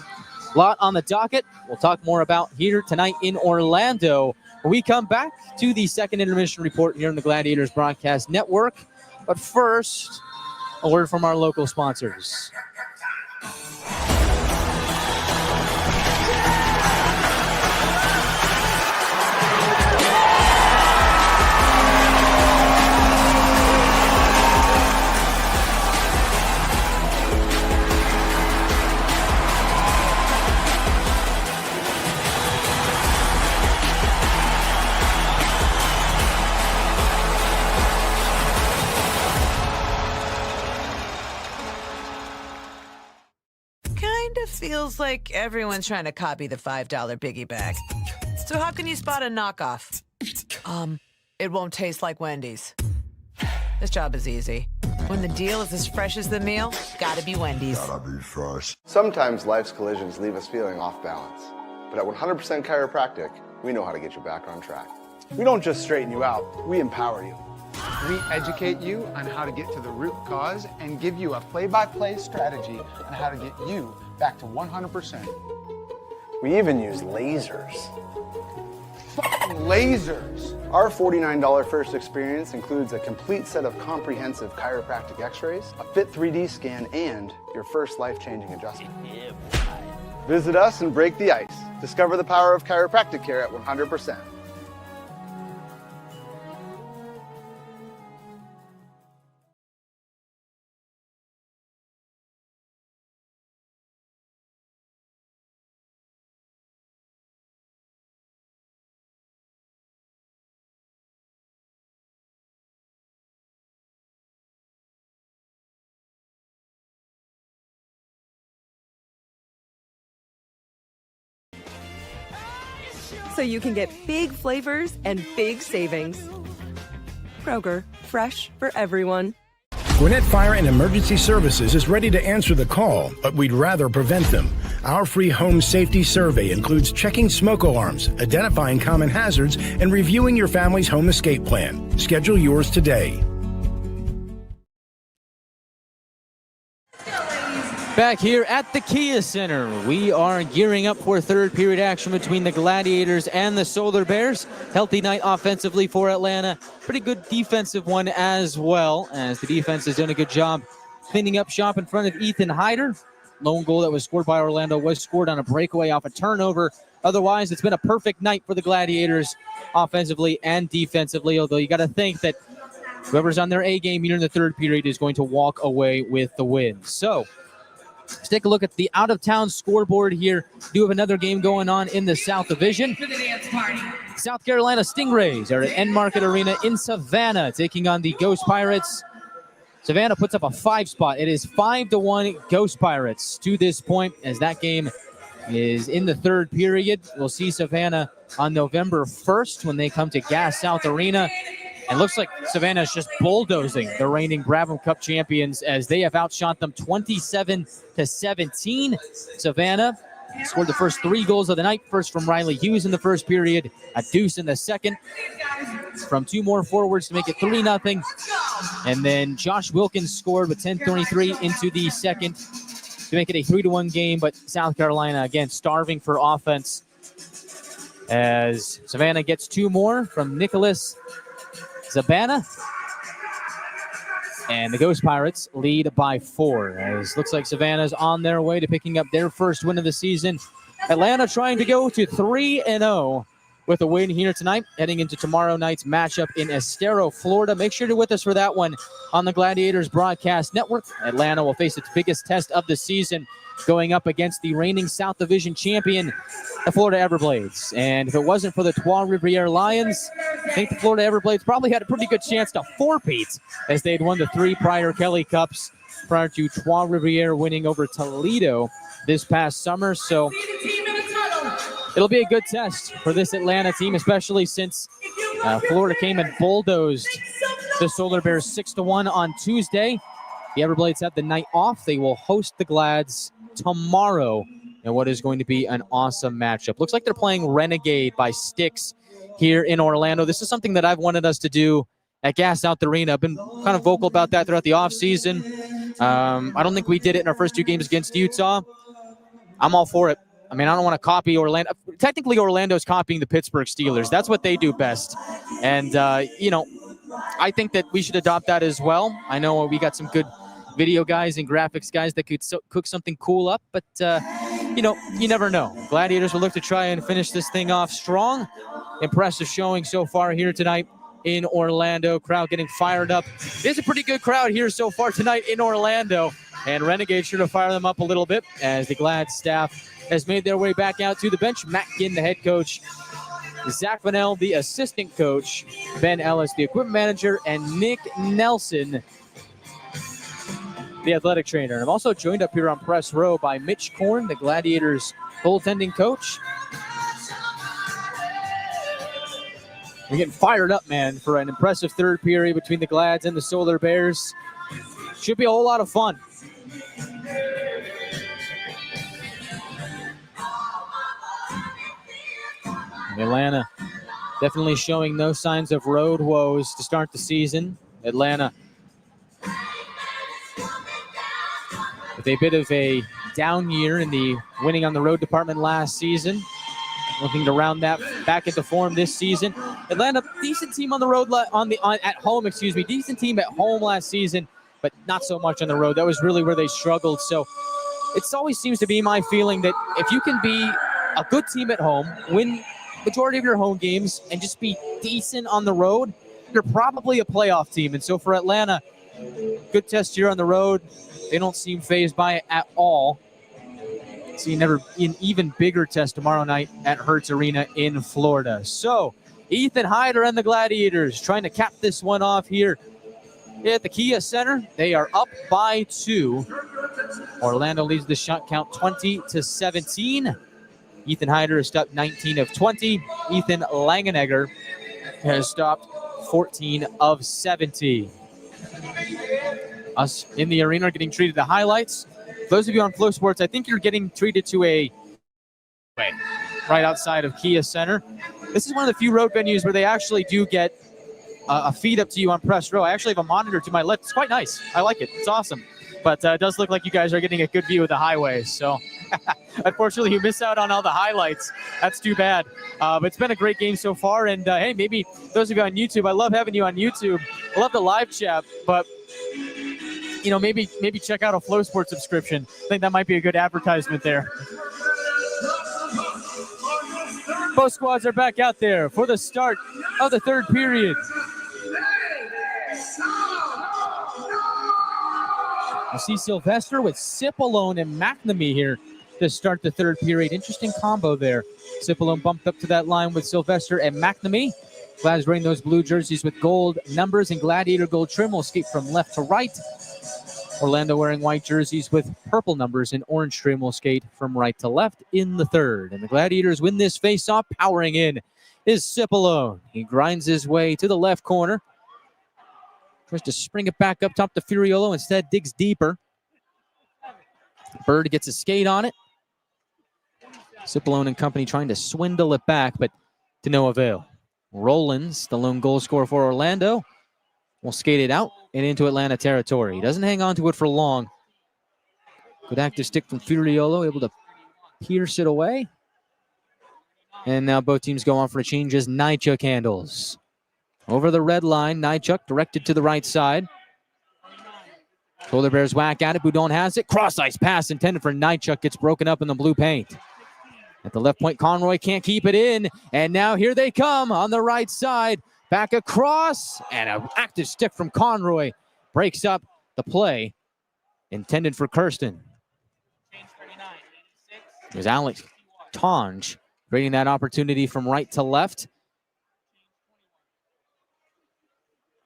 A lot on the docket. We'll talk more about here tonight in Orlando when we come back to the second intermission report here on the Gladiators Broadcast Network. But first, a word from our local sponsors. feels like everyone's trying to copy the $5 biggie bag. So how can you spot a knockoff? It won't taste like Wendy's. This job is easy. When the deal is as fresh as the meal, gotta be Wendy's. Sometimes life's collisions leave us feeling off balance. But at 100% Chiropractic, we know how to get you back on track. We don't just straighten you out, we empower you. We educate you on how to get to the root cause and give you a play-by-play strategy on how to get you back to 100%. We even use lasers. Lasers! Our $49 first experience includes a complete set of comprehensive chiropractic x-rays, a fit 3D scan, and your first life-changing adjustment. Visit us and break the ice. Discover the power of chiropractic care at 100%. So you can get big flavors and big savings. Kroger, fresh for everyone. Gwinnett Fire and Emergency Services is ready to answer the call, but we'd rather prevent them. Our free home safety survey includes checking smoke alarms, identifying common hazards, and reviewing your family's home escape plan. Schedule yours today. Back here at the Kia Center, we are gearing up for third period action between the Gladiators and the Solar Bears. Healthy night offensively for Atlanta. Pretty good defensive one as well, as the defense has done a good job cleaning up shop in front of Ethan Hyder. Lone goal that was scored by Orlando was scored on a breakaway off a turnover. Otherwise, it's been a perfect night for the Gladiators offensively and defensively, although you got to think that whoever's on their A game here in the third period is going to walk away with the win. So, let's take a look at the out-of-town scoreboard here. Do have another game going on in the South Division. South Carolina Stingrays are at End Market Arena in Savannah, taking on the Ghost Pirates. Savannah puts up a 5 spot. It is 5-1 Ghost Pirates to this point, as that game is in the third period. We'll see Savannah on November 1st when they come to Gas South Arena. And looks like Savannah is just bulldozing the reigning Brabham Cup champions, as they have outshot them 27-17. Savannah scored the first 3 goals of the night. First from Riley Hughes in the first period, a deuce in the second from 2 more forwards to make it 3-0. And then Josh Wilkins scored with 10:33 into the second to make it a 3-1 game. But South Carolina, again, starving for offense, as Savannah gets 2 more from Nicholas Zabana. And the Ghost Pirates lead by 4, as looks like Savannah's on their way to picking up their first win of the season. Atlanta trying to go to 3-0 with a win here tonight, heading into tomorrow night's matchup in Estero, Florida. Make sure you're with us for that one on the Gladiators Broadcast Network. Atlanta will face its biggest test of the season, going up against the reigning South Division champion, the Florida Everblades. And if it wasn't for the Trois-Rivières Lions, I think the Florida Everblades probably had a pretty good chance to four-peat, as they'd won the 3 prior Kelly Cups prior to Trois-Rivières winning over Toledo this past summer. So it'll be a good test for this Atlanta team, especially since Florida came and bulldozed the Solar Bears 6-1 on Tuesday. The Everblades have the night off. They will host the Glads tomorrow in what is going to be an awesome matchup. Looks like they're playing Renegade by Styx here in Orlando. This is something that I've wanted us to do at Gas South Arena. I've been kind of vocal about that throughout the offseason. I don't think we did it in our first 2 games against Utah. I'm all for it. I mean, I don't want to copy Orlando. Technically, Orlando's copying the Pittsburgh Steelers. That's what they do best. And, you know, I think that we should adopt that as well. I know we got some good video guys and graphics guys that could cook something cool up, but, you know, you never know. Gladiators will look to try and finish this thing off strong. Impressive showing so far here tonight in Orlando. Crowd getting fired up. There's a pretty good crowd here so far tonight in Orlando, and Renegade sure to fire them up a little bit as the Glad staff has made their way back out to the bench. Matt Ginn, the head coach, Zach Vanel, the assistant coach, Ben Ellis, the equipment manager, and Nick Nelson, the athletic trainer. I'm also joined up here on press row by Mitch Korn, the Gladiators goaltending coach. We're getting fired up, man, for an impressive third period between the Glads and the Solar Bears. Should be a whole lot of fun. Atlanta definitely showing no signs of road woes to start the season. Atlanta with a bit of a down year in the winning on the road department last season. Looking to round that back into form this season. Atlanta, decent team on the road, at home, decent team at home last season, but not so much on the road. That was really where they struggled. So it always seems to be my feeling that if you can be a good team at home, win majority of your home games, and just be decent on the road, you're probably a playoff team. And so for Atlanta, good test here on the road. They don't seem fazed by it at all. See an even bigger test tomorrow night at Hertz Arena in Florida. So Ethan Hyder and the Gladiators trying to cap this one off here at the Kia Center. They are up by 2. Orlando leads the shot count 20-17. Ethan Hyder has stopped 19 of 20. Ethan Langenegger has stopped 14 of 70. Us in the arena are getting treated to highlights. Those of you on Flow Sports, I think you're getting treated to a right outside of Kia Center. This is one of the few road venues where they actually do get a feed up to you on press row. I actually have a monitor to my left. It's quite nice. I like it. It's awesome. But it does look like you guys are getting a good view of the highway. So unfortunately, you miss out on all the highlights. That's too bad. But it's been a great game so far. And hey, maybe those of you on YouTube, I love having you on YouTube. I love the live chat, but maybe check out a Flow Sports subscription. I think that might be a good advertisement there. Both squads are back out there for the start of the third period. I see Sylvester with Cipollone and McNamee here to start the third period. Interesting combo there. Cipollone bumped up to that line with Sylvester and McNamee. Glad's wearing those blue jerseys with gold numbers and Gladiator gold trim will escape from left to right. Orlando wearing white jerseys with purple numbers and orange trim will skate from right to left in the third. And the Gladiators win this face-off. Powering in is Cipollone. He grinds his way to the left corner. Tries to spring it back up top to Furiolo. Instead, digs deeper. Bird gets a skate on it. Cipollone and company trying to swindle it back, but to no avail. Rollins, the lone goal scorer for Orlando, will skate it out and into Atlanta territory. He doesn't hang on to it for long. Good active stick from Furiolo, able to pierce it away. And now both teams go on for a change as Nychuk handles. Over the red line, Nychuk directed to the right side. Polar Bears whack at it. Boudon has it. Cross-ice pass intended for Nychuk gets broken up in the blue paint. At the left point, Conroy can't keep it in. And now here they come on the right side. Back across. And an active stick from Conroy breaks up the play intended for Kirsten. There's Alex Tonge creating that opportunity from right to left.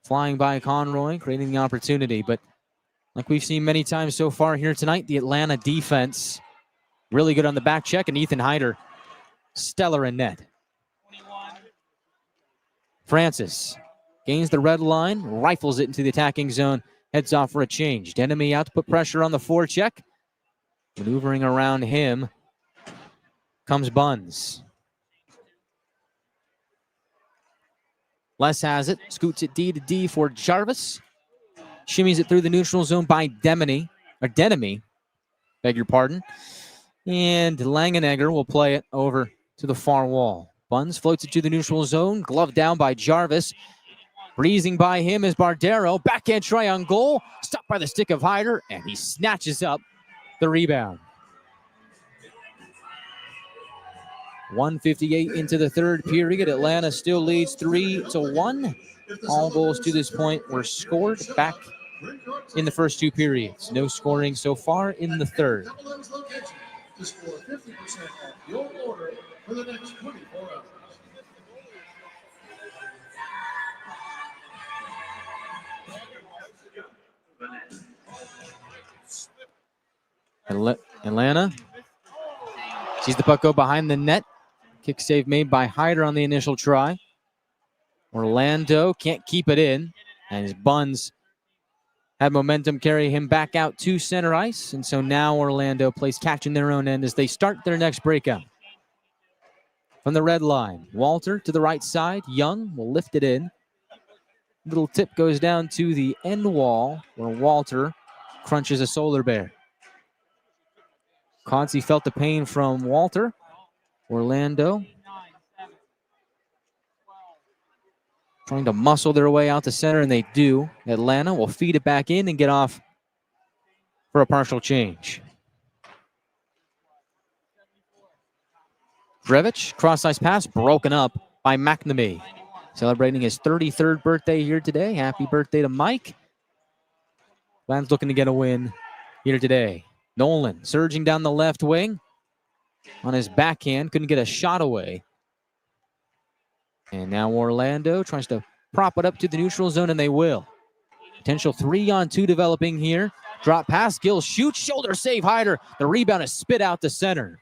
Flying by Conroy, creating the opportunity. But like we've seen many times so far here tonight, the Atlanta defense really good on the back check, and Ethan Hyder stellar in net. Francis gains the red line, rifles it into the attacking zone, heads off for a change. Denemy out to put pressure on the forecheck. Maneuvering around him comes Buns. Les has it, scoots it D to D for Jarvis. Shimmies it through the neutral zone by Denemy, beg your pardon. And Langenegger will play it over to the far wall. Buns floats it to the neutral zone, gloved down by Jarvis. Breezing by him is Bardero. Backhand try on goal, stopped by the stick of Hyder, and he snatches up the rebound. 1:58 into the third period. Atlanta still leads 3-1. All goals to this point were scored back in the first two periods. No scoring so far in the third. To score 50% off your order for the next 24 hours. Atlanta sees the puck go behind the net. Kick save made by Hyder on the initial try. Orlando can't keep it in, and his Buns had momentum carry him back out to center ice, and so now Orlando plays catch in their own end as they start their next breakout. From the red line, Walther to the right side. Young will lift it in. Little tip goes down to the end wall where Walther crunches a solar bear. Consi felt the pain from Walther. Orlando trying to muscle their way out to center, and they do. Atlanta will feed it back in and get off for a partial change. Drevich, cross-ice pass, broken up by McNamee. Celebrating his 33rd birthday here today. Happy birthday to Mike. Land's looking to get a win here today. Nolan surging down the left wing. On his backhand, couldn't get a shot away. And now Orlando tries to prop it up to the neutral zone, and they will. Potential 3-on-2 developing here. Drop pass, Gill shoots, shoulder save, Hyder. The rebound is spit out to center.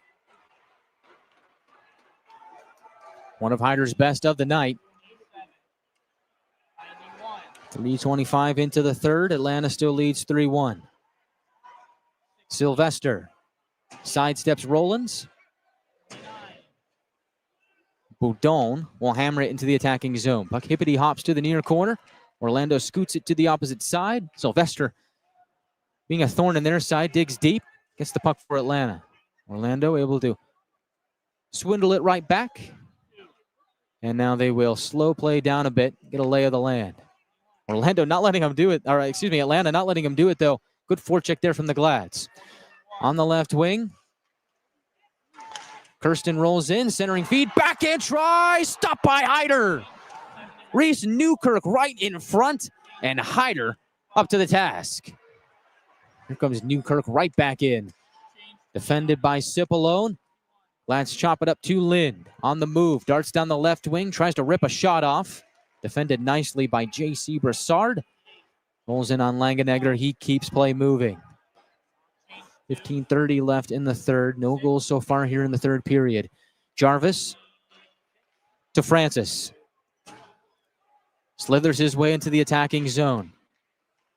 One of Hyder's best of the night. 3:25 into the third. Atlanta still leads 3-1. Sylvester sidesteps Rollins. Boudon will hammer it into the attacking zone. Puck hippity hops to the near corner. Orlando scoots it to the opposite side. Sylvester, being a thorn in their side, digs deep. Gets the puck for Atlanta. Orlando able to swindle it right back. And now they will slow play down a bit, get a lay of the land. Orlando not letting him do it. All right, excuse me, Atlanta not letting him do it, though. Good forecheck there from the Glads. On the left wing, Kirsten rolls in, centering feed, backhand try, stopped by Hyder. Reese Newkirk right in front, and Hyder up to the task. Here comes Newkirk right back in. Defended by Cipolone. Glads chop it up to Lind. On the move, darts down the left wing, tries to rip a shot off. Defended nicely by J.C. Brassard. Rolls in on Langenegger. He keeps play moving. 15:30 left in the third. No goals so far here in the third period. Jarvis to Francis. Slithers his way into the attacking zone.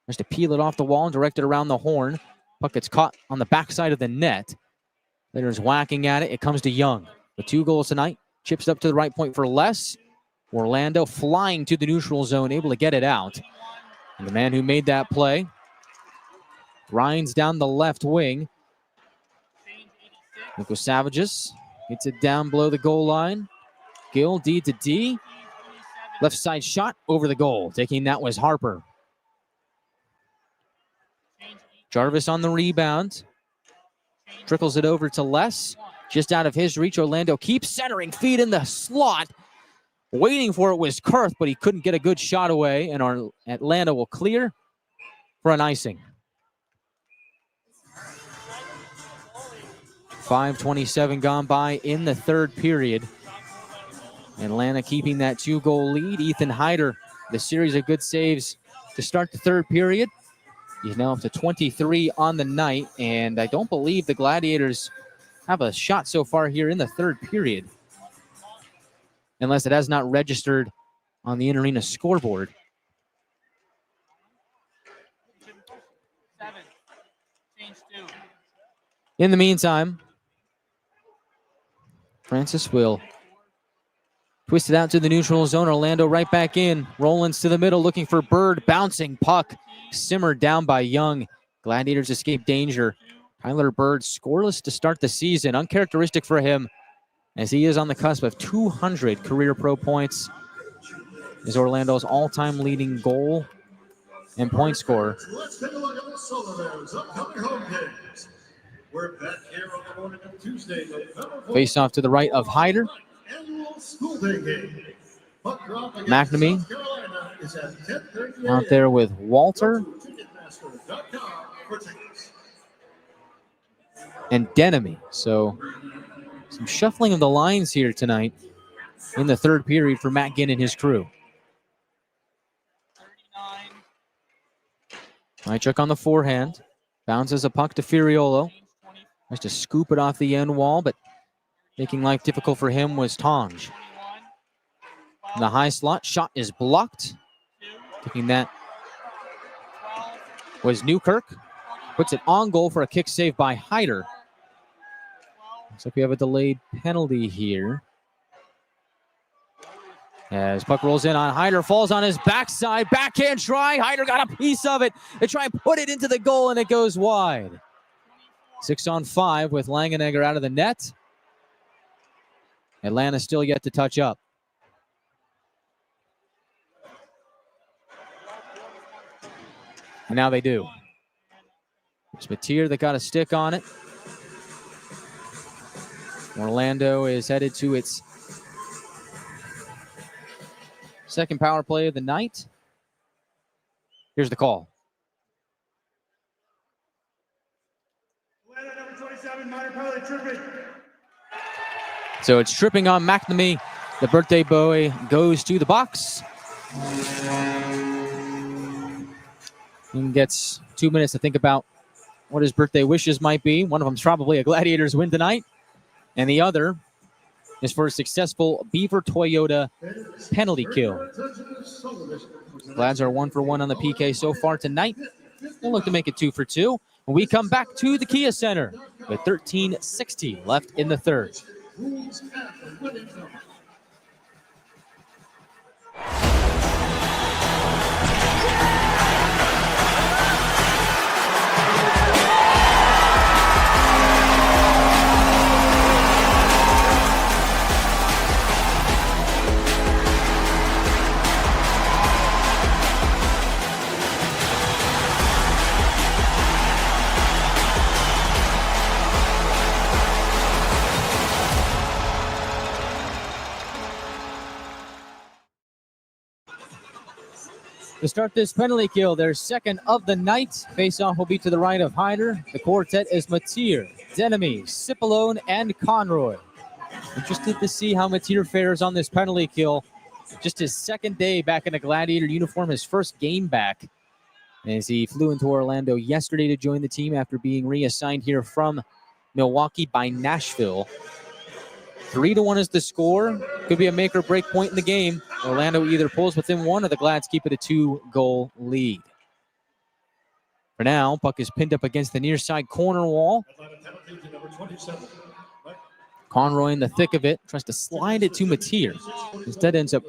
Tries to peel it off the wall and direct it around the horn. Puck gets caught on the backside of the net. Later's whacking at it. It comes to Young. With 2 goals tonight. Chips up to the right point for Les. Orlando flying to the neutral zone, able to get it out. And the man who made that play grinds down the left wing. Nico Savages gets it down below the goal line. Gill, D to D. Left side shot over the goal. Taking that was Harper. Jarvis on the rebound. Trickles it over to Les. Just out of his reach. Orlando keeps centering. Feed in the slot. Waiting for it was Kurth, but he couldn't get a good shot away. And our Atlanta will clear for an icing. 5:27 gone by in the third period. Atlanta keeping that 2-goal lead. Ethan Hyder, the series of good saves to start the third period. He's now up to 23 on the night, and I don't believe the Gladiators have a shot so far here in the third period, unless it has not registered on the in-arena scoreboard. In the meantime, Francis will twist it out to the neutral zone. Orlando right back in. Rollins to the middle looking for Bird. Bouncing puck. Simmered down by Young. Gladiators escape danger. Tyler Bird scoreless to start the season. Uncharacteristic for him, as he is on the cusp of 200 career pro points. Is Orlando's all-time leading goal and point scorer. Let's take a look at the Solar Bears' upcoming home games. We're back here on the morning of Tuesday, November 4th. Face off to the right of Hyder. Annual school day game. Puck drop against McNamee South Carolina is at 10:30 out there with Walther Ticketmaster.com for tickets. and Denemy. So some shuffling of the lines here tonight in the third period for Matt Ginn and his crew. Mychuk on the forehand. Bounces a puck to Furiolo. Tries to scoop it off the end wall, but making life difficult for him was Tonge. In the high slot, shot is blocked. Taking that was Newkirk. Puts it on goal for a kick save by Hyder. Looks like we have a delayed penalty here. As puck rolls in on Hyder, falls on his backside. Backhand try. Hyder got a piece of it. They try and put it into the goal, and it goes wide. 6-on-5 with Langenegger out of the net. Atlanta still yet to touch up. And now they do. It's Matier that got a stick on it. Orlando is headed to its second power play of the night. Here's the call. Atlanta number 27, minor penalty, tripping. So it's tripping on McNamee. The birthday boy goes to the box. And gets 2 minutes to think about what his birthday wishes might be. One of them is probably a Gladiators win tonight. And the other is for a successful Beaver Toyota penalty kill. Glads are 1 for 1 on the PK so far tonight. They'll look to make it 2 for 2. When we come back to the Kia Center with 13:60 left in the third. To start this penalty kill, their second of the night. Face-off will be to the right of Hyder. The quartet is Matier, Denemy, Cipollone, and Conroy. Interested to see how Matier fares on this penalty kill. Just his second day back in a Gladiator uniform, his first game back, as he flew into Orlando yesterday to join the team after being reassigned here from Milwaukee by Nashville. 3-1 is the score. Could be a make or break point in the game. Orlando either pulls within 1 or the Glads keep it a 2-goal lead. For now, puck is pinned up against the near side corner wall. Conroy in the thick of it, tries to slide it to Matier. Instead ends up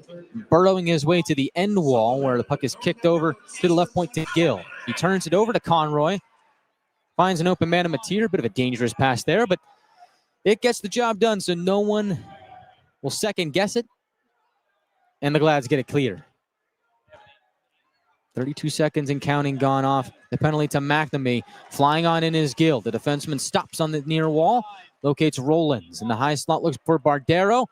burrowing his way to the end wall where the puck is kicked over to the left point to Gill. He turns it over to Conroy. Finds an open man in Matier. Bit of a dangerous pass there, but it gets the job done, so no one will second guess it. And the Glads get it clear. 32 seconds and counting gone off. The penalty to McNamee. Flying on in is Gill. The defenseman stops on the near wall. Locates Rollins. In the high slot looks for Bardero.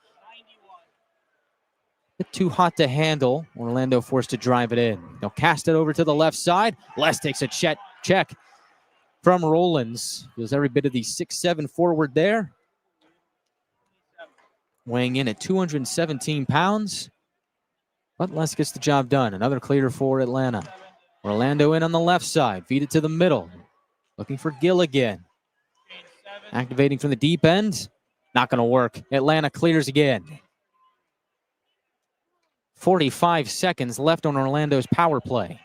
Bit too hot to handle. Orlando forced to drive it in. They'll cast it over to the left side. Les takes a check from Rollins. Feels every bit of the 6'7" forward there. Weighing in at 217 pounds. But Les gets the job done. Another clear for Atlanta. Orlando in on the left side. Feed it to the middle. Looking for Gill again. Activating from the deep end. Not going to work. Atlanta clears again. 45 seconds left on Orlando's power play.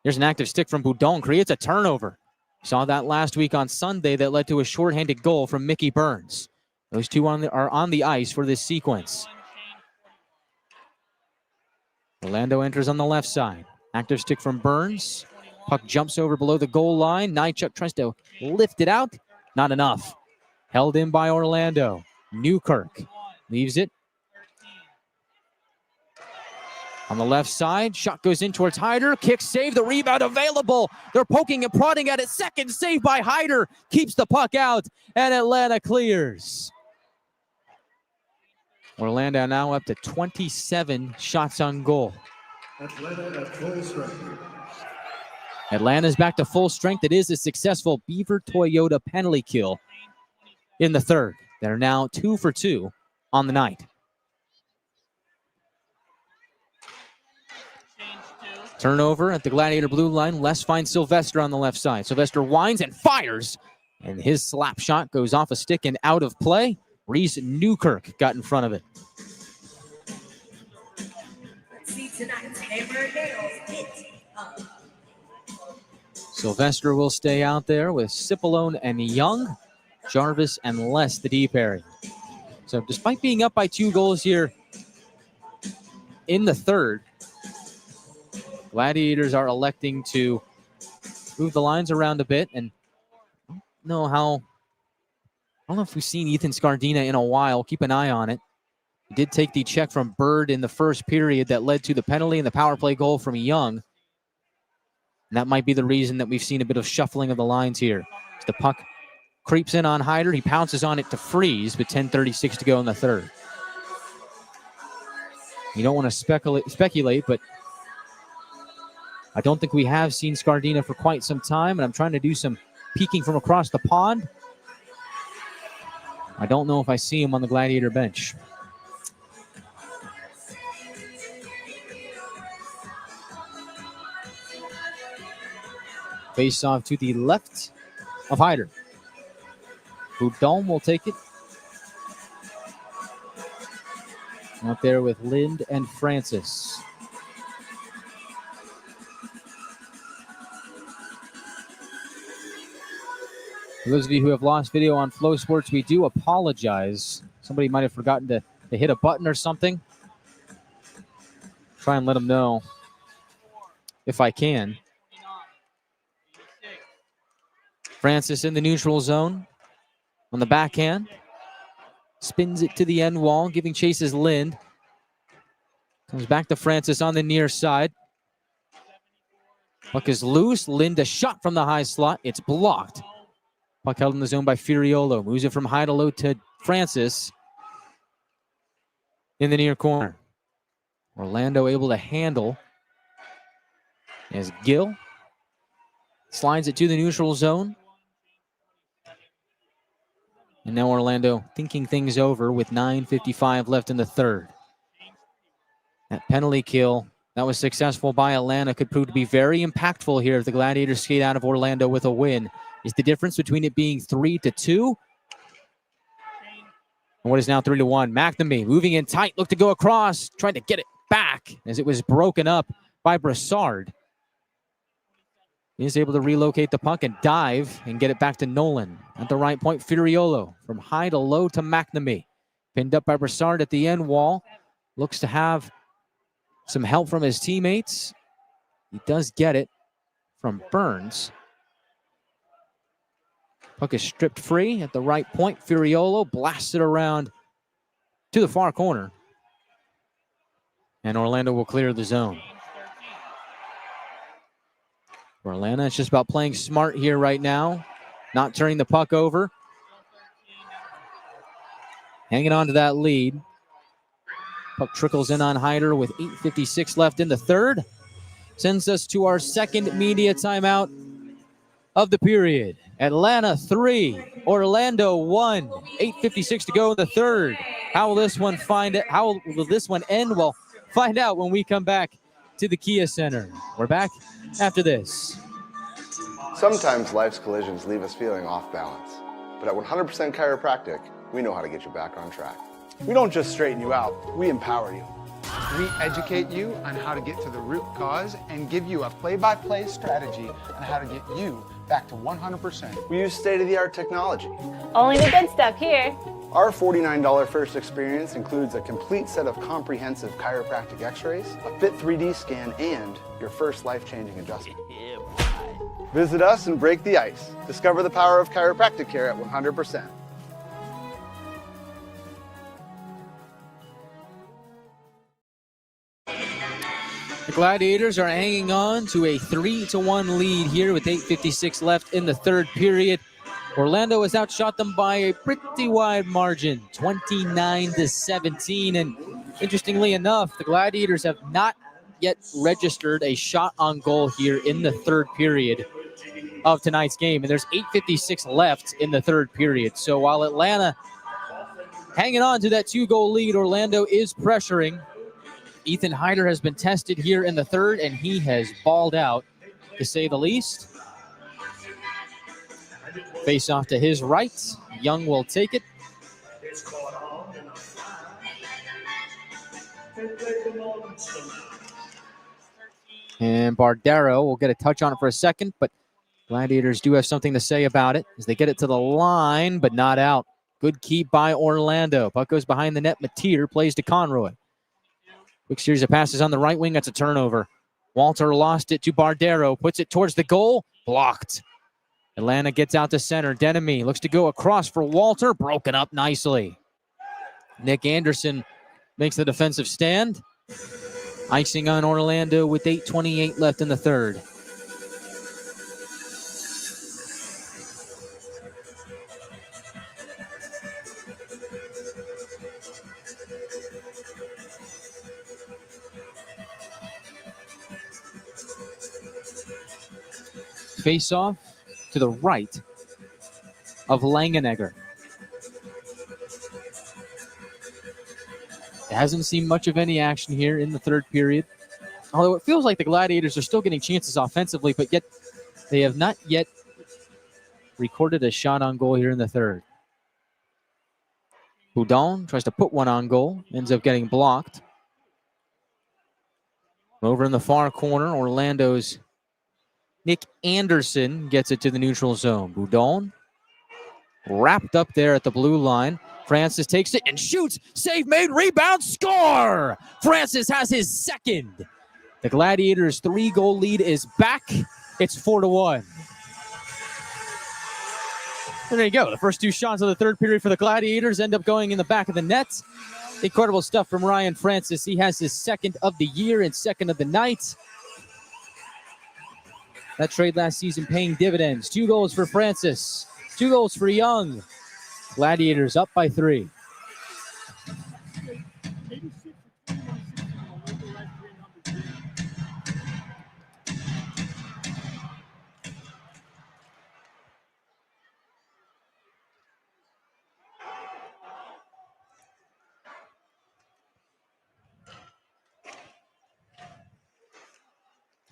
Here's an active stick from Boudon. Creates a turnover. Saw that last week on Sunday that led to a shorthanded goal from Mickey Burns. Those two are on the ice for this sequence. Orlando enters on the left side. Active stick from Burns. Puck jumps over below the goal line. Nychuk tries to lift it out. Not enough. Held in by Orlando. Newkirk leaves it. On the left side, shot goes in towards Hyder. Kick save, the rebound available. They're poking and prodding at it. Second save by Hyder. Keeps the puck out, and Atlanta clears. Orlando now up to 27 shots on goal. Atlanta at full strength. Atlanta's back to full strength. It is a successful Beaver Toyota penalty kill in the third. They're now 2 for 2 on the night. Turnover at the Gladiator blue line. Les finds Sylvester on the left side. Sylvester winds and fires And his slap shot goes off a stick and out of play. Reese Newkirk got in front of it. Sylvester will stay out there with Cipollone and Young, Jarvis and Les, the D pairing. So despite being up by 2 goals here in the third, Gladiators are electing to move the lines around a bit. And I don't know if we've seen Ethan Scardina in a while. Keep an eye on it. He did take the check from Bird in the first period that led to the penalty and the power play goal from Young. And that might be the reason that we've seen a bit of shuffling of the lines here. As the puck creeps in on Hyder, he pounces on it to freeze with 10:36 to go in the third. You don't want to speculate, but I don't think we have seen Scardina for quite some time, and I'm trying to do some peeking from across the pond. I don't know if I see him on the Gladiator bench. Face off to the left of Hyder. Boudon will take it. Out there with Lind and Francis. For those of you who have lost video on Flow Sports, we do apologize. Somebody might have forgotten to hit a button or something. Try and let them know if I can. Francis in the neutral zone on the backhand. Spins it to the end wall, giving chases Lind. Comes back to Francis on the near side. Puck is loose. Lind a shot from the high slot. It's blocked. Puck held in the zone by Furiolo. Moves it from high to low to Francis in the near corner. Orlando able to handle as Gill slides it to the neutral zone. And now Orlando thinking things over with 9:55 left in the third. That penalty kill that was successful by Atlanta could prove to be very impactful here if the Gladiators skate out of Orlando with a win. Is the difference between it being 3-2 and what is now 3-1. McNamee moving in tight, looked to go across, trying to get it back as it was broken up by Brassard. He is able to relocate the puck and dive and get it back to Nolan. At the right point, Furiolo from high to low to McNamee. Pinned up by Brassard at the end wall. Looks to have some help from his teammates. He does get it from Burns. Puck is stripped free at the right point. Furiolo blasts it around to the far corner. And Orlando will clear the zone. For Atlanta, it's just about playing smart here right now. Not turning the puck over. Hanging on to that lead. Puck trickles in on Hyder with 8:56 left in the third. Sends us to our second media timeout of the period. Atlanta 3, Orlando 1. 8:56 to go in the third. How will this one end? Well, find out when we come back to the Kia Center. We're back after this. Sometimes life's collisions leave us feeling off balance, but at 100% Chiropractic, we know how to get you back on track. We don't just straighten you out, we empower you. We educate you on how to get to the root cause and give you a play-by-play strategy on how to get you back to 100%. We use state-of-the-art technology. Only the good stuff here. Our $49 first experience includes a complete set of comprehensive chiropractic x-rays, a fit 3D scan, and your first life-changing adjustment. Visit us and break the ice. Discover the power of chiropractic care at 100%. The Gladiators are hanging on to a 3-1 lead here with 8:56 left in the third period. Orlando has outshot them by a pretty wide margin, 29-17. And interestingly enough, the Gladiators have not yet registered a shot on goal here in the third period of tonight's game. And there's 8:56 left in the third period. So while Atlanta hanging on to that 2-goal lead, Orlando is pressuring. Ethan Hyder has been tested here in the third, and he has balled out, to say the least. Face off to his right. Young will take it. And Bardero will get a touch on it for a second, but Gladiators do have something to say about it as they get it to the line, but not out. Good keep by Orlando. Puck goes behind the net. Mateer plays to Conroy. Quick series of passes on the right wing. That's a turnover. Walther lost it to Bardero. Puts it towards the goal. Blocked. Atlanta gets out to center. Denemy looks to go across for Walther. Broken up nicely. Nick Anderson makes the defensive stand. Icing on Orlando with 8:28 left in the third. Face-off to the right of Langenegger. It hasn't seen much of any action here in the third period. Although it feels like the Gladiators are still getting chances offensively, but yet they have not yet recorded a shot on goal here in the third. Boudon tries to put one on goal, ends up getting blocked. Over in the far corner, Orlando's Nick Anderson gets it to the neutral zone. Boudon wrapped up there at the blue line. Francis takes it and shoots. Save made, rebound, score! Francis has his second. The Gladiators' 3-goal lead is back. It's 4-1. And there you go. The first two shots of the third period for the Gladiators end up going in the back of the net. Incredible stuff from Ryan Francis. He has his second of the year and second of the night. That trade last season paying dividends. 2 goals for Francis. 2 goals for Young. Gladiators up by 3.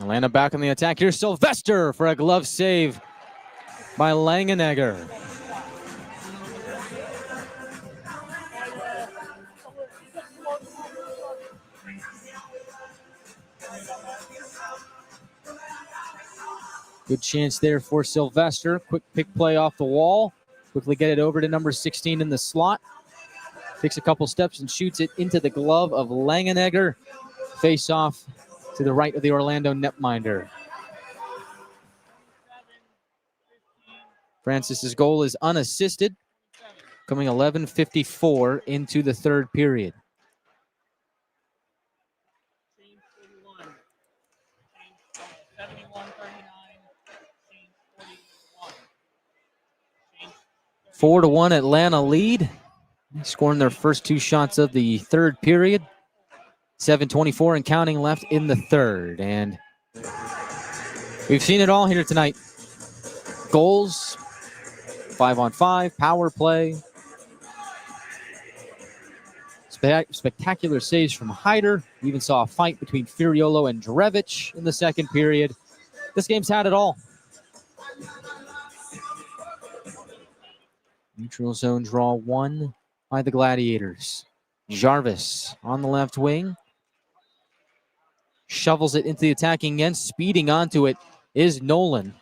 Atlanta back on the attack. Here's Sylvester for a glove save by Langenegger. Good chance there for Sylvester. Quick pick play off the wall. Quickly get it over to number 16 in the slot. Takes a couple steps and shoots it into the glove of Langenegger. Face off to the right of the Orlando netminder. Francis's goal is unassisted, coming 11:54 into the third period. Four to 1 Atlanta lead, scoring their first 2 shots of the third period. 7:24 and counting left in the third. And we've seen it all here tonight. Goals, 5-on-5, power play. Spectacular saves from Hyder. We even saw a fight between Furiolo and Drevich in the second period. This game's had it all. Neutral zone draw 1 by the Gladiators. Jarvis on the left wing. Shovels it into the attacking end. Speeding onto it is Nolan.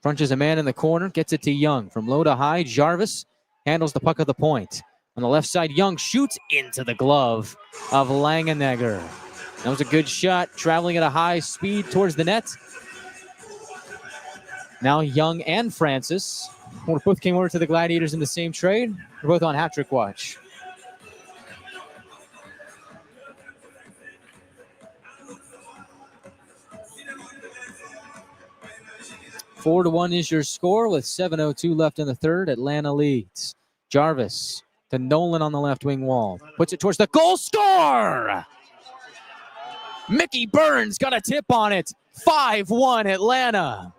Crunches a man in the corner. Gets it to Young. From low to high, Jarvis handles the puck at the point. On the left side, Young shoots into the glove of Langenegger. That was a good shot, traveling at a high speed towards the net. Now Young and Francis, who both came over to the Gladiators in the same trade, they're both on hat-trick watch. Four to 1 is your score with 7:02 left in the third. Atlanta leads. Jarvis to Nolan on the left wing wall. Puts it towards the goal. Score! Mickey Burns got a tip on it. 5-1 Atlanta.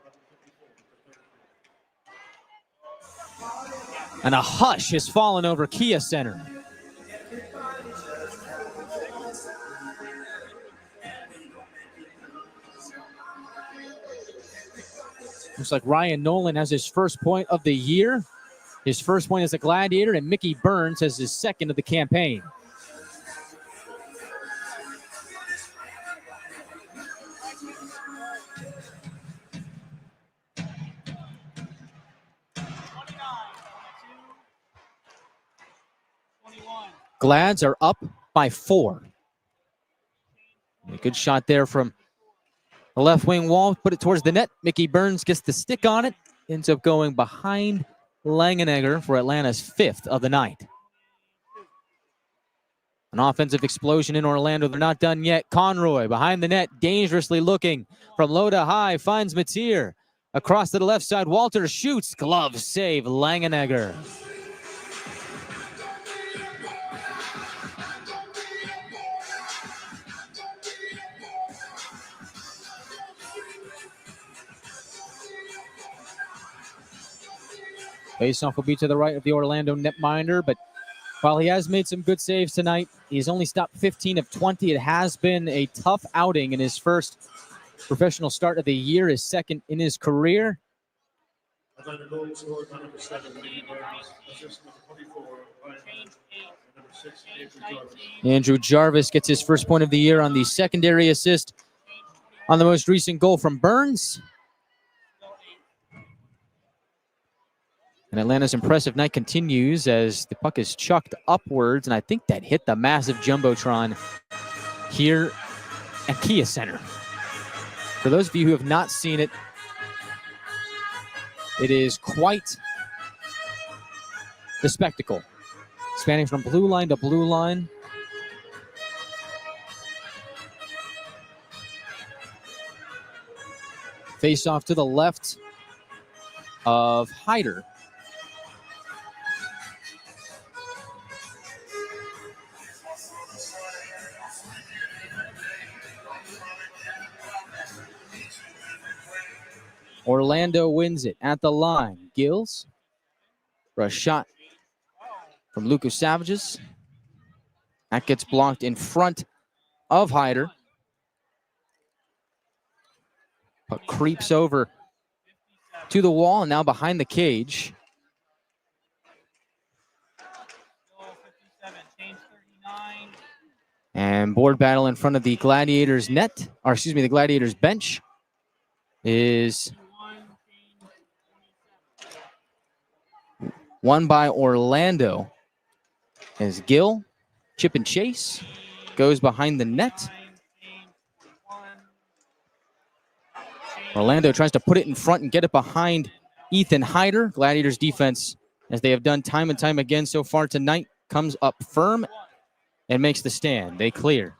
And a hush has fallen over Kia Center. Looks like Ryan Nolan has his first point of the year. His first point as a Gladiator, and Mickey Burns has his second of the campaign. Glads are up by 4. A good shot there from the left wing wall. Put it towards the net. Mickey Burns gets the stick on it. Ends up going behind Langenegger for Atlanta's 5th of the night. An offensive explosion in Orlando. They're not done yet. Conroy behind the net, dangerously looking from low to high. Finds Matier. Across to the left side. Walther shoots. Glove save. Langenegger. Faceoff will be to the right of the Orlando netminder, but while he has made some good saves tonight, he's only stopped 15 of 20. It has been a tough outing in his first professional start of the year, his second in his career. Atlanta goal scored by number 7, Mickey Burns. Assist number 24, Ryan Nolan. Number 6, Andrew Jarvis. Andrew Jarvis gets his first point of the year on the secondary assist on the most recent goal from Burns. And Atlanta's impressive night continues as the puck is chucked upwards, and I think that hit the massive Jumbotron here at Kia Center. For those of you who have not seen it, it is quite the spectacle. Spanning from blue line to blue line. Face off to the left of Hyder. Orlando wins it at the line. Gills for a shot from Lucas Savages. That gets blocked in front of Hyder. But creeps over to the wall and now behind the cage. And board battle in front of the Gladiators net, or excuse me, the Gladiators bench is won by Orlando as Gill, chip and chase, goes behind the net. Orlando tries to put it in front and get it behind Ethan Hyder. Gladiators defense, as they have done time and time again so far tonight, comes up firm and makes the stand. They clear.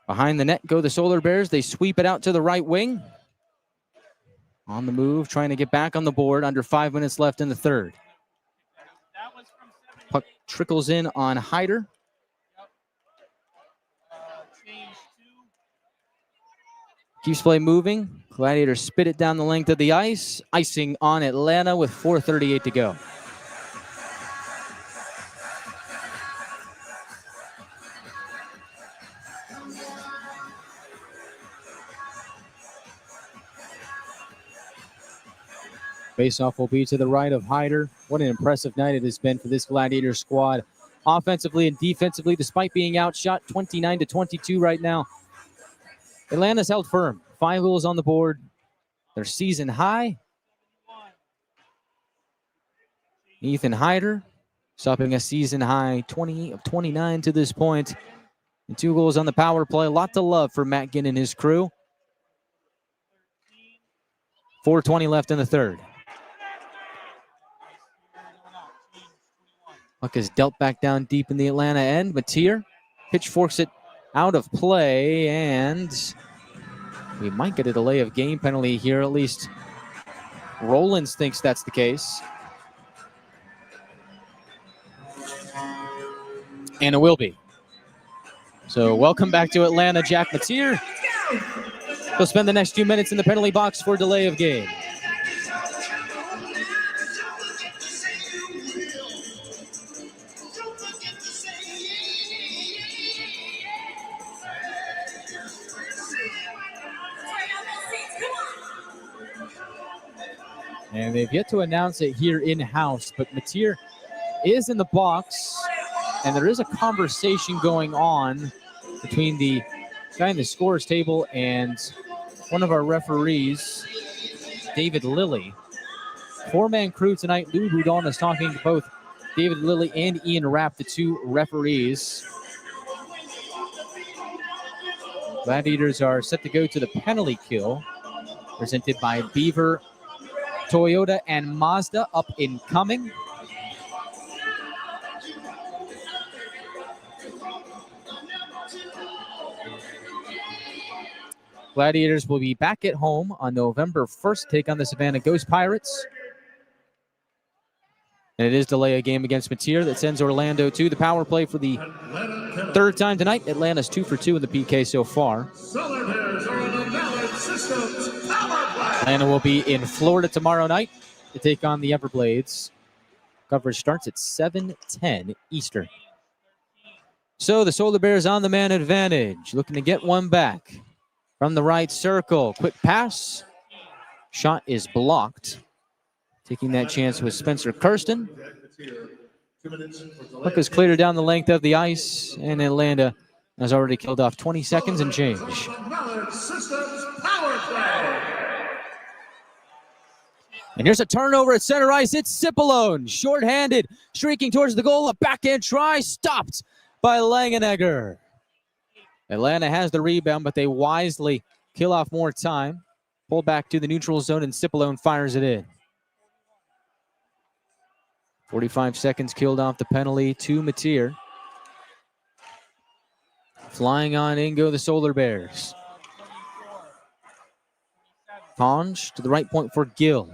Behind the net go the Solar Bears. They sweep it out to the right wing. On the move, trying to get back on the board. Under 5 minutes left in the third. Puck trickles in on Hyder. Keeps play moving. Gladiators spit it down the length of the ice. Icing on Atlanta with 4:38 to go. Faceoff will be to the right of Hyder. What an impressive night it has been for this Gladiator squad. Offensively and defensively, despite being outshot 29-22 right now. Atlanta's held firm. 5 goals on the board. Their season high. Ethan Hyder stopping a season high 20 of 29 to this point. And 2 goals on the power play. A lot to love for Matt Ginn and his crew. 4:20 left in the third. Puck is dealt back down deep in the Atlanta end. Matier pitchforks it out of play, and we might get a delay of game penalty here. At least Rollins thinks that's the case. And it will be. So welcome back to Atlanta, Jack Matier. He'll spend the next few minutes in the penalty box for delay of game. And they've yet to announce it here in-house, but Matier is in the box, and there is a conversation going on between the guy in the scorer's table and one of our referees, David Lilly. Four-man crew tonight. Lou Boudon is talking to both David Lilly and Ian Rapp, the two referees. Gladiators are set to go to the penalty kill, presented by Beaver, Toyota, and Mazda, up and coming. Gladiators will be back at home on November 1st, take on the Savannah Ghost Pirates. And it is delay a game against Matier that sends Orlando to the power play for the third time tonight. Atlanta's 2 for 2 in the PK so far. Atlanta will be in Florida tomorrow night to take on the Everblades. Coverage starts at 7:10 Eastern. So the Solar Bears on the man advantage, looking to get one back from the right circle. Quick pass. Shot is blocked. Taking that chance with Spencer Kirsten. Puck is cleared down the length of the ice, and Atlanta has already killed off 20 seconds and change. And here's a turnover at center ice. It's Cipollone, shorthanded, streaking towards the goal. A backhand try, stopped by Langenegger. Atlanta has the rebound, but they wisely kill off more time. Pull back to the neutral zone, and Cipollone fires it in. 45 seconds killed off the penalty to Matier. Flying on in go the Solar Bears. Conch to the right point for Gill.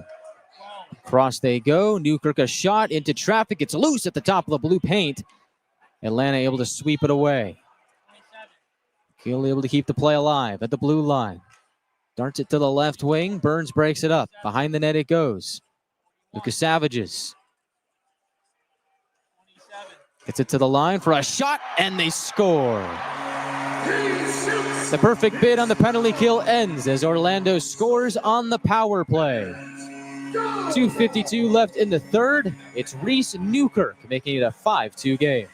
Across they go. Newkirk a shot into traffic. It's loose at the top of the blue paint. Atlanta able to sweep it away. Gill able to keep the play alive at the blue line. Darts it to the left wing. Burns breaks it up. Behind the net it goes. Lucas Savages. Gets it to the line for a shot, and they score. The perfect bid on the penalty kill ends as Orlando scores on the power play. 2:52 left in the third. It's Reese Newkirk making it a 5-2 game.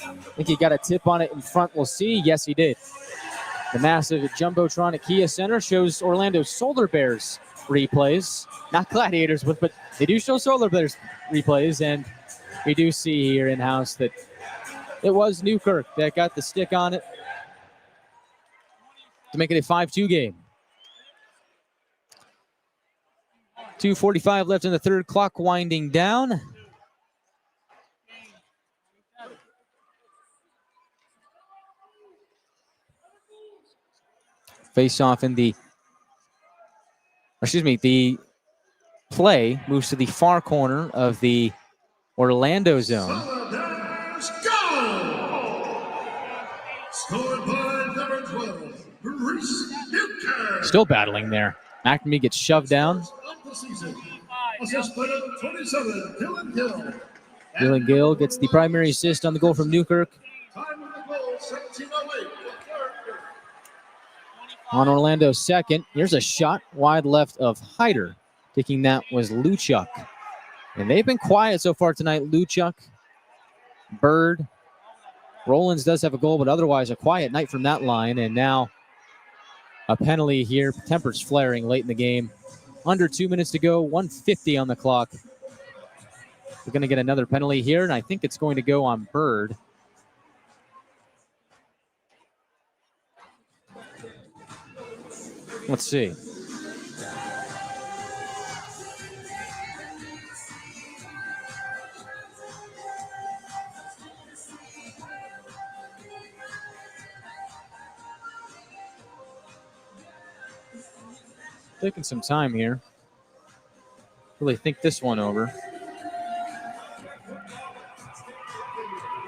I think he got a tip on it in front. We'll see. Yes, he did. The massive Jumbotron at Kia Center shows Orlando Solar Bears replays. Not Gladiators, but they do show Solar Bears replays. And we do see here in-house that it was Newkirk that got the stick on it to make it a 5-2 game. 2:45 left in the third. Clock winding down. Face off in the play moves to the far corner of the Orlando zone. Still battling there. McNamee gets shoved down. Dylan Gill gets the primary assist on the goal from Newkirk. On Orlando's second, here's a shot wide left of Hyder. Taking that was Luchuk. And they've been quiet so far tonight. Luchuk, Bird, Rollins does have a goal, but otherwise a quiet night from that line. And now a penalty here. Tempers flaring late in the game. Under 2 minutes to go, 1:50 on the clock. We're going to get another penalty here, and I think it's going to go on Bird. Let's see. Taking some time here. Really think this one over.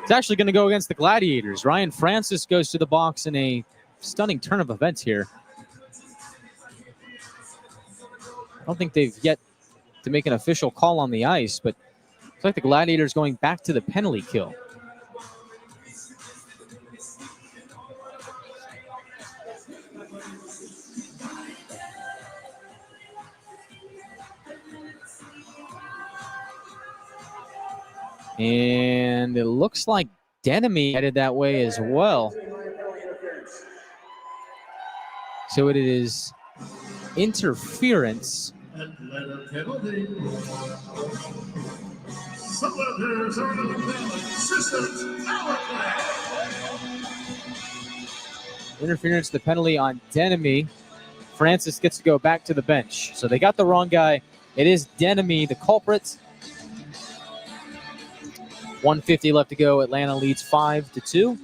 It's actually going to go against the Gladiators. Ryan Francis goes to the box in a stunning turn of events here. I don't think they've yet to make an official call on the ice, but Looks like the Gladiators going back to the penalty kill. And it looks like Denemy headed that way as well. So it is interference. Atlanta penalty. Some players are in the systems power play. Interference, the penalty on Denemy. Francis gets to go back to the bench. So they got the wrong guy. It is Denemy, the culprit. 1:50 left to go. Atlanta leads 5-2.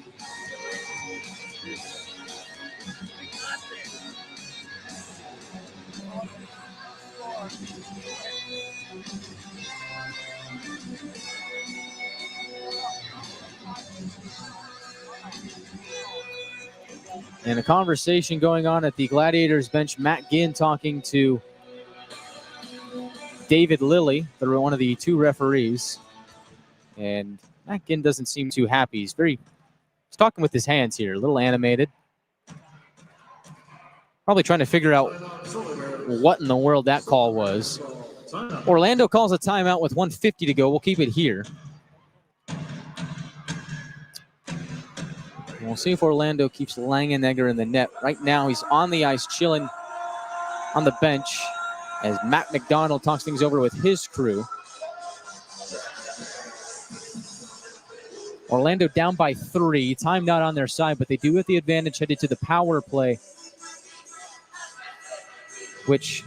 And a conversation going on at the Gladiators bench. Matt Ginn talking to David Lilly, one of the two referees. And Matt Ginn doesn't seem too happy. He's talking with his hands here, a little animated. Probably trying to figure out what in the world that call was. Orlando calls a timeout with 1:50 to go. We'll keep it here. We'll see if Orlando keeps Langenegger in the net. Right now, he's on the ice, chilling on the bench as Matt McDonald talks things over with his crew. Orlando down by 3. Time not on their side, but they do have the advantage headed to the power play, which,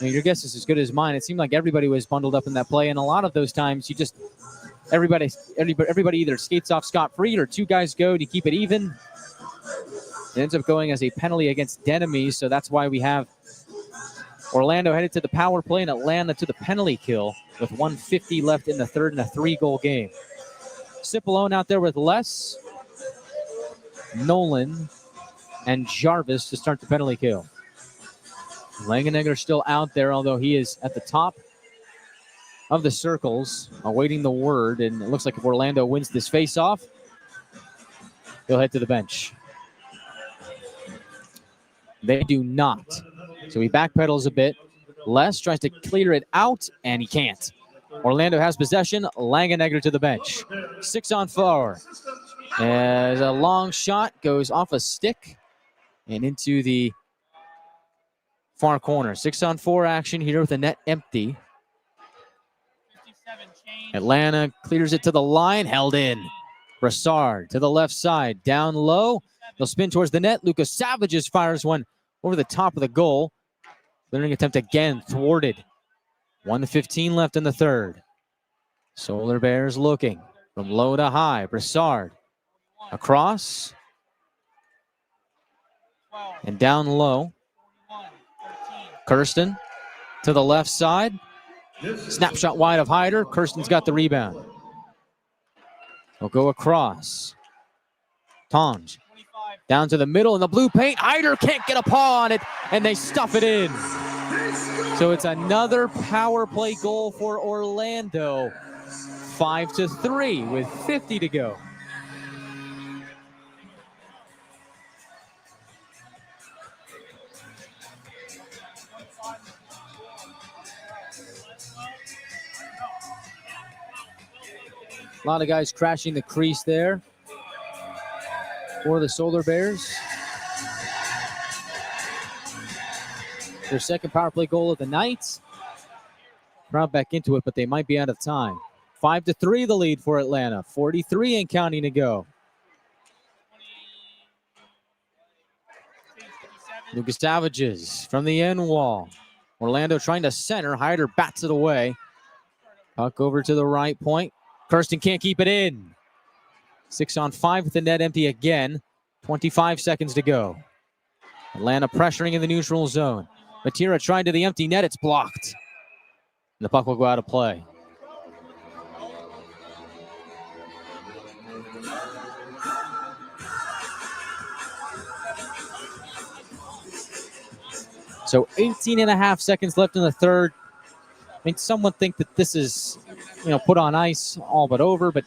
your guess is as good as mine. It seemed like everybody was bundled up in that play, and a lot of those times you just everybody either skates off scot-free or two guys go to keep it even. It ends up going as a penalty against Denemy, so that's why we have Orlando headed to the power play and Atlanta to the penalty kill with 1:50 left in the third in a 3-goal game. Cipollone out there with Les, Nolan, and Jarvis to start the penalty kill. Langenegger still out there, although he is at the top of the circles, awaiting the word, and it looks like if Orlando wins this face-off, he'll head to the bench. They do not. So he backpedals a bit. Les tries to clear it out, and he can't. Orlando has possession. Langenegger to the bench. 6-on-4. As a long shot goes off a stick and into the far corner. 6-on-4 action here with the net empty. Atlanta clears it to the line, held in. Brassard to the left side, down low. They'll spin towards the net. Lucas Savages fires one over the top of the goal. Clearing attempt again, thwarted. 1:15 left in the third. Solar Bears looking from low to high. Brassard across and down low. Kirsten to the left side. Snapshot wide of Hyder. Kirsten's got the rebound. They'll go across. Tonge down to the middle in the blue paint. Hyder can't get a paw on it, and they stuff it in. So it's another power play goal for Orlando. 5-3 with 50 to go. A lot of guys crashing the crease there for the Solar Bears. Their second power play goal of the night. Crowd back into it, but they might be out of time. 5-3 the lead for Atlanta. 43 and counting to go. Lucas Savages from the end wall. Orlando trying to center. Hyder bats it away. Puck over to the right point. Kirsten can't keep it in. 6-on-5 with the net empty again. 25 seconds to go. Atlanta pressuring in the neutral zone. Matera trying to the empty net. It's blocked. And the puck will go out of play. So 18 and a half seconds left in the third. I mean, someone think that this is put on ice, all but over. But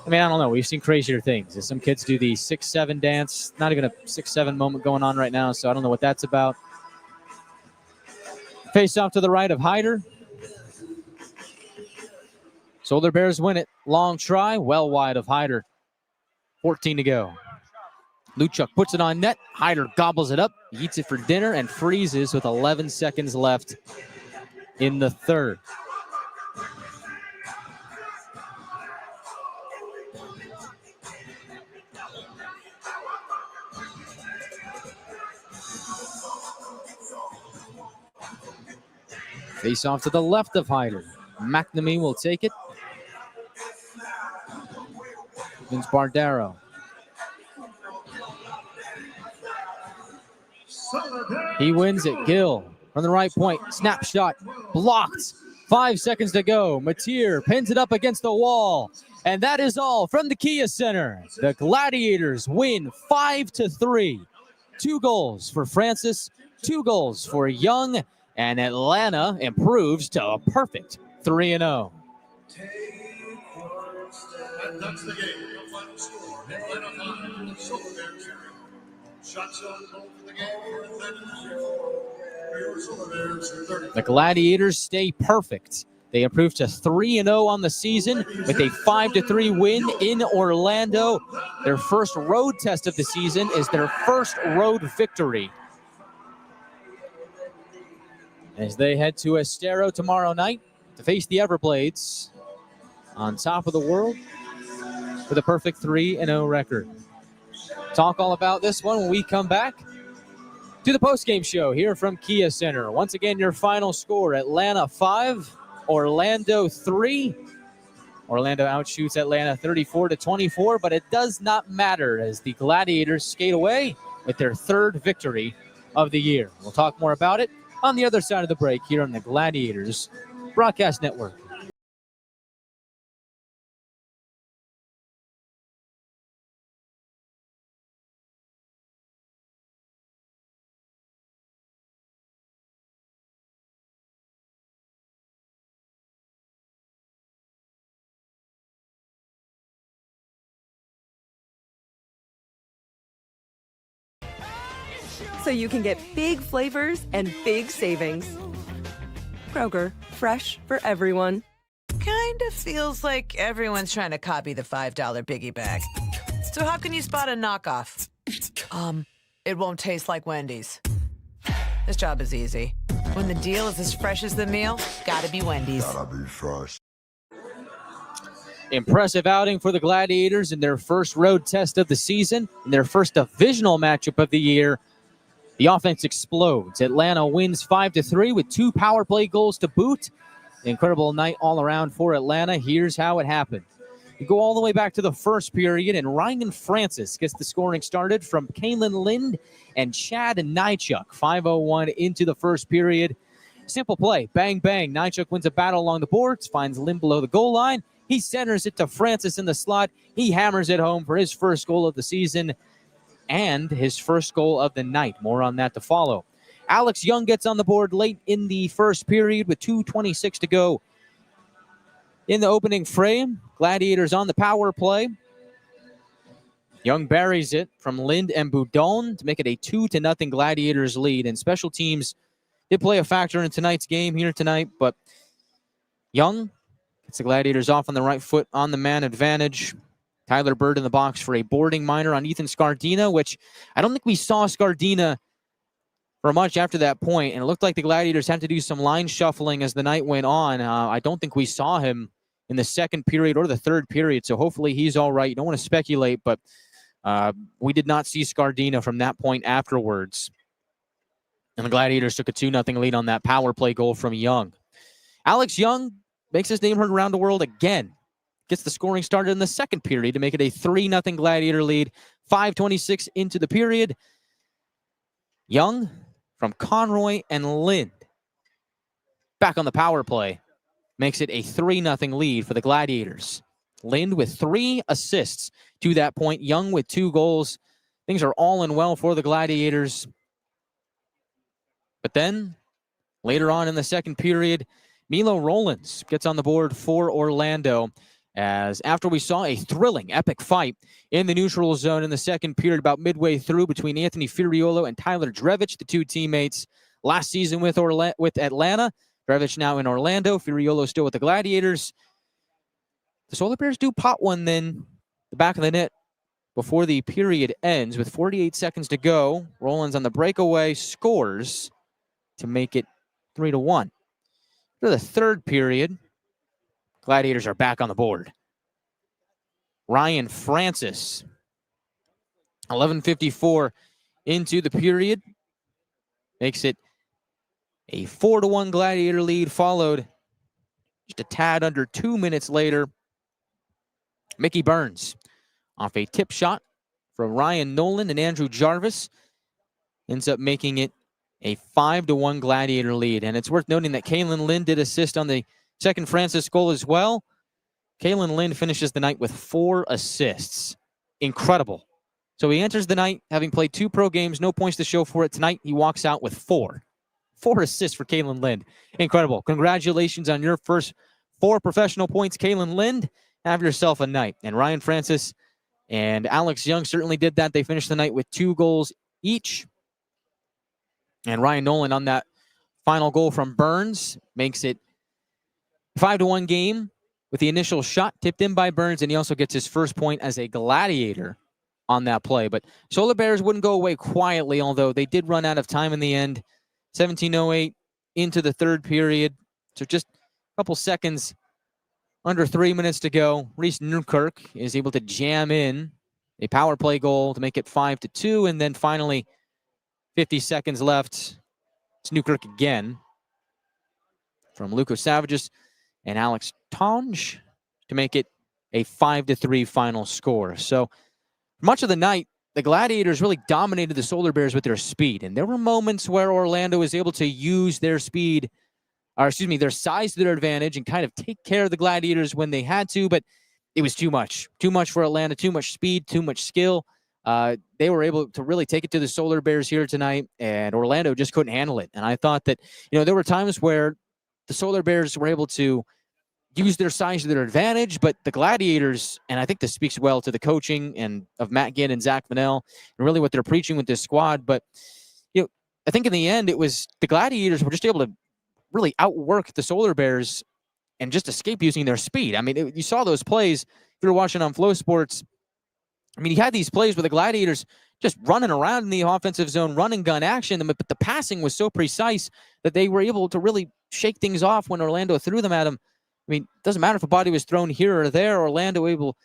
I mean, I don't know. We've seen crazier things. Some kids do the 6-7 dance. Not even a 6-7 moment going on right now, so I don't know what that's about. Face off to the right of Hyder. Solar Bears win it. Long try, well wide of Hyder. 14 to go. Luchuk puts it on net. Hyder gobbles it up, eats it for dinner, and freezes with 11 seconds left in the third. Face off to the left of Hyder. McNamee will take it. Vince Bardaro. He wins it. Gill from the right point. Snapshot blocked. 5 seconds to go. Mateer pins it up against the wall. And that is all from the Kia Center. The Gladiators win 5-3. 2 goals for Francis, 2 goals for Young, and Atlanta improves to a perfect 3-0. And that's the game. The final score. Atlanta 5, Solar Bears 0. Shots on goal for the game for Atlanta 0. For Solar Bears 30. The Gladiators stay perfect. They improve to 3-0 on the season with a 5-3 win in Orlando. Their first road test of the season is their first road victory. As they head to Estero tomorrow night to face the Everblades on top of the world with a perfect 3-0 record. Talk all about this one when we come back to the postgame show here from Kia Center. Once again, your final score: Atlanta 5, Orlando 3. Orlando outshoots Atlanta 34-24, but it does not matter as the Gladiators skate away with their 3rd victory of the year. We'll talk more about it on the other side of the break here on the Gladiators Broadcast Network. So you can get big flavors and big savings. Kroger, fresh for everyone. Kind of feels like everyone's trying to copy the $5 biggie bag. So how can you spot a knockoff? It won't taste like Wendy's. This job is easy. When the deal is as fresh as the meal, gotta be Wendy's. Gotta be fresh. Impressive outing for the Gladiators in their first road test of the season, in their first divisional matchup of the year. The offense explodes. Atlanta wins 5-3 with 2 power play goals to boot. Incredible night all around for Atlanta. Here's how it happened. You go all the way back to the first period, and Ryan Francis gets the scoring started from Kalen Lind and Chad Nychuk. 5:01 into the first period. Simple play. Bang, bang. Nychuk wins a battle along the boards, finds Lind below the goal line. He centers it to Francis in the slot. He hammers it home for his first goal of the season and his first goal of the night. More on that to follow. Alex Young gets on the board late in the first period with 2:26 to go. In the opening frame, Gladiators on the power play. Young buries it from Lind and Boudon to make it a 2-0 Gladiators lead. And special teams did play a factor in tonight's game here tonight, but Young gets the Gladiators off on the right foot on the man advantage. Tyler Bird in the box for a boarding minor on Ethan Scardina, which I don't think we saw Scardina for much after that point, and it looked like the Gladiators had to do some line shuffling as the night went on. I don't think we saw him in the second period or the third period, so hopefully he's all right. You don't want to speculate, but we did not see Scardina from that point afterwards. And the Gladiators took a 2-0 lead on that power play goal from Young. Alex Young makes his name heard around the world again. Gets the scoring started in the second period to make it a 3-0 Gladiator lead. 5:26 into the period. Young from Conroy and Lind back on the power play makes it a 3-0 lead for the Gladiators. Lind with 3 assists to that point. Young with 2 goals. Things are all in well for the Gladiators. But then, later on in the second period, Milo Rollins gets on the board for Orlando, as after we saw a thrilling, epic fight in the neutral zone in the second period about midway through between Anthony Furiolo and Tyler Drevich, the two teammates last season with Atlanta. Drevich now in Orlando, Furiolo still with the Gladiators. The Solar Bears do pot one then, the back of the net, before the period ends with 48 seconds to go. Rollins on the breakaway scores to make it 3-1. For the third period, Gladiators are back on the board. Ryan Francis, 11:54 into the period, makes it a 4-1 Gladiator lead, followed just a tad under 2 minutes later. Mickey Burns, off a tip shot from Ryan Nolan and Andrew Jarvis, ends up making it a 5-1 Gladiator lead. And it's worth noting that Kalen Lynn did assist on the second Francis goal as well. Kalen Lynn finishes the night with 4 assists. Incredible. So he enters the night having played 2 pro games, no points to show for it. Tonight, he walks out with 4. 4 assists for Kalen Lind. Incredible. Congratulations on your first 4 professional points, Kalen Lind. Have yourself a night. And Ryan Francis and Alex Young certainly did that. They finished the night with 2 goals each. And Ryan Nolan on that final goal from Burns makes it 5-1 game with the initial shot tipped in by Burns. And he also gets his first point as a Gladiator on that play. But Solar Bears wouldn't go away quietly, although they did run out of time in the end. 17:08 into the third period. So just a couple seconds, under 3 minutes to go. Reese Newkirk is able to jam in a power play goal to make it 5-2. And then finally, 50 seconds left. It's Newkirk again from Luka Savages and Alex Tonge to make it a 5-3 final score. So much of the night, the Gladiators really dominated the Solar Bears with their speed. And there were moments where Orlando was able to use their speed, or excuse me, their size to their advantage and kind of take care of the Gladiators when they had to, but it was too much. Too much for Atlanta, too much speed, too much skill. They were able to really take it to the Solar Bears here tonight, and Orlando just couldn't handle it. And I thought that, there were times where the Solar Bears were able to use their size to their advantage, but the Gladiators, and I think this speaks well to the coaching and of Matt Ginn and Zach Vanel, and really what they're preaching with this squad. But, I think in the end, it was the Gladiators were just able to really outwork the Solar Bears and just escape using their speed. I mean, you saw those plays if you were watching on Flow Sports. I mean, you had these plays where the Gladiators just running around in the offensive zone, run and gun action, but the passing was so precise that they were able to really shake things off when Orlando threw them at them. I mean, it doesn't matter if a body was thrown here or there. Orlando able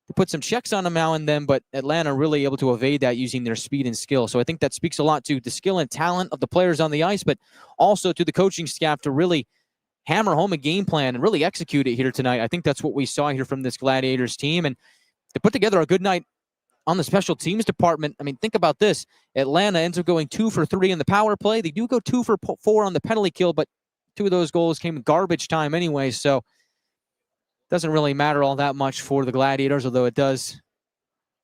to put some checks on them now and then, but Atlanta really able to evade that using their speed and skill. So I think that speaks a lot to the skill and talent of the players on the ice, but also to the coaching staff to really hammer home a game plan and really execute it here tonight. I think that's what we saw here from this Gladiators team. And to put together a good night on the special teams department. I mean, think about this. Atlanta ends up going 2 for 3 in the power play. They do go 2 for 4 on the penalty kill, but 2 of those goals came in garbage time anyway, so doesn't really matter all that much for the Gladiators, although it is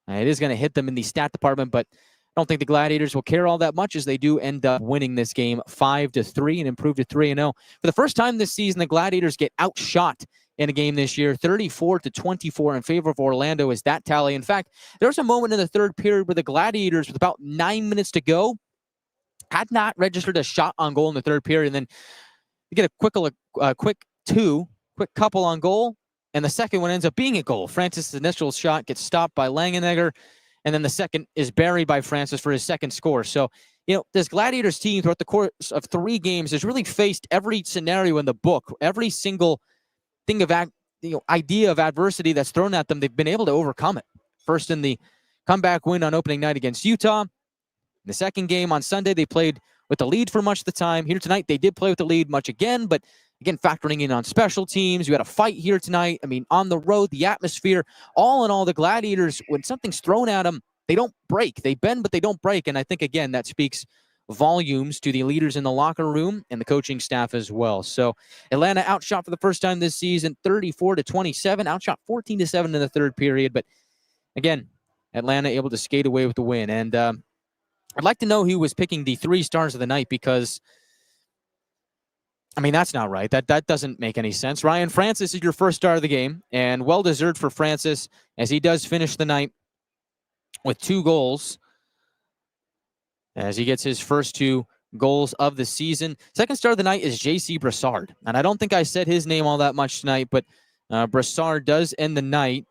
going to hit them in the stat department, but I don't think the Gladiators will care all that much as they do end up winning this game 5-3 and improve to 3-0. For the first time this season, the Gladiators get outshot in a game this year, 34-24 in favor of Orlando is that tally. In fact, there was a moment in the third period where the Gladiators, with about 9 minutes to go, had not registered a shot on goal in the third period, and then you get a quick couple on goal, and the second one ends up being a goal. Francis' initial shot gets stopped by Langenegger, and then the second is buried by Francis for his second score. So, this Gladiators team throughout the course of 3 games has really faced every scenario in the book, every single thing of idea of adversity that's thrown at them. They've been able to overcome it. First in the comeback win on opening night against Utah. In the second game on Sunday, they played with the lead for much of the time. Here tonight, they did play with the lead much again, but again, factoring in on special teams. You had a fight here tonight. I mean, on the road, the atmosphere, all in all, the Gladiators, when something's thrown at them, they don't break. They bend, but they don't break. And I think, again, that speaks volumes to the leaders in the locker room and the coaching staff as well. So Atlanta outshot for the first time this season, 34-27, outshot 14-7 in the third period. But again, Atlanta able to skate away with the win. And I'd like to know who was picking the 3 stars of the night, because I mean, that's not right. That doesn't make any sense. Ryan Francis is your first star of the game, and well-deserved for Francis as he does finish the night with 2 goals as he gets his first 2 goals of the season. Second star of the night is J.C. Brassard, and I don't think I said his name all that much tonight, but Brassard does end the night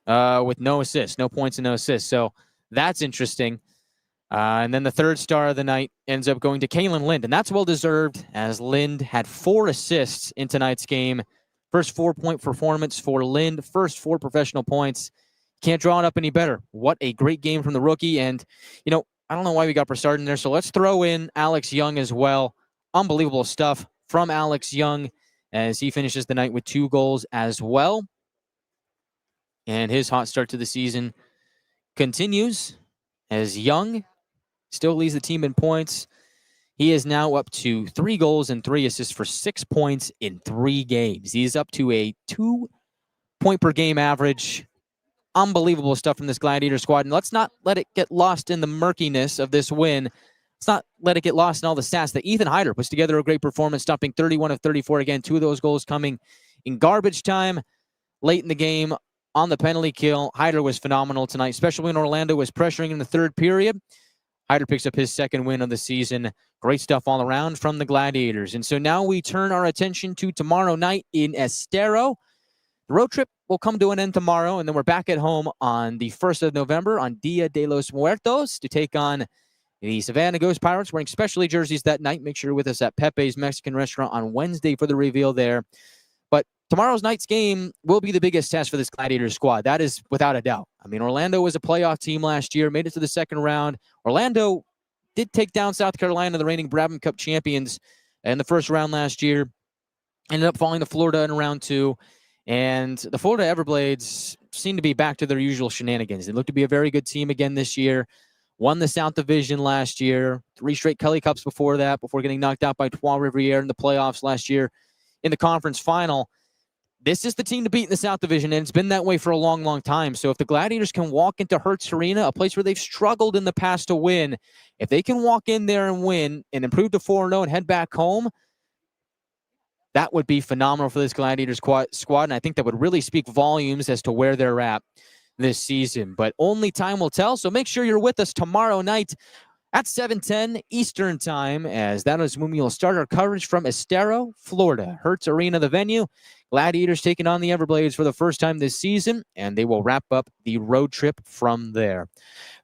with no assists, no points and no assists, so that's interesting. And then the third star of the night ends up going to Kalen Lind, and that's well-deserved as Lind had 4 assists in tonight's game. First 4-point performance for Lind, first 4 professional points. Can't draw it up any better. What a great game from the rookie. And, you know, I don't know why we got Brassard in there, so let's throw in Alex Young as well. Unbelievable stuff from Alex Young as he finishes the night with 2 goals as well. And his hot start to the season continues as Young still leads the team in points. He is now up to 3 goals and 3 assists for 6 points in 3 games. He's up to a 2-point-per-game average. Unbelievable stuff from this Gladiator squad. And let's not let it get lost in the murkiness of this win. Let's not let it get lost in all the stats that Ethan Hyder puts together a great performance, stopping 31 of 34. Again, 2 of those goals coming in garbage time late in the game on the penalty kill. Hyder was phenomenal tonight, especially when Orlando was pressuring in the third period. Hyder picks up his 2nd win of the season. Great stuff all around from the Gladiators. And so now we turn our attention to tomorrow night in Estero. The road trip will come to an end tomorrow, and then we're back at home on the 1st of November on Dia de los Muertos to take on the Savannah Ghost Pirates, wearing specialty jerseys that night. Make sure you're with us at Pepe's Mexican Restaurant on Wednesday for the reveal there. But tomorrow's night's game will be the biggest test for this Gladiator squad. That is without a doubt. I mean, Orlando was a playoff team last year, made it to the 2nd round. Orlando did take down South Carolina, the reigning Brabham Cup champions, in the 1st round last year. Ended up falling to Florida in round 2. And the Florida Everblades seem to be back to their usual shenanigans. They look to be a very good team again this year. Won the South Division last year. 3 straight Kelly Cups before that, before getting knocked out by Trois Rivières in the playoffs last year in the conference final. This is the team to beat in the South Division, and it's been that way for a long, long time. So if the Gladiators can walk into Hertz Arena, a place where they've struggled in the past to win, if they can walk in there and win and improve to 4-0 and head back home, that would be phenomenal for this Gladiators squad, and I think that would really speak volumes as to where they're at this season. But only time will tell, so make sure you're with us tomorrow night at 7:10 Eastern Time, as that is when we will start our coverage from Estero, Florida. Hertz Arena, the venue. Gladiators taking on the Everblades for the first time this season, and they will wrap up the road trip from there.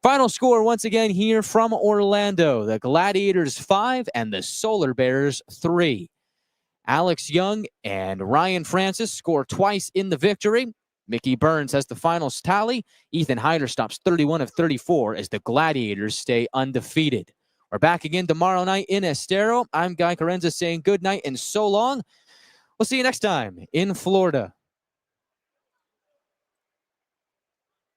Final score once again here from Orlando. The Gladiators 5 and the Solar Bears 3. Alex Young and Ryan Francis score twice in the victory. Mickey Burns has the finals tally. Ethan Hyder stops 31 of 34 as the Gladiators stay undefeated. We're back again tomorrow night in Estero. I'm Guy Chiarenza saying good night and so long. We'll see you next time in Florida.